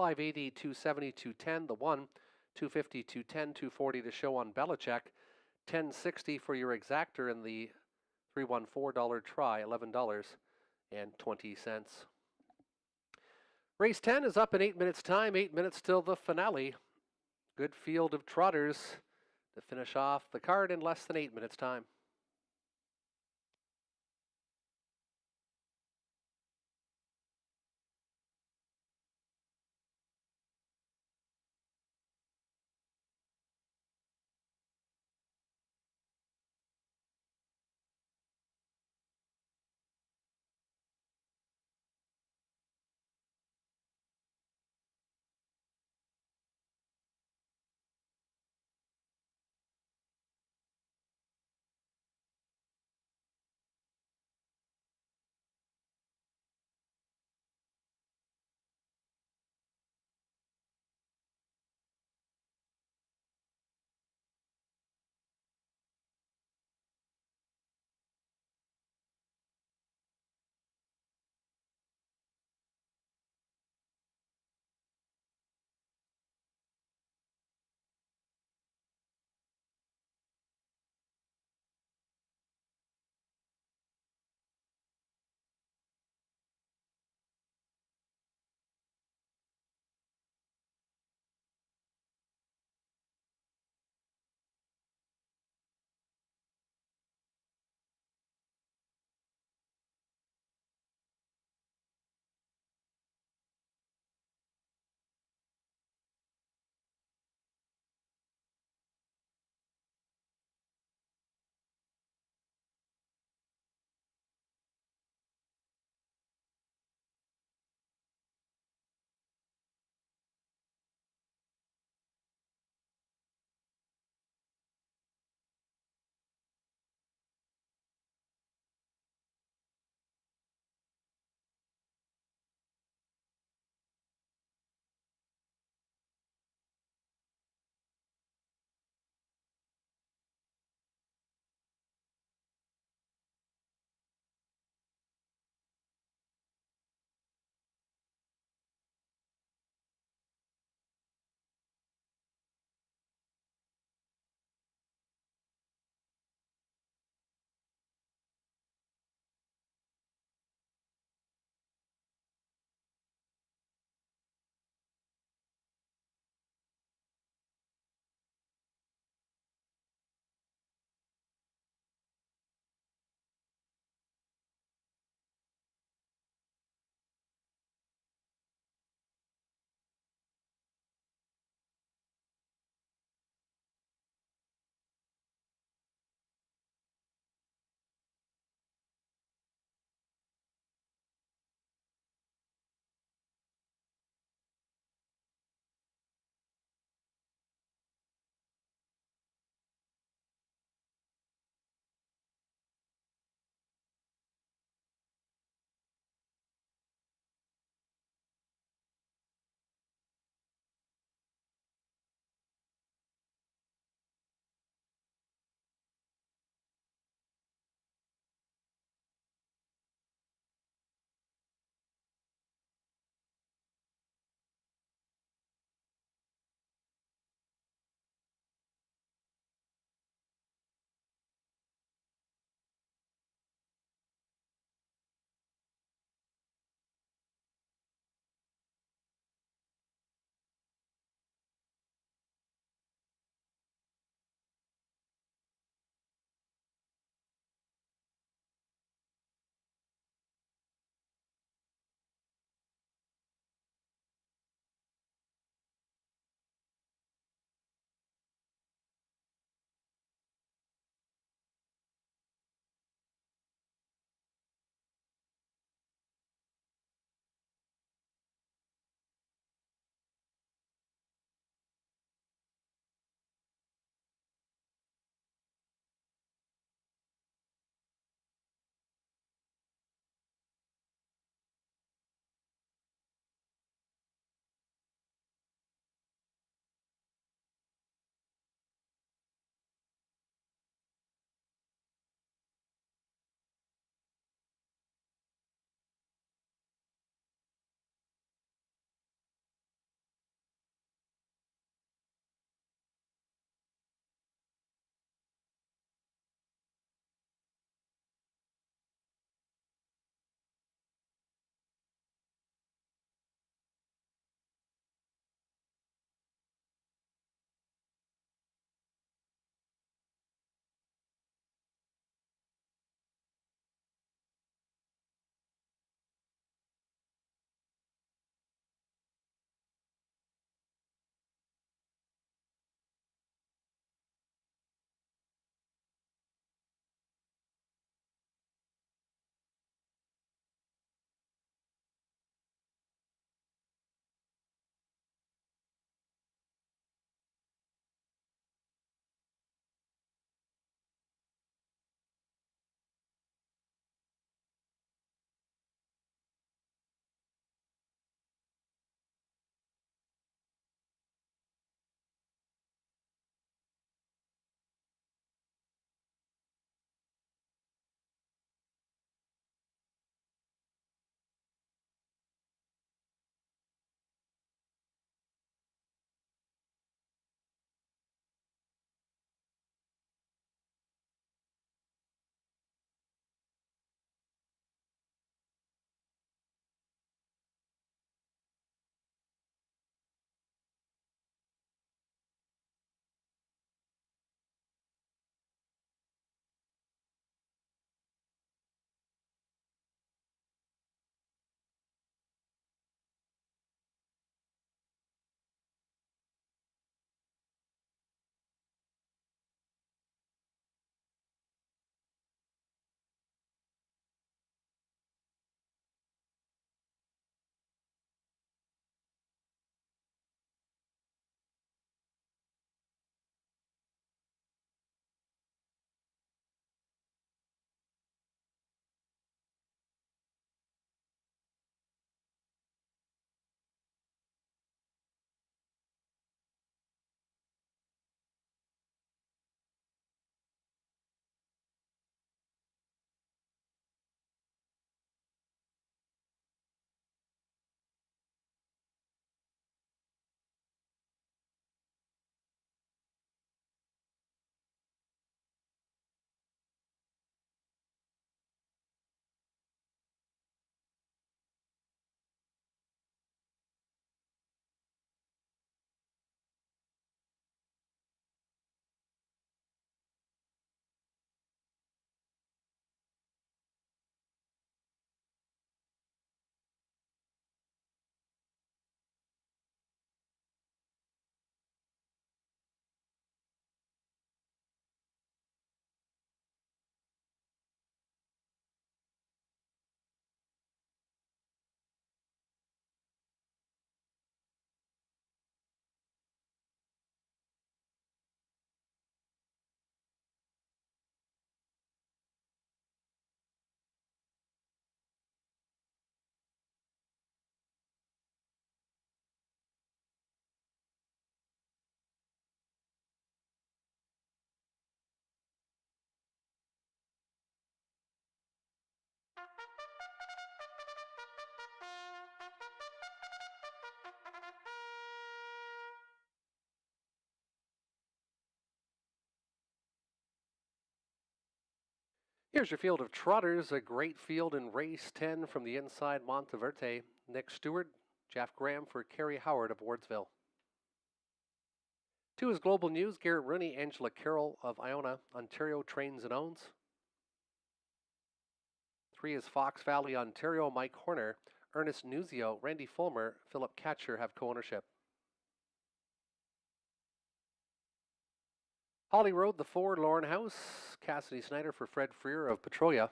580, 270, 210. The 1, 250, 210, 240 to show on Belichick. 1060 for your exactor in the $314 try, $11.20. Race 10 is up in 8 minutes time, 8 minutes till the finale. Good field of trotters to finish off the card in less than 8 minutes time. Here's your field of trotters, a great field in race 10 from the inside Monteverde. Nick Stewart, Jeff Graham for Kerry Howard of Wardsville. 2 is Global News, Garrett Rooney, Angela Carroll of Iona, Ontario trains and owns. 3 is Fox Valley, Ontario, Mike Horner, Ernest Nuzio, Randy Fulmer, Philip Catcher have co-ownership. Holly Road, the 4, Lauren House, Cassidy Snyder for Fred Freer of Petrolia.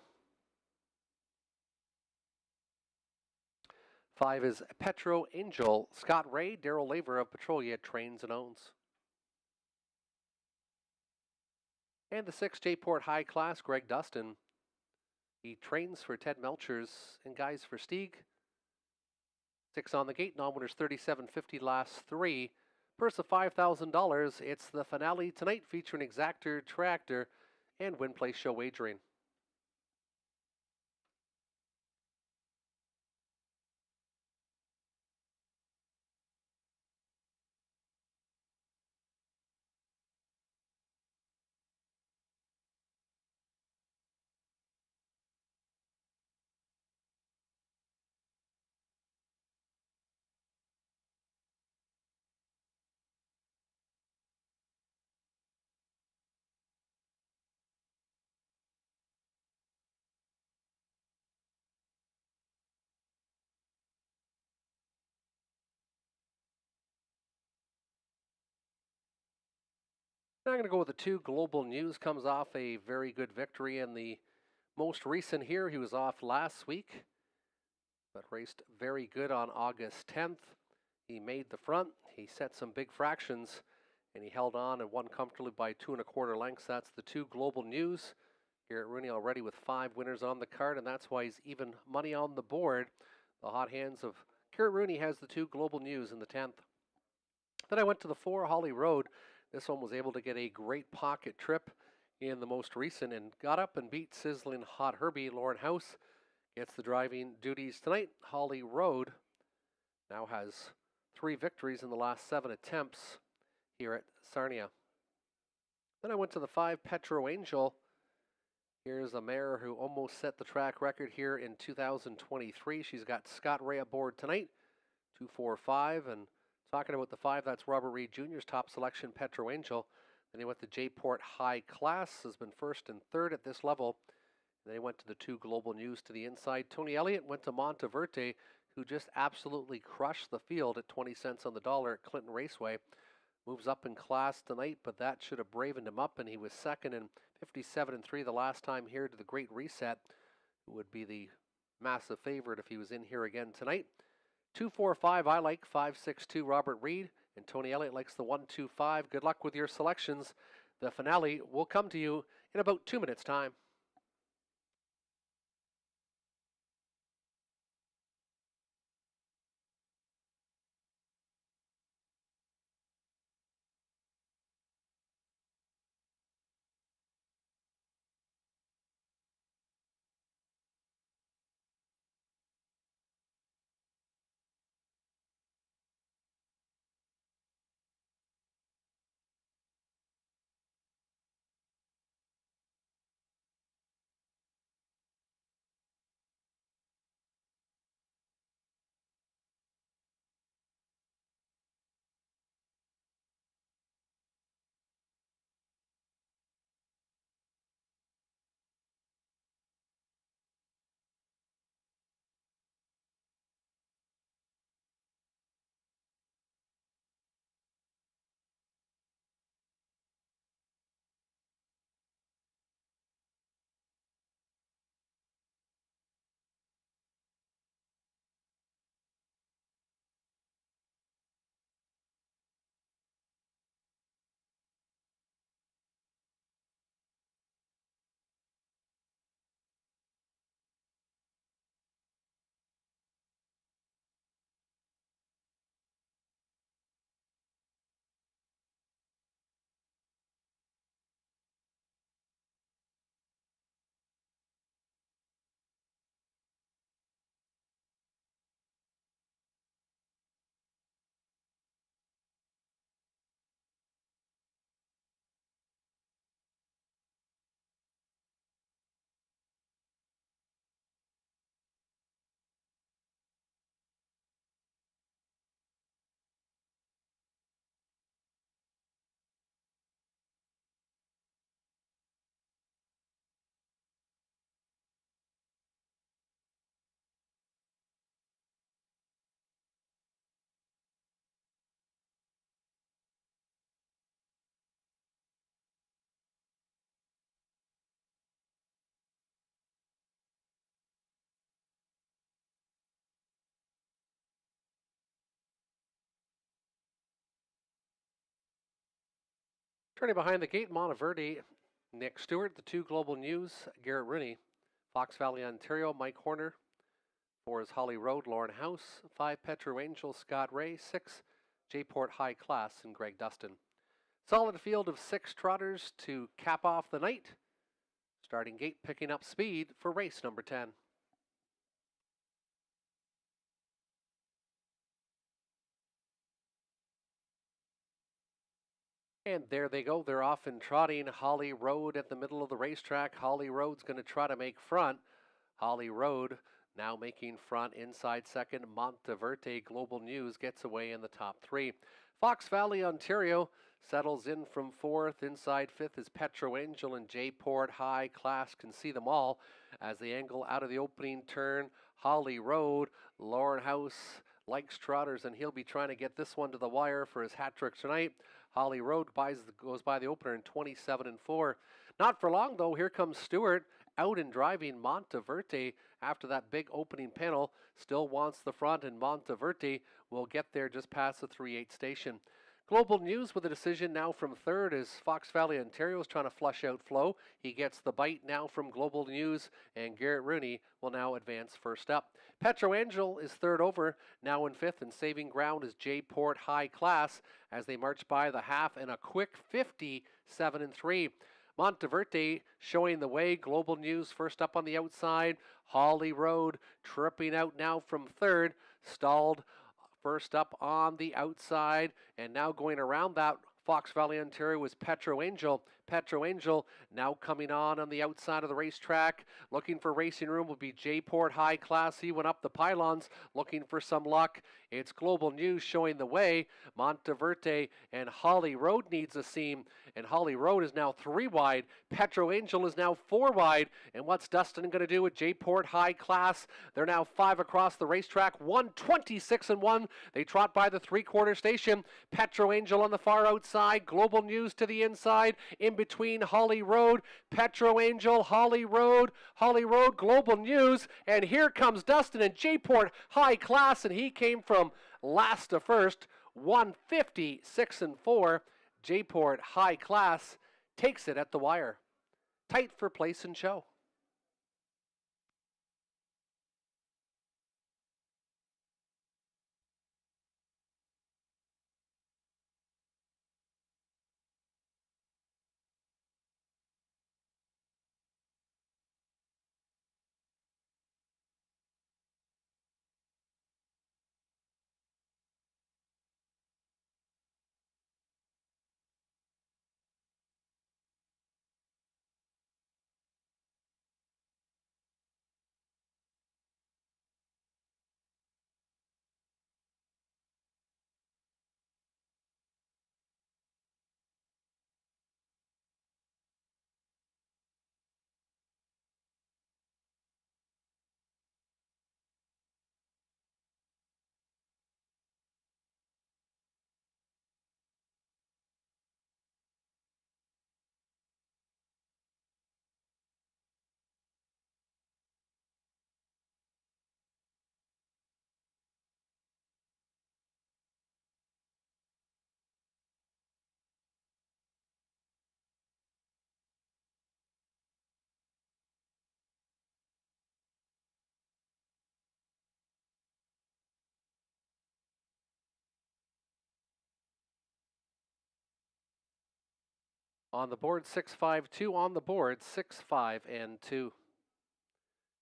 5 is Petro Angel, Scott Ray, Daryl Laver of Petrolia trains and owns. And the 6, J-Port High Class, Greg Dustin. He trains for Ted Melchers and guys for Stieg. 6 on the gate, non-winners $37.50 last 3. Purse of $5,000. It's the finale tonight featuring Exactor, Tractor, and Win Place Show Wagering. Now I'm going to go with the 2, Global News. Comes off a very good victory in the most recent here. He was off last week, but raced very good on August 10th. He made the front. He set some big fractions, and he held on and won comfortably by 2 1/4 lengths. That's the 2, Global News. Garrett Rooney already with 5 winners on the card, and that's why he's even money on the board. The hot hands of Garrett Rooney has the 2, Global News in the 10th. Then I went to the 4, Holly Road. This one was able to get a great pocket trip in the most recent and got up and beat Sizzling Hot Herbie. Lauren House gets the driving duties tonight. Holly Road now has 3 victories in the last 7 attempts here at Sarnia. Then I went to the 5, Petro Angel. Here's a mare who almost set the track record here in 2023. She's got Scott Ray aboard tonight, 245, and talking about the 5, that's Robert Reed Jr.'s top selection, Petro Angel. Then he went to J-Port High Class, has been 1st and 3rd at this level. And then he went to the 2, Global News to the inside. Tony Elliott went to Monteverde, who just absolutely crushed the field at 20 cents on the dollar at Clinton Raceway. Moves up in class tonight, but that should have bravened him up, and he was 2nd and 57 and 3 the last time here to the Great Reset, who would be the massive favorite if he was in here again tonight. 245, I like 562, Robert Reed, and Tony Elliott likes the 125. Good luck with your selections. The finale will come to you in about 2 minutes' time. Turning behind the gate, Monteverde, Nick Stewart. The 2 Global News, Garrett Rooney. Fox Valley, Ontario, Mike Horner. 4 is Holly Road, Lauren House. 5, Petro Angel, Scott Ray. 6, J-Port High Class, and Greg Dustin. Solid field of 6 trotters to cap off the night. Starting gate picking up speed for race number 10. And there they go. They're off and trotting. Holly Road at the middle of the racetrack. Holly Road's going to try to make front. Holly Road now making front. Inside second, Monteverde Global News gets away in the top 3. Fox Valley, Ontario settles in from 4th. Inside 5th is Petro Angel, and J-Port High Class can see them all as they angle out of the opening turn. Holly Road, Lauren House likes trotters, and he'll be trying to get this one to the wire for his hat trick tonight. Holly Road goes by the opener in 27-4. Not for long, though. Here comes Stewart out and driving. Monteverde, after that big opening panel, still wants the front, and Monteverde will get there just past the 3/8 station. Global News with a decision now from 3rd as Fox Valley, Ontario is trying to flush out flow. He gets the bite now from Global News, and Garrett Rooney will now advance first up. Petro Angel is 3rd over, now in 5th, and saving ground is J-Port High Class as they march by the half in a quick 57-3. Monteverde showing the way. Global News first up on the outside. Holly Road tripping out now from 3rd, stalled first up on the outside, and now going around that Fox Valley, Ontario was Petro Angel. Petro Angel now coming on the outside of the racetrack. Looking for racing room will be J-Port High Class. He went up the pylons looking for some luck. It's Global News showing the way. Monteverde and Holly Road needs a seam, and Holly Road is now 3 wide. Petro Angel is now 4 wide. And what's Dustin going to do with J-Port High Class? They're now 5 across the racetrack. 1:26-1. They trot by the 3/4 station. Petro Angel on the far outside. Global News to the inside. In between Holly Road, Petro Angel, Holly Road, Global News, and here comes Dustin and J-Port High Class, and he came from last to first, 156-4. J-Port High Class takes it at the wire. Tight for place and show. On the board, 6-5-2 on the board, 6-5-2.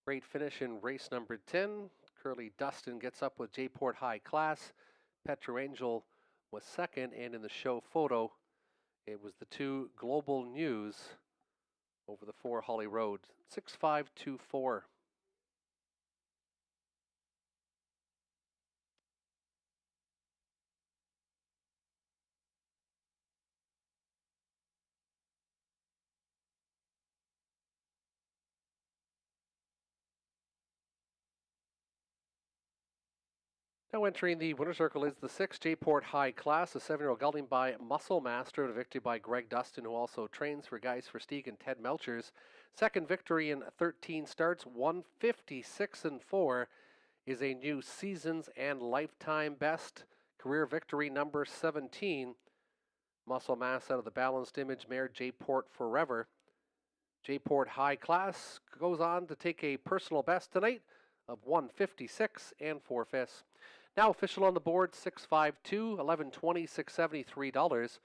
Great finish in race number 10. Curly Dustin gets up with J-Port High Class. Petro Angel was 2nd, and in the show photo, it was the 2 Global News over the 4 Holly Road. 6-5-2-4. Now entering the winner's circle is the 6 J-Port High Class, a 7-year-old gelding by Muscle Master, and a victory by Greg Dustin, who also trains for Guys for Steeg and Ted Melchers. Second victory in 13 starts, 156-4, is a new seasons and lifetime best. Career victory number 17 Muscle Mass out of the Balanced Image mare J-Port Forever. J-Port High Class goes on to take a personal best tonight of 156 and 4/5. Now official on the board, 652, 1120, $673.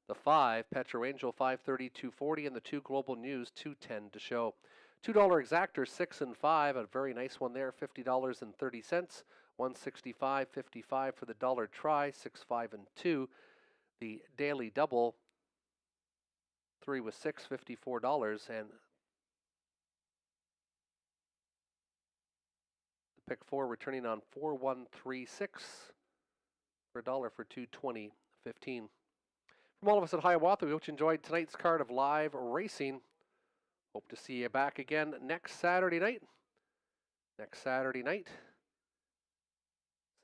The 5, Petro Angel, 530, 240, and the 2 Global News, 210 to show. $2 exactor, 6 and 5, a very nice one there, $50.30. 165.55 for the dollar try, 6, 5, and 2. The daily double, 3 was $6, $54, and the pick 4 returning on 4136 for $1 for 220.15. From all of us at Hiawatha, we hope you enjoyed tonight's card of live racing. Hope to see you back again next Saturday night.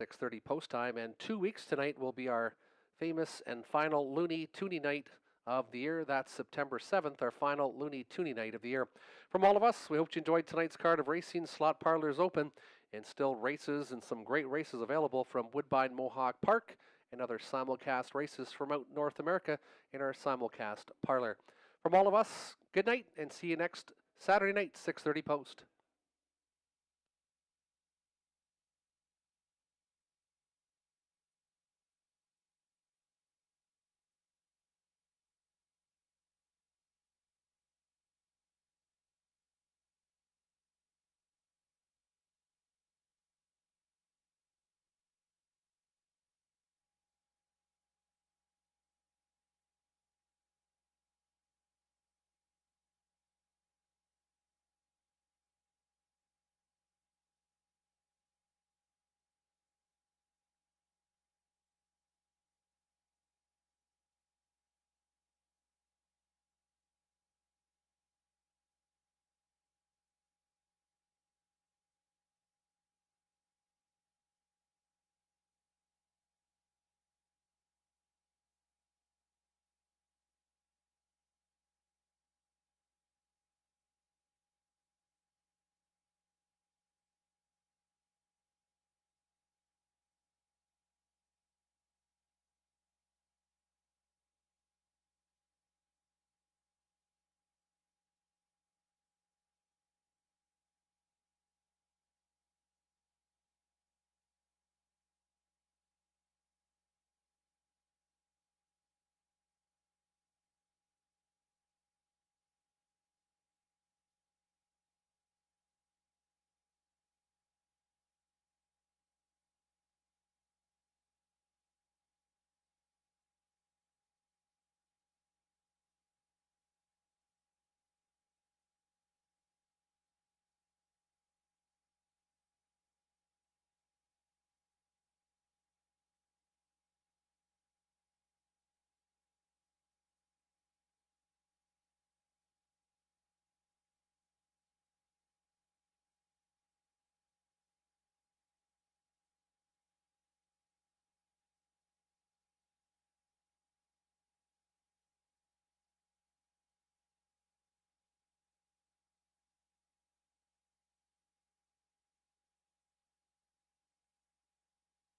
6:30 post time, and 2 weeks tonight will be our famous and final Looney Toonie night of the year. That's September 7th, our final Looney Toonie night of the year. From all of us, we hope you enjoyed tonight's card of racing. Slot parlors open, and still races and some great races available from Woodbine Mohawk Park and other simulcast races from out North America in our simulcast parlor. From all of us, good night, and see you next Saturday night, 6:30 post.